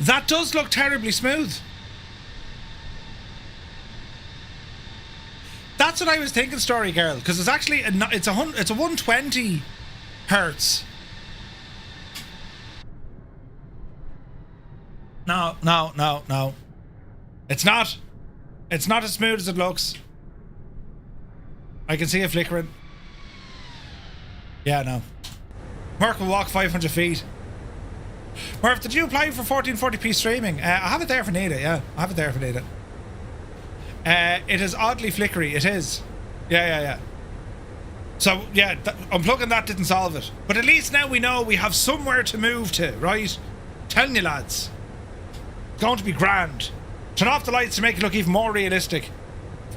That does look terribly smooth. That's what I was thinking, Story Girl, because it's actually it's a 120 hertz. No. It's not. It's not as smooth as it looks. I can see it flickering. Yeah, no. Mark will walk 500 feet. Murph, did you apply for 1440p streaming? I have it there for need it, yeah. I have it there for need it. It is oddly flickery, it is. Yeah. So, yeah, unplugging that didn't solve it. But at least now we know we have somewhere to move to, right? Telling you, lads. It's going to be grand. Turn off the lights to make it look even more realistic.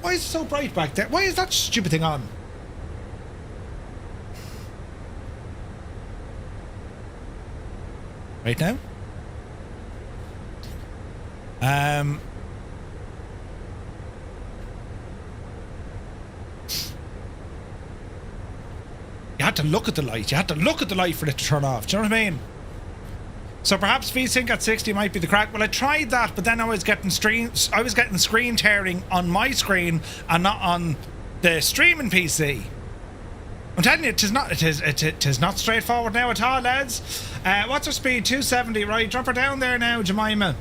Why is it so bright back there? Why is that stupid thing on? Right now? You had to look at the light. You had to look at the light for it to turn off. Do you know what I mean? So perhaps VSync at 60 might be the crack. Well, I tried that, but then I was getting screen tearing on my screen and not on the streaming PC. I'm telling you, it is not straightforward now at all, lads. What's our speed? 270, right? Drop her down there now, Jemima.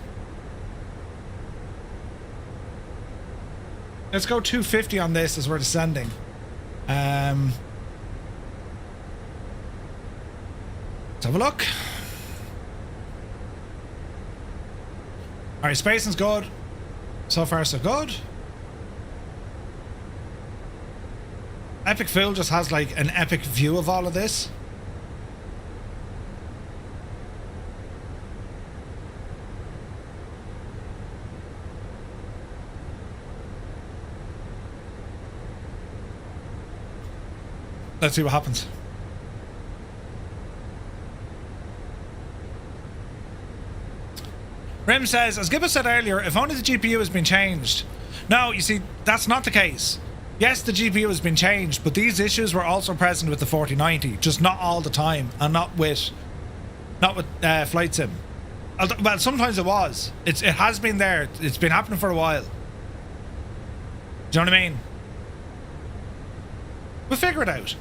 Let's go 250 on this as we're descending. Let's have a look. Alright, spacing's good. So far, so good. Epic Phil just has like an epic view of all of this. Let's see what happens. Rim says, as Gibbo said earlier, if only the GPU has been changed. No, you see, that's not the case. Yes, the GPU has been changed, but these issues were also present with the 4090, just not all the time, and not with Flight Sim. Well, sometimes it was. It has been there. It's been happening for a while. Do you know what I mean? We'll figure it out.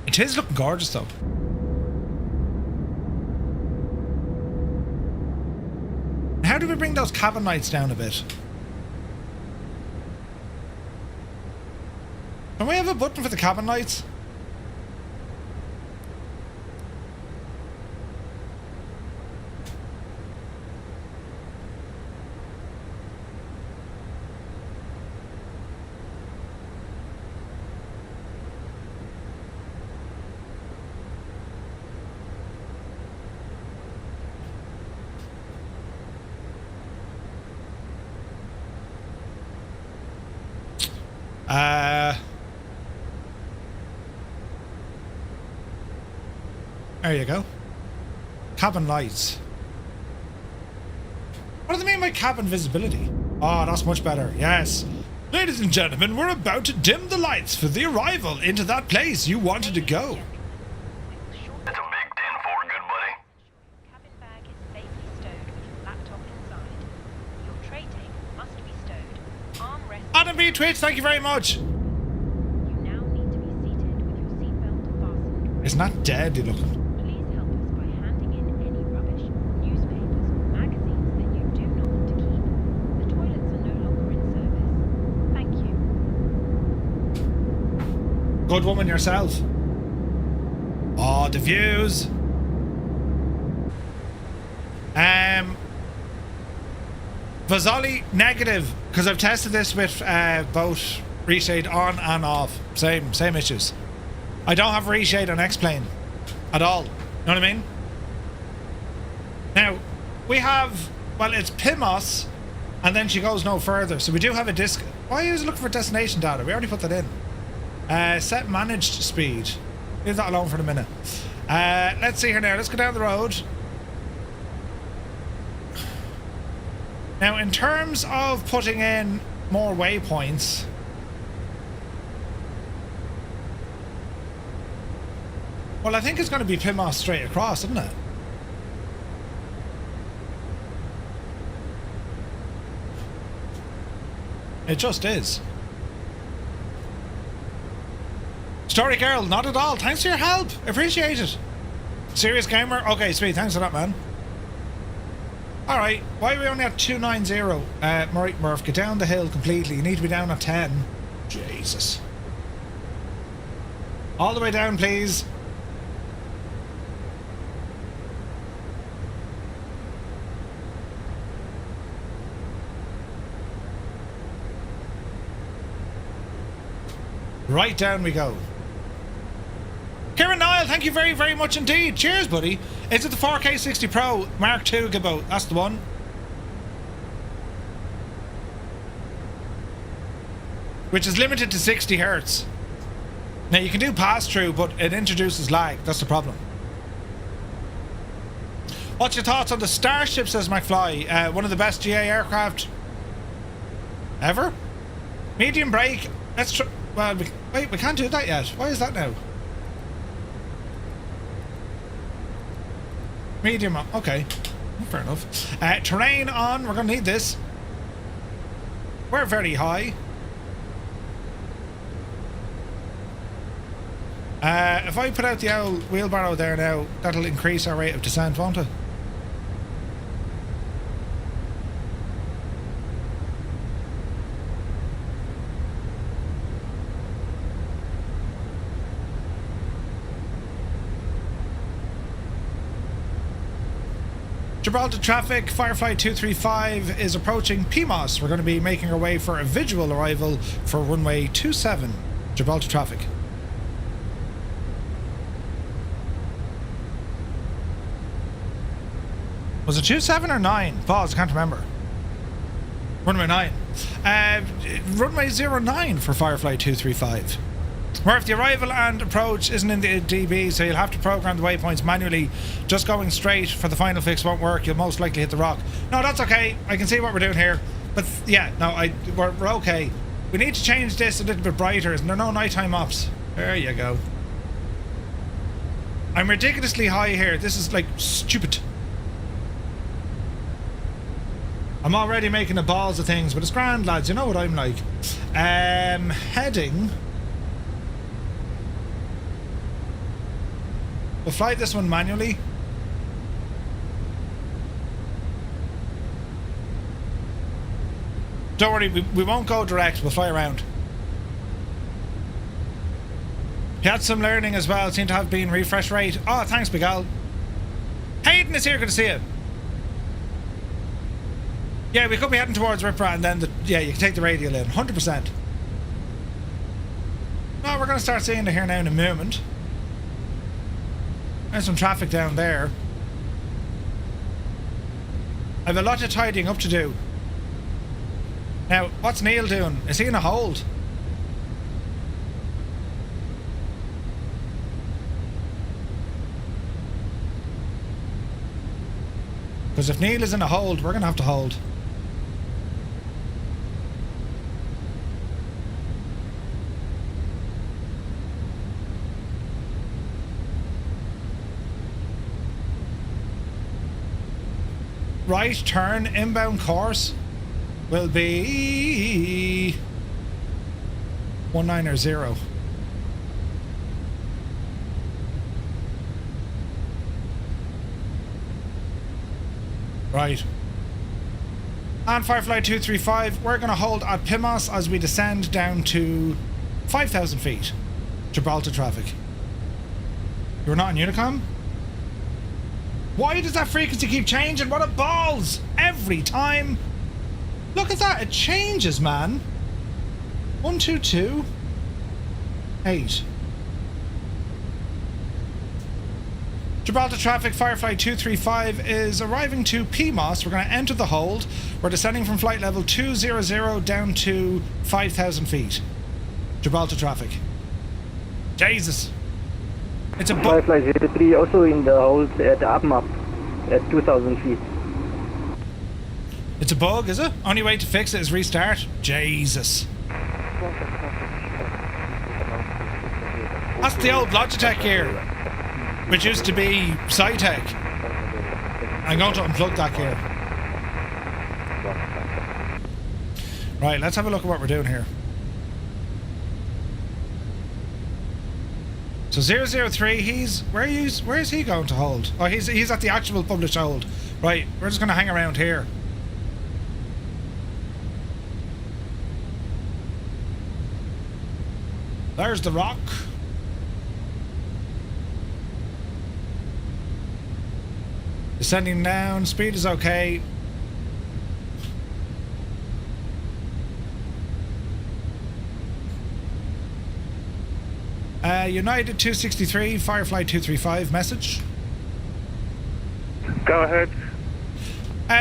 It is looking gorgeous, though. How do we bring those cabin lights down a bit? Can we have a button for the cabin lights? There you go. Cabin lights. What do they mean by cabin visibility? Oh, that's much better. Yes. Ladies and gentlemen, we're about to dim the lights for the arrival into that place you wanted to go. That's a big 10-4, good buddy. Cabin bag is safely stowed with your laptop inside. Your tray table must be stowed. Armrest. Adam B. Twitch, thank you very much. You now need to be seated with your seatbelt fastened. Isn't that deadly looking? Please help us by handing in any rubbish, Good woman yourself. Oh, the views. Vasoli negative, because I've tested this with both reshade on and off. Same issues. I don't have reshade on X-Plane at all. You know what I mean? Now, we have, well, it's PIMOS, and then she goes no further. So we do have a disc. Why are you looking for destination data? We already put that in. Set managed speed. Leave that alone for a minute. Let's see here now. Let's go down the road. Now, in terms of putting in more waypoints, well, I think it's going to be PIMOS straight across, isn't it? It just is. Story girl, not at all. Thanks for your help. Appreciate it. Serious gamer? Okay, sweet. Thanks for that, man. Alright, why are we only at 290? Right, Murph, get down the hill completely. You need to be down at 10. Jesus. All the way down, please. Right down we go. Kieran Niall, thank you very, very much indeed. Cheers, buddy. Is it the 4K 60 Pro Mark II, Gibbo? That's the one. Which is limited to 60 Hertz. Now, you can do pass-through, but it introduces lag. That's the problem. What's your thoughts on the Starship, says McFly? One of the best GA aircraft ever? Medium brake. Let's try... Well, wait, we can't do that yet. Why is that now? Medium, okay. Fair enough. Terrain on, we're going to need this. We're very high. If I put out the old wheelbarrow there now, that'll increase our rate of descent, won't it? Gibraltar traffic, FireFly 235 is approaching PIMOS. We're going to be making our way for a visual arrival for runway 27, Gibraltar traffic. Was it 27 or 9? Pause, I can't remember. Runway 9. Runway 09 for FireFly 235. Where if the arrival and approach isn't in the DB, so you'll have to program the waypoints manually. Just going straight for the final fix won't work. You'll most likely hit the rock. No, that's okay. I can see what we're doing here. But yeah, no, we're okay. We need to change this a little bit brighter. Isn't there no nighttime ops? There you go. I'm ridiculously high here. This is like stupid. I'm already making the balls of things, but it's grand, lads. You know what I'm like. Heading... We'll fly this one manually. Don't worry, we won't go direct. We'll fly around. He had some learning as well. Seemed to have been refresh rate. Oh, thanks, Big Al. Hayden is here. Good to see you. Yeah, we could be heading towards Ripra and then, yeah, you can take the radial in. 100%. No, we're going to start seeing it here now in a moment. There's some traffic down there. I have a lot of tidying up to do. Now, what's Neil doing? Is he in a hold? Because if Neil is in a hold, we're going to have to hold. Right turn inbound course will be 190. Right. And FireFly 235, we're going to hold at PIMOS as we descend down to 5,000 feet. Gibraltar traffic. You're not on Unicom? Why does that frequency keep changing? What a balls! Every time! Look at that, it changes, man. 122 8. Gibraltar traffic, Firefly 235 is arriving to PMOS. We're going to enter the hold. We're descending from flight level 200 down to 5,000 feet. Gibraltar traffic. Jesus. It's a Firefly 03 also in the hold at the up at 2,000 feet. It's a bug, is it? Only way to fix it is restart? Jesus. That's the old Logitech gear, which used to be Cytec. I'm going to unplug that gear. Right, let's have a look at what we're doing here. So 003, where is he going to hold? Oh, he's at the actual published hold. Right, we're just going to hang around here. There's the rock. Descending down, speed is okay. United 263, Firefly 235, message. Go ahead.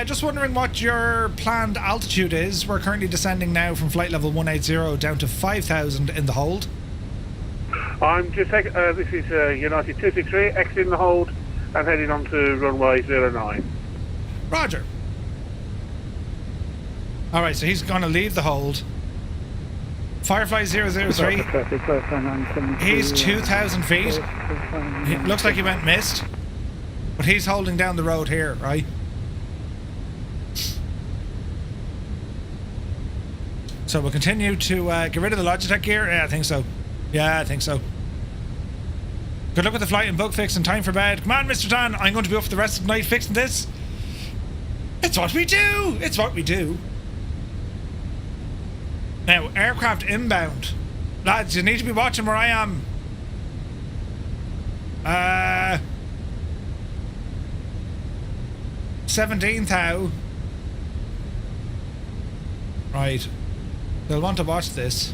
Just wondering what your planned altitude is. We're currently descending now from flight level 180 down to 5,000 in the hold. I'm just taking, this is United 263, exiting the hold and heading on to runway 09. Roger. Alright, so he's going to leave the hold. Firefly 003, he's 2,000 feet. It looks like he went missed, but he's holding down the road here, right? So we'll continue to get rid of the Logitech gear. Yeah, I think so. Yeah, I think so. Good luck with the flight and bug fix and time for bed. Come on, Mr. Dan, I'm going to be up for the rest of the night fixing this. It's what we do! It's what we do. Now, aircraft inbound. Lads, you need to be watching where I am. 17th how. Right. They'll want to watch this.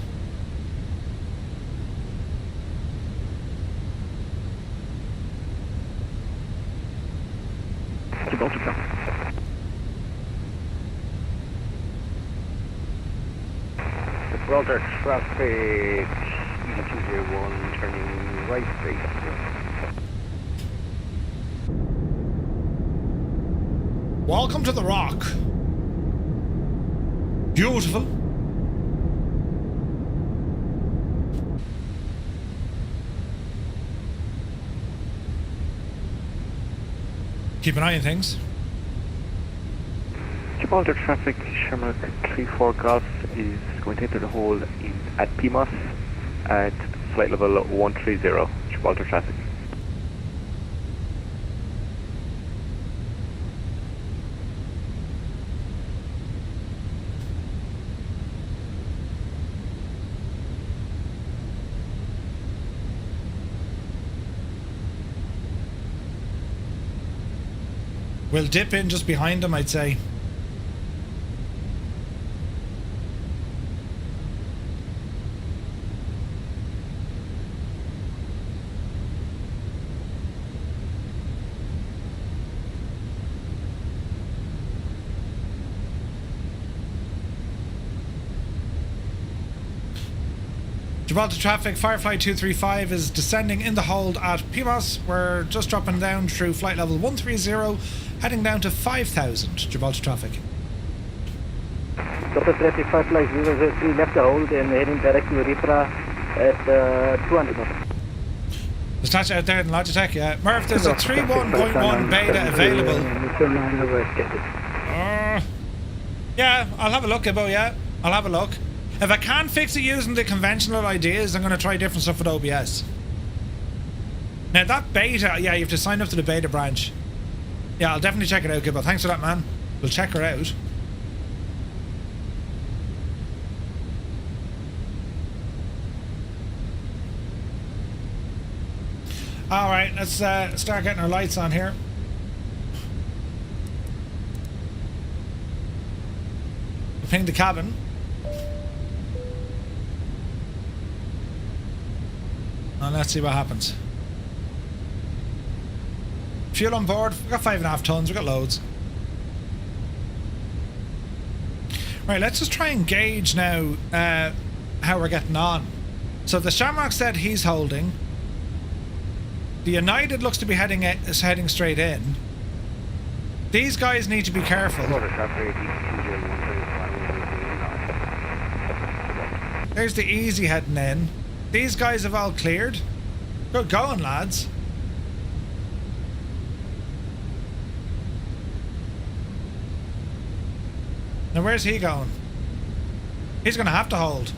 Gibraltar traffic, 201, turning right base. Welcome to the Rock. Beautiful. Keep an eye on things. Gibraltar traffic, Shamrock 34 Golf is going to enter the hold at PMOS at flight level 130, Gibraltar traffic. We'll dip in just behind him, I'd say. Gibraltar traffic, Firefly 235 is descending in the hold at PMOS. We're just dropping down through flight level 130, heading down to 5,000. Gibraltar traffic. Gibraltar traffic, Firefly 003 left the hold and heading direct to Ripra at 200 knots. Dispatch out there in Logitech, yeah. Murph, there's a 3.1 beta available. Yeah, I'll have a look, Gibbo, yeah. I'll have a look. If I can't fix it using the conventional ideas, I'm going to try different stuff with OBS. Now that beta, yeah, you have to sign up to the beta branch. Yeah, I'll definitely check it out, Gibbo. Thanks for that, man. We'll check her out. Alright, let's start getting our lights on here. Ping the cabin. And let's see what happens. Fuel on board. We've got 5.5 tons. We've got loads. Right, let's just try and gauge now how we're getting on. So the Shamrock said he's holding. The United looks to be heading straight in. These guys need to be careful. There's the Easy heading in. These guys have all cleared. Good going, lads. Now where's he going? He's going to have to hold.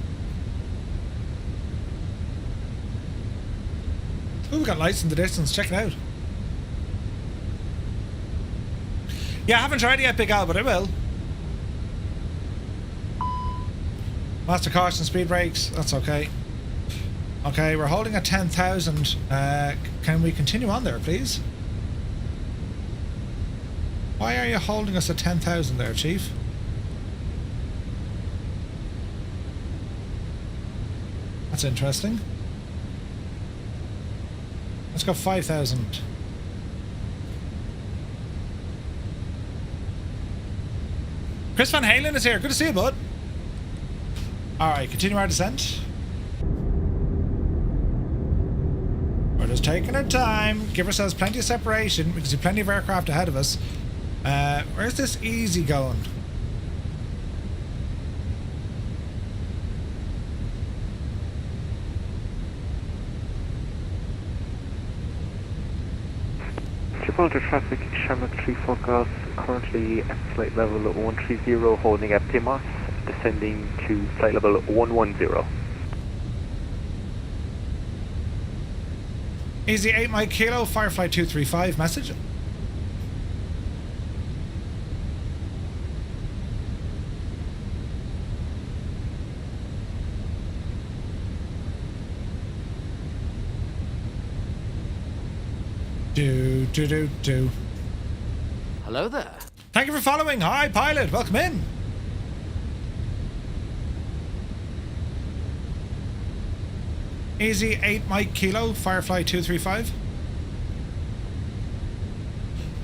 Ooh, we got lights in the distance. Check it out. Yeah, I haven't tried it yet, Big Al, but I will. Master caution, speed brakes. That's okay. Okay, we're holding at 10,000. Can we continue on there, please? Why are you holding us at 10,000 there, Chief? That's interesting. Let's go 5,000. Chris Van Halen is here. Good to see you, bud. Alright, continue our descent. We're just taking our time. Give ourselves plenty of separation. We can see plenty of aircraft ahead of us. Where's this Easy going? Gibraltar traffic, Shamrock 34 Golf, currently at flight level 130, holding at PIMOS, descending to flight level 110. Easy 8 Mike Kilo, FireFly 235, message. Do. Hello there. Thank you for following. Hi, pilot. Welcome in. Easy 8 Mike Kilo, FireFly 235.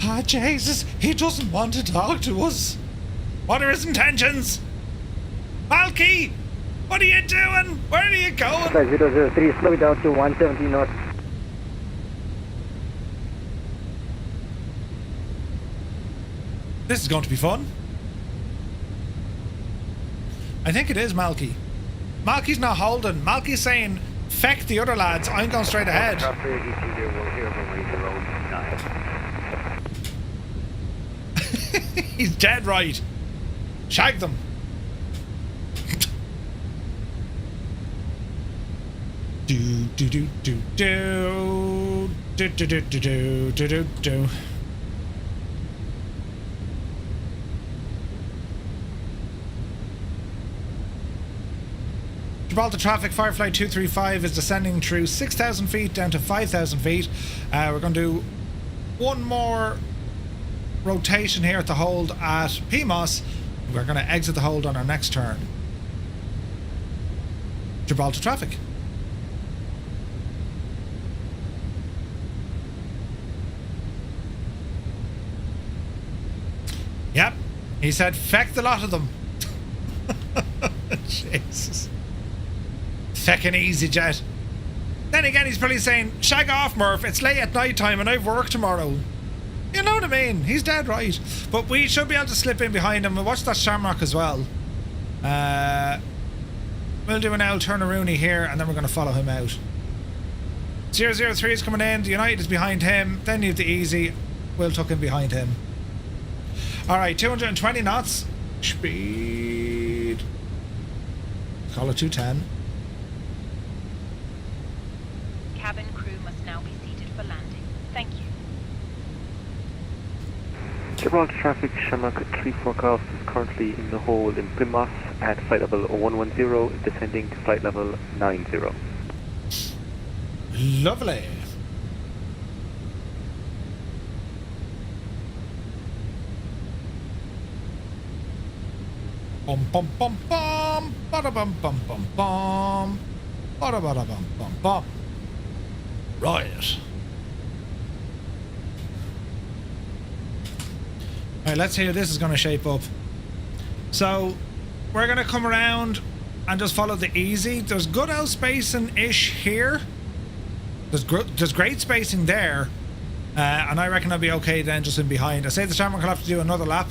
Ah, Jesus. He doesn't want to talk to us. What are his intentions? Malky! What are you doing? Where are you going? 003, slow it down to 170 knots. This is going to be fun. I think it is Malky. Malky's not holding. Malky's saying, feck the other lads, I'm going straight ahead. He's dead right. Shag them. Do. Gibraltar traffic, FireFly 235 is descending through 6,000 feet down to 5,000 feet. We're going to do one more rotation here at the hold at PIMOS. We're going to exit the hold on our next turn. Gibraltar traffic. Yep, he said feck the lot of them. Jesus. Feckin' EasyJet. Then again, he's probably saying, shag off, Murph, it's late at night time and I've work tomorrow. You know what I mean? He's dead right. But we should be able to slip in behind him. We'll watch that Shamrock as well. We'll do an L turnaroony here and then we're going to follow him out. 003 is coming in. The United is behind him. Then you have the Easy. We'll tuck in behind him. Alright, 220 knots. Speed. Call it 210. Cabin crew must now be seated for landing. Thank you. Gibraltar traffic, Shamrock 34 Golf is currently in the hole in PIMOS at flight level 110, descending to flight level 90. Lovely. Bum bum bum bum. Bada bum bum bum bum. Bada bada bum bum bum. Right. Alright, let's see how this is going to shape up. So, we're going to come around and just follow the easy. There's good old spacing-ish here. There's great spacing there. And I reckon I'll be okay then just in behind. I say the Shamrock will have to do another lap.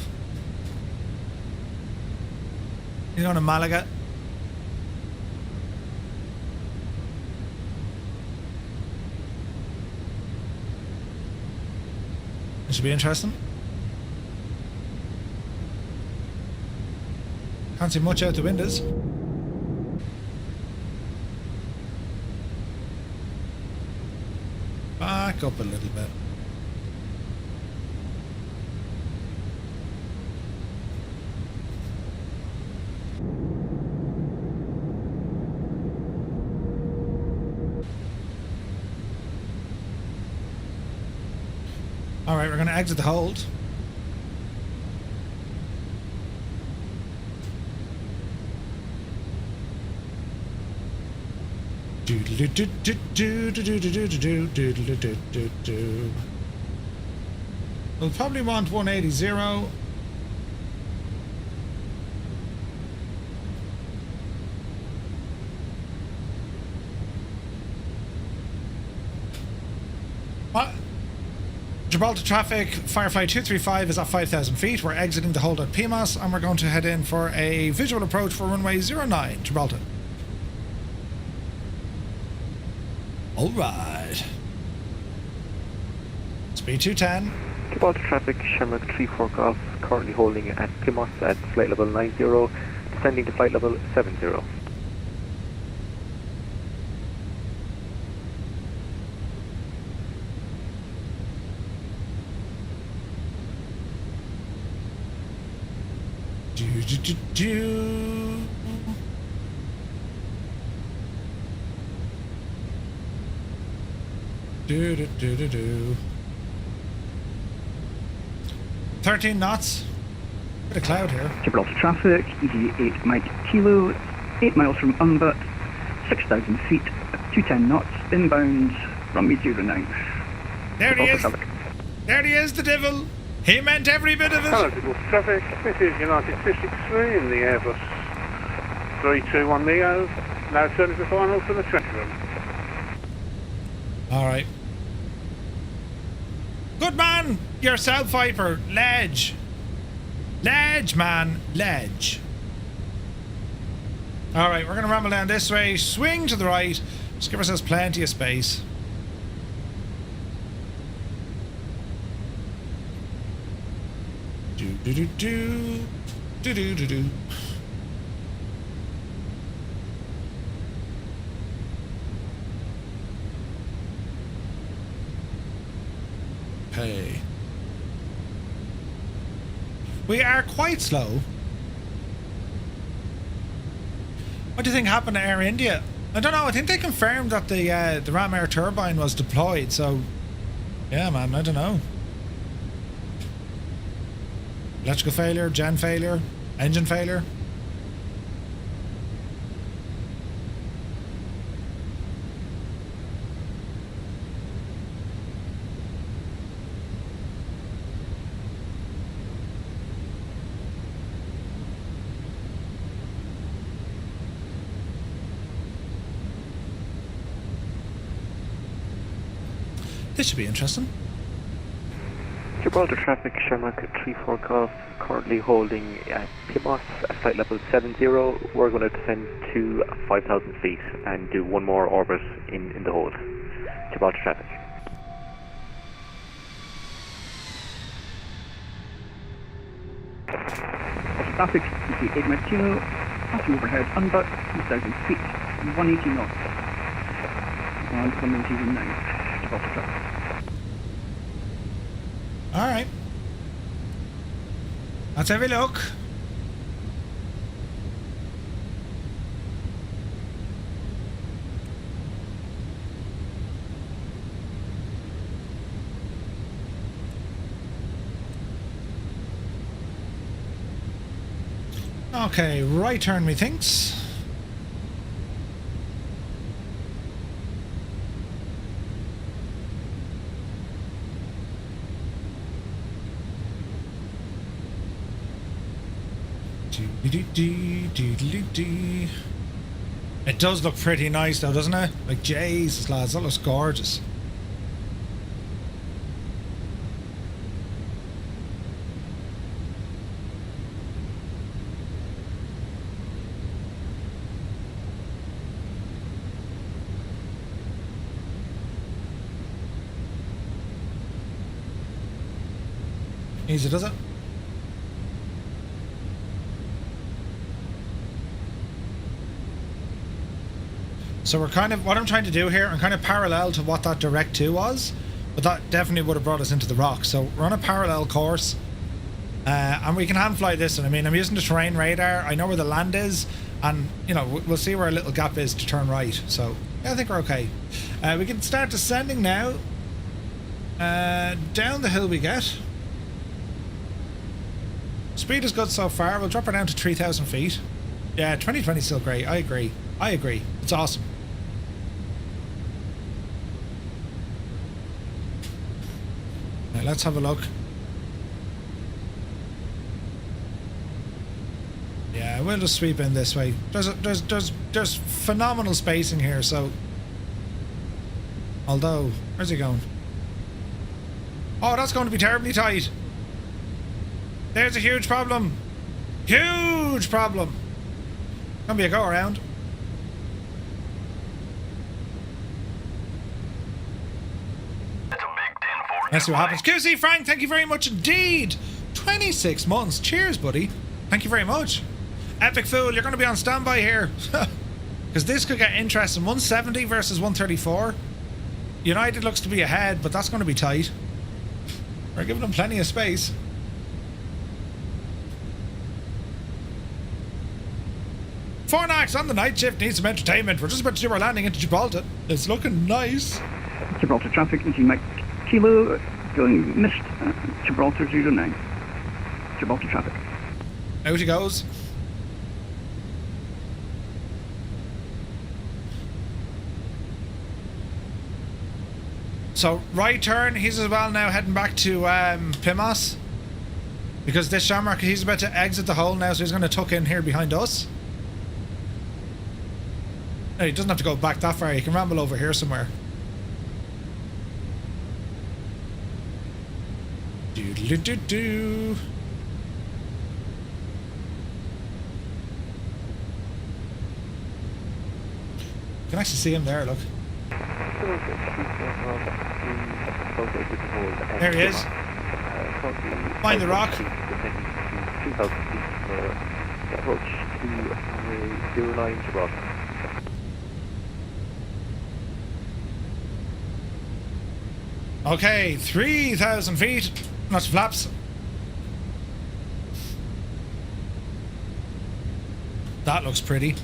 He's going to Malaga. It should be interesting. Can't see much out the windows. Back up a little bit. Alright, we're going to exit the hold. We'll probably want 180. Gibraltar traffic, FireFly 235 is at 5,000 feet. We're exiting the hold at PMAS and we're going to head in for a visual approach for runway 09, Gibraltar. Alright. Speed 210. Gibraltar traffic, Shamrock 34 Golf, currently holding at PMAS at flight level 90, descending to flight level 70. Do. 13 knots. Bit of cloud here. Gibraltar traffic, EG8 Mike Kilo, 8 miles from Unbut, 6,000 feet, 210 knots, inbound, runway 09. There he is. Traffic. There he is, the devil. He meant every bit of it. Hello, Gibraltar traffic. This is United 263 in the Airbus 321 Neo. Now turning to final for the 20 room. Alright. Good man! Yourself, Viper. Ledge. Ledge, man. Ledge. Alright, we're going to ramble down this way. Swing to the right. Just give ourselves plenty of space. Do. Okay. We are quite slow. What do you think happened to Air India? I don't know. I think they confirmed that the Ram Air turbine was deployed. So, yeah, man. I don't know. Electrical failure, gen failure, engine failure. This should be interesting. Gibraltar traffic, Shamrock 34 Golf, currently holding at PMAS at flight level 70. We're going to descend to 5,000 feet and do one more orbit in the hold. Gibraltar traffic. Traffic, EG8 Mike Kilo, passing overhead, Unbut, 2,000 feet, 180 knots. And coming to 09, Gibraltar traffic. Alright. Let's have a look. Okay, right turn methinks. It does look pretty nice though, doesn't it? Like, Jesus lads, that looks gorgeous. Easy, does it? So we're kind of, what I'm trying to do here, I'm kind of parallel to what that direct 2 was, but that definitely would have brought us into the rock. So we're on a parallel course, and we can hand fly this, and I mean, I'm using the terrain radar, I know where the land is, and, you know, we'll see where our little gap is to turn right. So, yeah, I think we're okay. We can start descending now. Down the hill we get. Speed is good so far. We'll drop her down to 3,000 feet. Yeah, 2020 is still great. I agree. I agree. It's awesome. Right, let's have a look. Yeah, we'll just sweep in this way. There's phenomenal spacing here. So, although, where's he going? Oh, that's going to be terribly tight. There's a huge problem. Huge problem. Gonna be a go around. Let's see what happens. QC Frank, thank you very much indeed. 26 months. Cheers, buddy. Thank you very much. Epic Fool, you're going to be on standby here. Because this could get interesting. 170 versus 134. United looks to be ahead, but that's going to be tight. We're giving them plenty of space. Fornax on the night shift needs some entertainment. We're just about to do our landing into Gibraltar. It's looking nice. Gibraltar traffic, into Mike Kilo, going missed, Gibraltar 09. Gibraltar traffic. Out he goes. So, right turn, he's as well now heading back to Plymouth. Because this Shamrock, he's about to exit the hole now, so he's going to tuck in here behind us. No, he doesn't have to go back that far, he can ramble over here somewhere. Do-do-do-do. You can actually see him there, look. There he is. Find the rock. Approach to 09 Gibraltar. Okay, 3,000 feet. That's flaps. That looks pretty.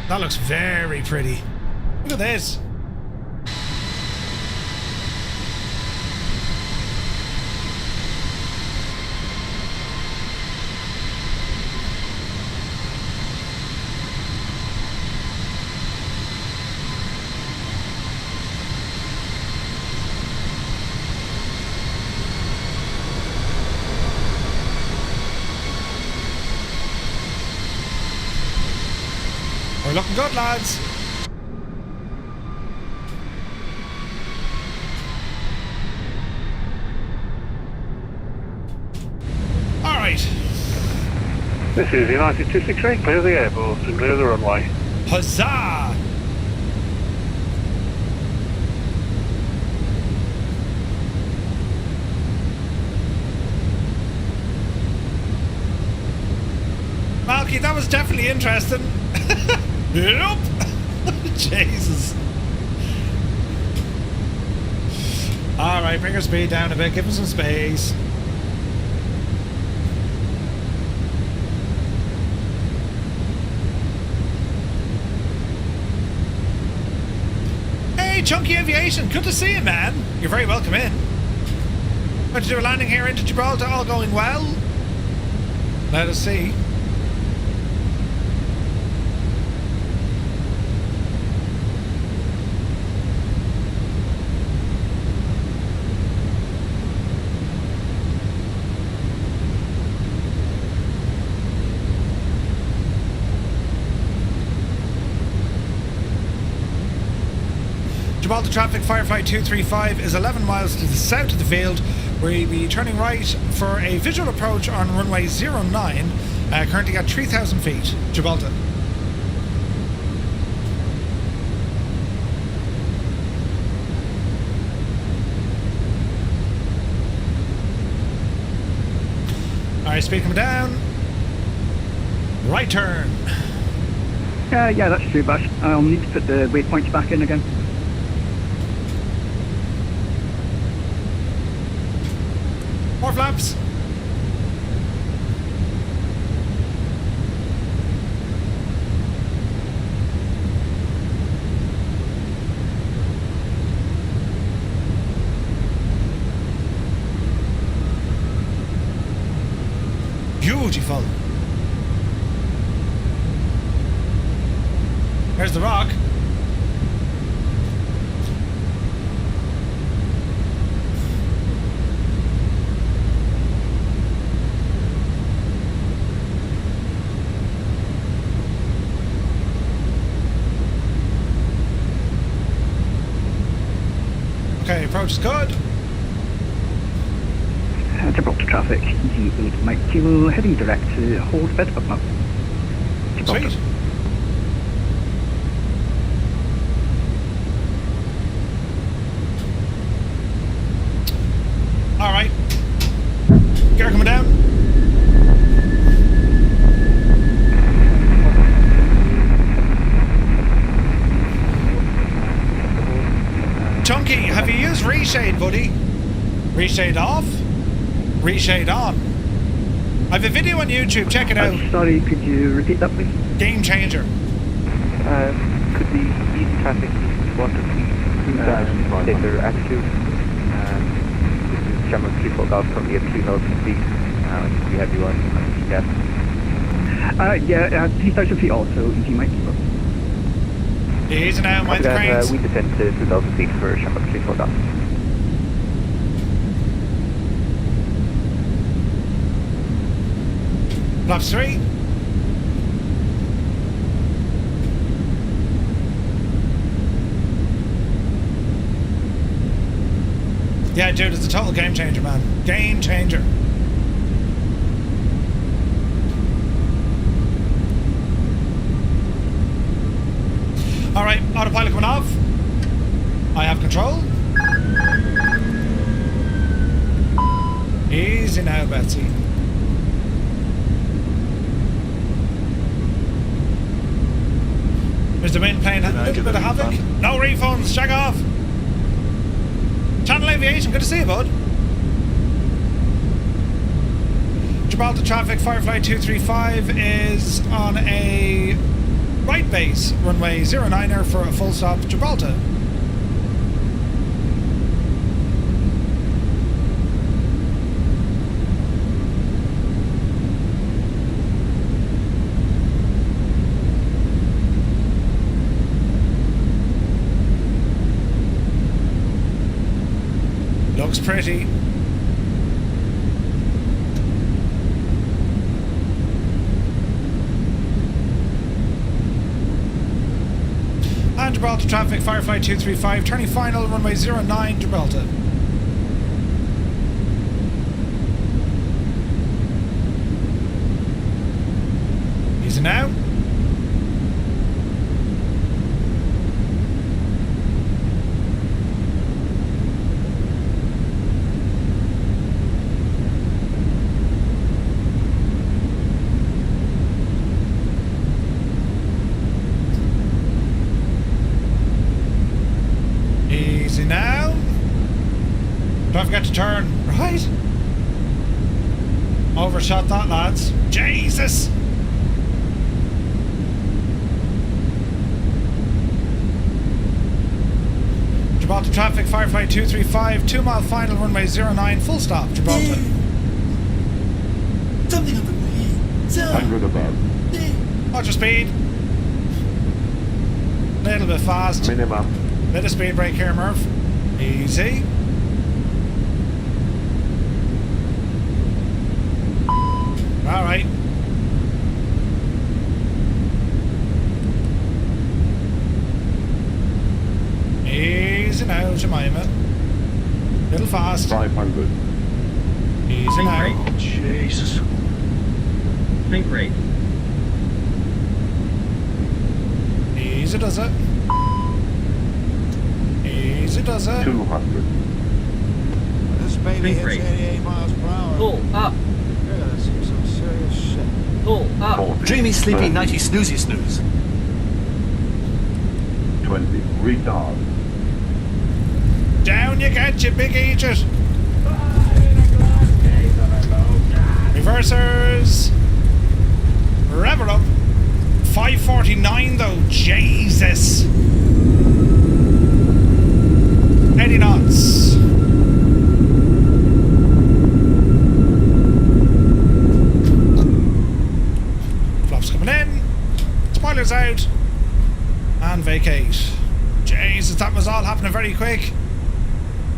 That looks very pretty. Look at this. We're looking good, lads. All right. This is United 268. Clear the airport and clear the runway. Huzzah! Malky, that was definitely interesting. Yep. Jesus. Alright, bring our speed down a bit, give him some space. Hey, Chunky Aviation, good to see you, man. You're very welcome in. Going to do a landing here into Gibraltar, all going well. Let us see. Gibraltar traffic, FireFly 235 is 11 miles to the south of the field. We'll be turning right for a visual approach on runway 09, currently at 3,000 feet, Gibraltar. Alright, speed coming down. Right turn. Yeah, that's true, but I'll need to put the waypoints back in again. More flaps. Beautiful. There's the rock. Okay, approach is good. Gibraltar traffic, Z8 Mike Kilo, heading direct to hold bed up now. Sweet. Alright. Gear coming down. Chunky, have you used reshade, buddy? Reshade off? Reshade on. I have a video on YouTube, check it out. Sorry, could you repeat that please? Game changer. Could the east traffic want to take their attitude? This is Shamrock 34 Golf currently at 3,000 feet. We have you on GPS. Yeah, 3,000 feet also, easy Mike. Easy now, mind the cranes. We descend to 2,000 feet for Shamrock 34 Golf. Flaps 3. Yeah, dude, it's a total game changer, man. Game changer. Alright, autopilot coming off. I have control. Easy now, Betsy. Is the wind playing a little bit of havoc? No refunds, check off. Channel Aviation, good to see you, bud. Gibraltar traffic, FireFly 235 is on a right base, runway 09er for a full stop, Gibraltar. Looks pretty. And Gibraltar traffic, FireFly 235, turning final, runway 09, Gibraltar. Easy now. Now, don't forget to turn right. Overshot that, lads. Jesus. Gibraltar traffic, FireFly 235, 2 mile final, runway 09, full stop, Gibraltar. Something up in my head. 100 above. Watch your speed. Little bit fast. Minimum. Bit of speed brake here, Murph. Easy. Alright. Easy now, Jemima. Little fast. 500. Easy now. Rate. Jesus. Think rate. Easy does it. Easy does it. 200. This baby hits 88 miles per hour. Pull up. You're gonna see some serious shit. Pull up. 40. Dreamy, sleepy, nighty, snoozy, snooze. 20. Retard. Down you get, you big idiot. Reversers. Rev her up. 549 though, Jesus. 80 knots. Flaps coming in. Spoilers out. And vacate. Jesus, that was all happening very quick.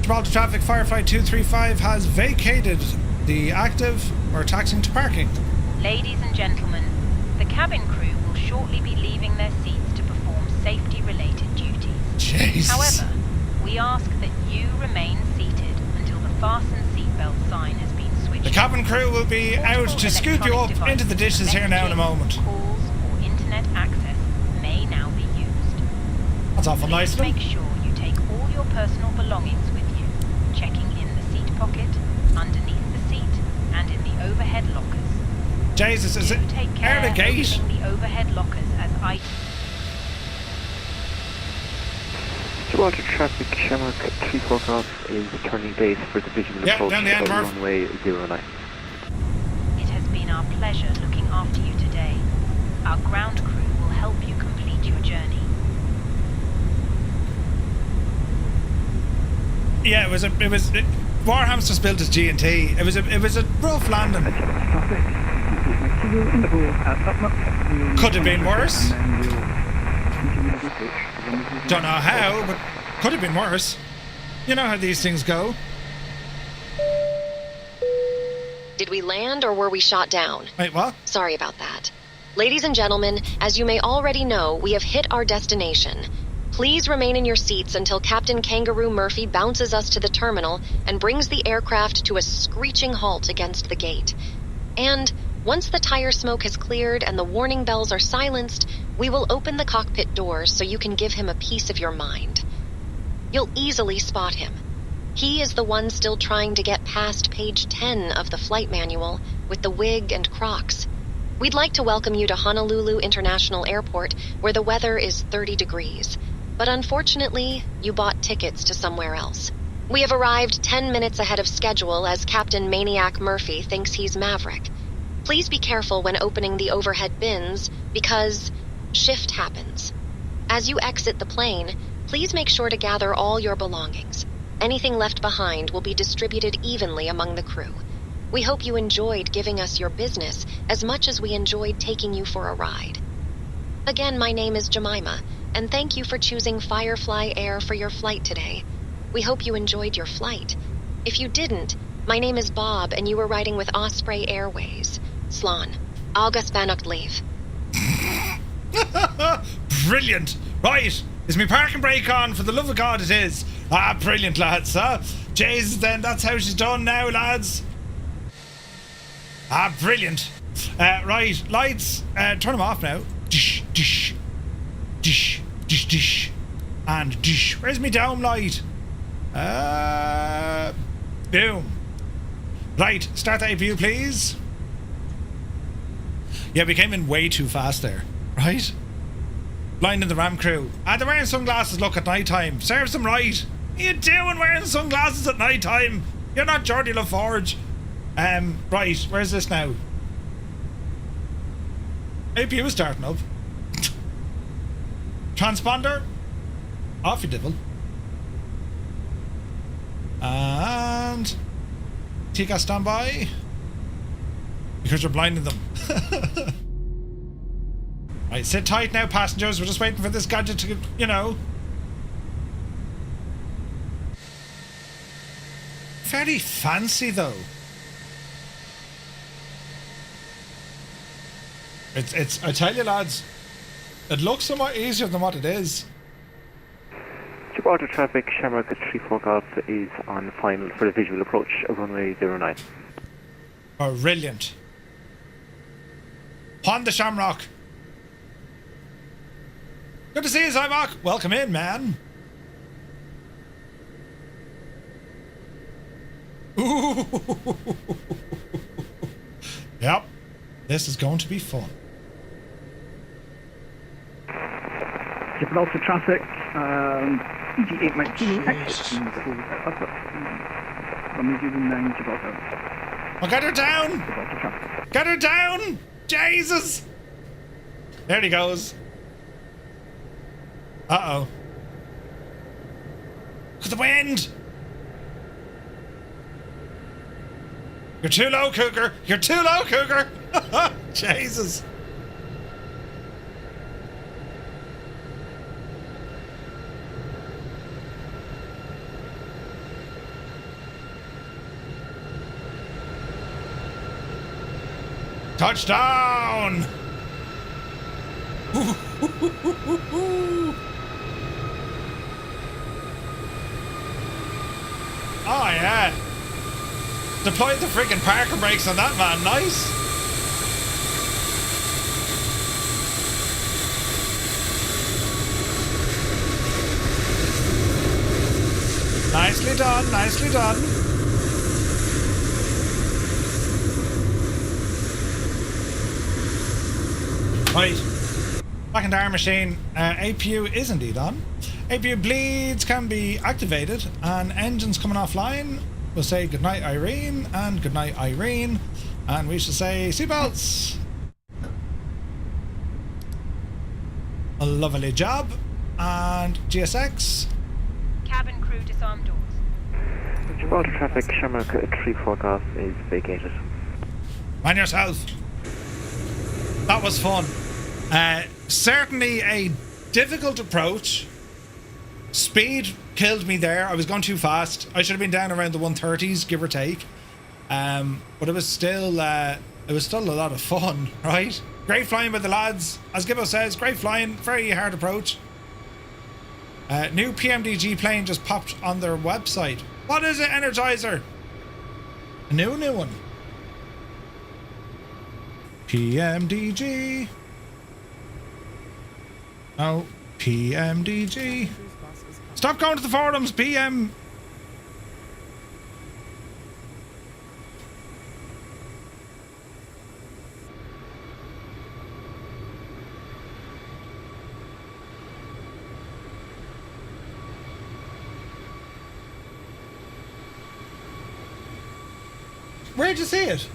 Gibraltar traffic, FireFly 235 has vacated the active. We're taxiing to parking. Ladies and gentlemen, the cabin crew will shortly be leaving their seats to perform safety-related duties. Jesus. However, we ask that you remain seated until the fasten seatbelt sign has been switched. The cabin crew will be out to scoop you up into the dishes here now in a moment. Calls or internet access may now be used. That's awful nice of them. Make sure you take all your personal belongings with you, checking in the seat pocket, underneath the seat, and in the overhead lockers. Jesus, is it out of gate? The overhead lockers as items. Gibraltar traffic, Shamrock 34 Golf is turning base for division approach down the end, Murph. runway 09. It has been our pleasure looking after you today. Our ground crew will help you complete your journey. Yeah, Warham's just built his G&T. It was a rough landing. Could have been worse. Don't know how, but could have been worse. You know how these things go. Did we land or were we shot down? Wait, what? Sorry about that. Ladies and gentlemen, as you may already know, we have hit our destination. Please remain in your seats until Captain Kangaroo Murphy bounces us to the terminal and brings the aircraft to a screeching halt against the gate. And once the tire smoke has cleared and the warning bells are silenced, we will open the cockpit doors so you can give him a piece of your mind. You'll easily spot him. He is the one still trying to get past page 10 of the flight manual with the wig and Crocs. We'd like to welcome you to Honolulu International Airport, where the weather is 30 degrees. But unfortunately, you bought tickets to somewhere else. We have arrived 10 minutes ahead of schedule as Captain Maniac Murphy thinks he's Maverick. Please be careful when opening the overhead bins, because shift happens. As you exit the plane, please make sure to gather all your belongings. Anything left behind will be distributed evenly among the crew. We hope you enjoyed giving us your business as much as we enjoyed taking you for a ride. Again, my name is Jemima, and thank you for choosing FireFly Air for your flight today. We hope you enjoyed your flight. If you didn't, my name is Bob, and you were riding with Osprey Airways. Slán. Agus Bannocht leave. Brilliant. Right. Is my parking brake on? For the love of God, it is. Ah, brilliant, lads. Jesus, then, that's how she's done now, lads. Ah, brilliant. Right, lights, turn them off now. Dish, dish, dish, dish, dish, and dish. Where's my dome light? Boom. Right, start that view, please. Yeah, we came in way too fast there, right? Blinding the ram crew. They're wearing sunglasses, look, at night time. Serves them right. What are you doing wearing sunglasses at night time? You're not Geordie LaForge. Right, where's this now? APU is starting up. Transponder. Off you devil. And Tika, stand by. Because you're blinding them. Right, sit tight now, passengers. We're just waiting for this gadget to, you know. Very fancy, though. It's. I tell you, lads, it looks somewhat easier than what it is. Gibraltar traffic, Shamrock 34 Golf is on final for the visual approach of runway 09. Brilliant. On the Shamrock. Good to see you, Zymock. Welcome in, man. Ooh. Yep. This is going to be fun. Gibraltar traffic, EG8 Mike Kilo, exit runway 09 Gibraltar. Oh, get her down! Gibraltar traffic. Get her down! Jesus! There he goes. Uh-oh. Look at the wind! You're too low, Cougar! You're too low, Cougar! Jesus! Touchdown! Oh yeah! Deployed the freaking parking brakes on that, man. Nice! Nicely done, nicely done. Right, back into our machine. APU is indeed on. APU bleeds can be activated, and engines coming offline. We'll say goodnight, Irene, and goodnight, Irene, and we shall say seatbelts. A lovely job, and GSX. Cabin crew disarm doors. Gibraltar traffic, Shamrock 34 Golf is vacated. Man yourself. That was fun. Certainly a difficult approach. Speed killed me there. I was going too fast. I should have been down around the 130s, give or take. But it was still a lot of fun, right? Great flying by the lads. As Gibbo says, great flying, very hard approach. New PMDG plane just popped on their website. What is it, Energizer? A new one. PMDG. Oh, PMDG. Stop going to the forums, PM. Where'd you see it?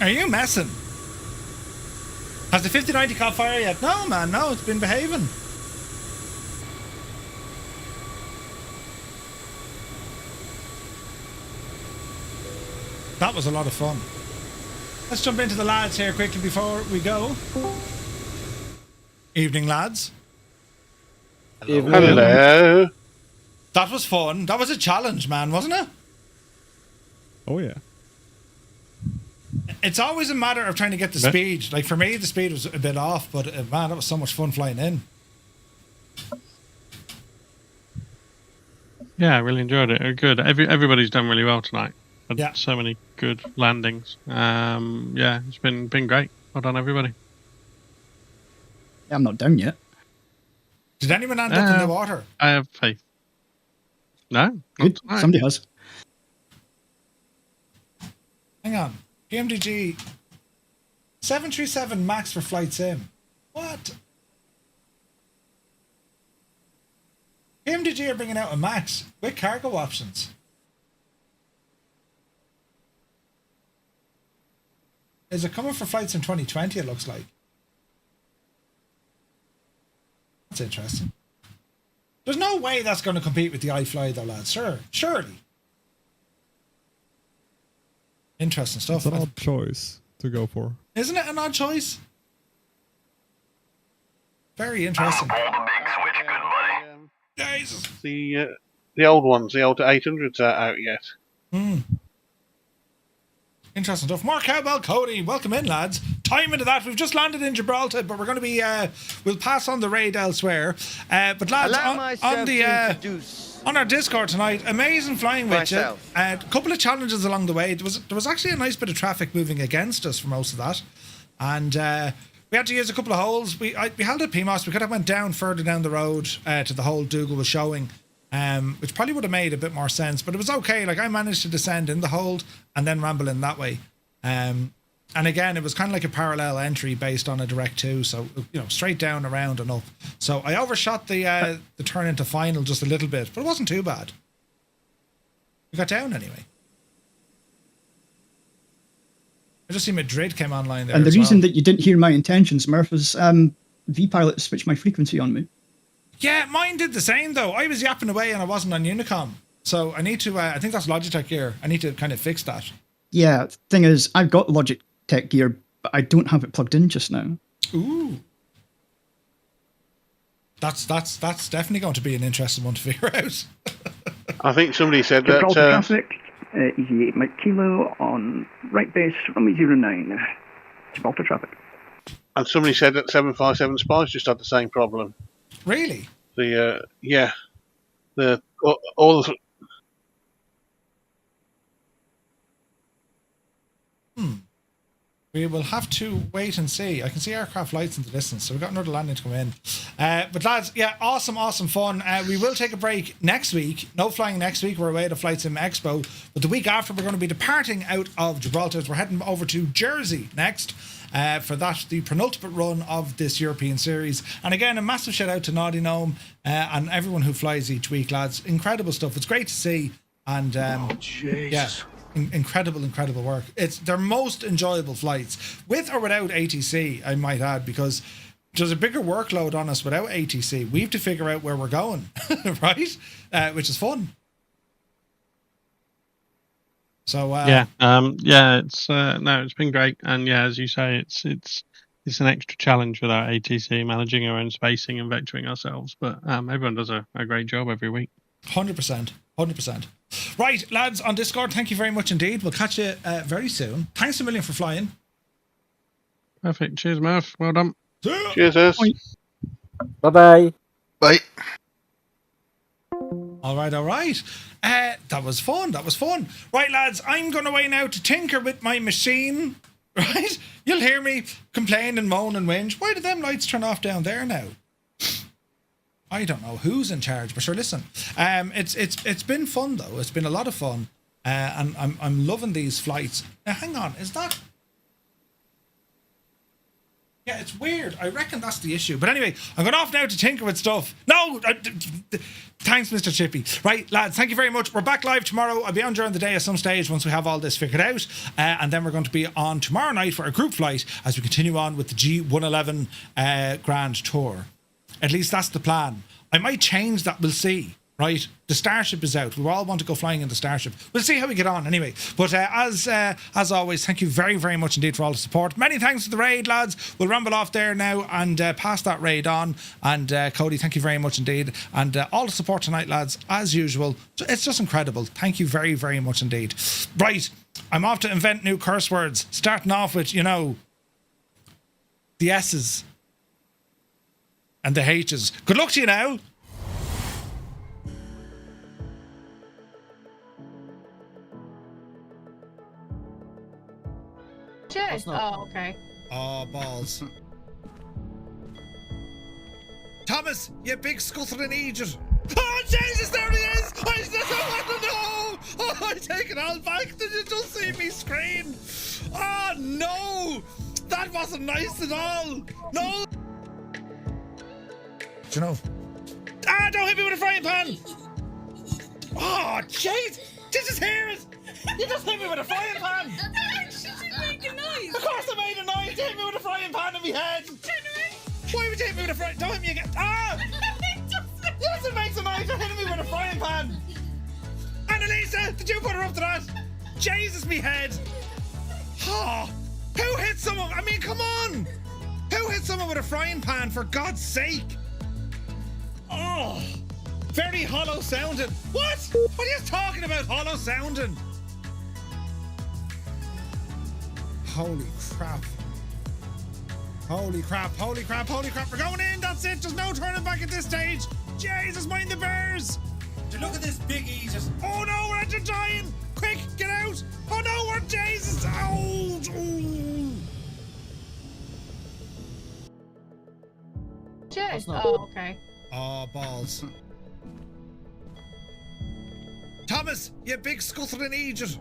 Are you messing? Has the 5090 caught fire yet? No, man, no, it's been behaving. That was a lot of fun. Let's jump into the lads here quickly before we go. Evening, lads. Hello. Hello. That was fun. That was a challenge, man, wasn't it? Oh, yeah. It's always a matter of trying to get the speed. Like, for me, the speed was a bit off, but man, that was so much fun flying in. Yeah, I really enjoyed it. Good. Everybody's done really well tonight. Had Yeah. so many good landings. Yeah, it's been great. Well done, everybody. Yeah, I'm not down yet. Did anyone end up in the water? I have faith. No? Good. Somebody has. Hang on. PMDG 737 MAX for flight sim. What? PMDG are bringing out a MAX with cargo options. Is it coming for flights in 2020? It looks like. That's interesting. There's no way that's going to compete with the iFly though, lads. Sure, surely. Interesting stuff. It's an odd choice to go for. Isn't it an odd choice? Very interesting. Jesus. The old ones, the old 800s are out yet. Interesting stuff. More cowbell, Cody. Welcome in, lads. Time into that. We've just landed in Gibraltar, but we're going to be. We'll pass on the raid elsewhere. But lads, on our Discord tonight, amazing flying with you. A couple of challenges along the way. There was actually a nice bit of traffic moving against us for most of that, and we had to use a couple of holes. We held at PMOS. We could have went down further down the road to the hole Dougal was showing. Which probably would have made a bit more sense, but it was okay. Like I managed to descend in the hold and then ramble in that way. And again, it was kind of like a parallel entry based on a direct 2, so straight down, around and up. So I overshot the turn into final just a little bit, but it wasn't too bad. We got down anyway. I just see Madrid came online there. And the reason that you didn't hear my intentions, Murph, was V-Pilot switched my frequency on me. Yeah, mine did the same though. I was yapping away and I wasn't on Unicom. So I need to, I think that's Logitech gear. I need to kind of fix that. Yeah, thing is, I've got Logitech gear, but I don't have it plugged in just now. Ooh. That's definitely going to be an interesting one to figure out. I think somebody said that... Gibraltar traffic, easy 8 Mike Kilo on right base, runway 09. Gibraltar traffic. And somebody said that 757 Spies just had the same problem. Really? All the... We will have to wait and see. I can see aircraft lights in the distance, so we've got another landing to come in. But lads, yeah, awesome fun. We will take a break next week. No flying next week. We're away at a FlightSim Expo. But the week after, we're going to be departing out of Gibraltar. We're heading over to Jersey next. For that, the penultimate run of this European series. And again, a massive shout out to Naughty Gnome and everyone who flies each week, lads. Incredible stuff. It's great to see. And yeah, incredible work. It's their most enjoyable flights, with or without ATC, I might add, because there's a bigger workload on us without ATC. We have to figure out where we're going, right? Which is fun. So it's been great, and yeah, as you say, it's an extra challenge without ATC, managing our own spacing and vectoring ourselves. But everyone does a great job every week. 100%. Right, lads, on Discord, thank you very much indeed. We'll catch you very soon. Thanks a million for flying. Perfect. Cheers, Murph. Well done. Cheers. Bye. Bye. All right. That was fun. Right, lads, I'm going away now to tinker with my machine. Right? You'll hear me complain and moan and whinge. Why did them lights turn off down there now? I don't know who's in charge, but sure, listen. It's been fun though. It's been a lot of fun, and I'm loving these flights. Now, hang on, is that? Yeah, it's weird. I reckon that's the issue. But anyway, I'm going off now to tinker with stuff. No, thanks, Mr. Chippy. Right, lads, thank you very much. We're back live tomorrow. I'll be on during the day at some stage once we have all this figured out. And then we're going to be on tomorrow night for a group flight as we continue on with the G111 Grand Tour. At least that's the plan. I might change that. We'll see. Right? The Starship is out. We all want to go flying in the Starship. We'll see how we get on anyway. But as always, thank you very, very much indeed for all the support. Many thanks to the raid, lads. We'll ramble off there now and pass that raid on. And Cody, thank you very much indeed. And all the support tonight, lads, as usual. It's just incredible. Thank you very, very much indeed. Right. I'm off to invent new curse words. Starting off with, the S's and the H's. Good luck to you now. Cheers. Oh, okay. Oh, balls. Thomas, you big scuttling Egypt. Oh, Jesus, there he is. I just want to know. Oh, I take it all back. Did you just see me scream? Oh, no. That wasn't nice at all. No. Do you know? Ah, don't hit me with a frying pan. Oh, jeez. Did you just hear it? You just hit me with a frying pan. She's making noise. Of course would you hit me with a frying pan in my head? Why would you hit me with a frying? Don't hit me again. Ah! Yes, it makes a noise. You're hitting me with a frying pan. Annalisa, did you put her up to that? Jesus, me head. Oh, who hit someone? I mean, come on. Who hit someone with a frying pan, for God's sake? Oh, very hollow sounding. What? What are you talking about, hollow sounding? Holy crap. Holy crap, holy crap, holy crap. We're going in, that's it. There's no turning back at this stage. Jesus, mind the bears. Look at this big Jesus. Oh no, we're actually dying. Quick, get out. Oh no, we're Jesus. Oh, Shit. Oh, okay. Oh, balls. Thomas, you big scuttling idiot.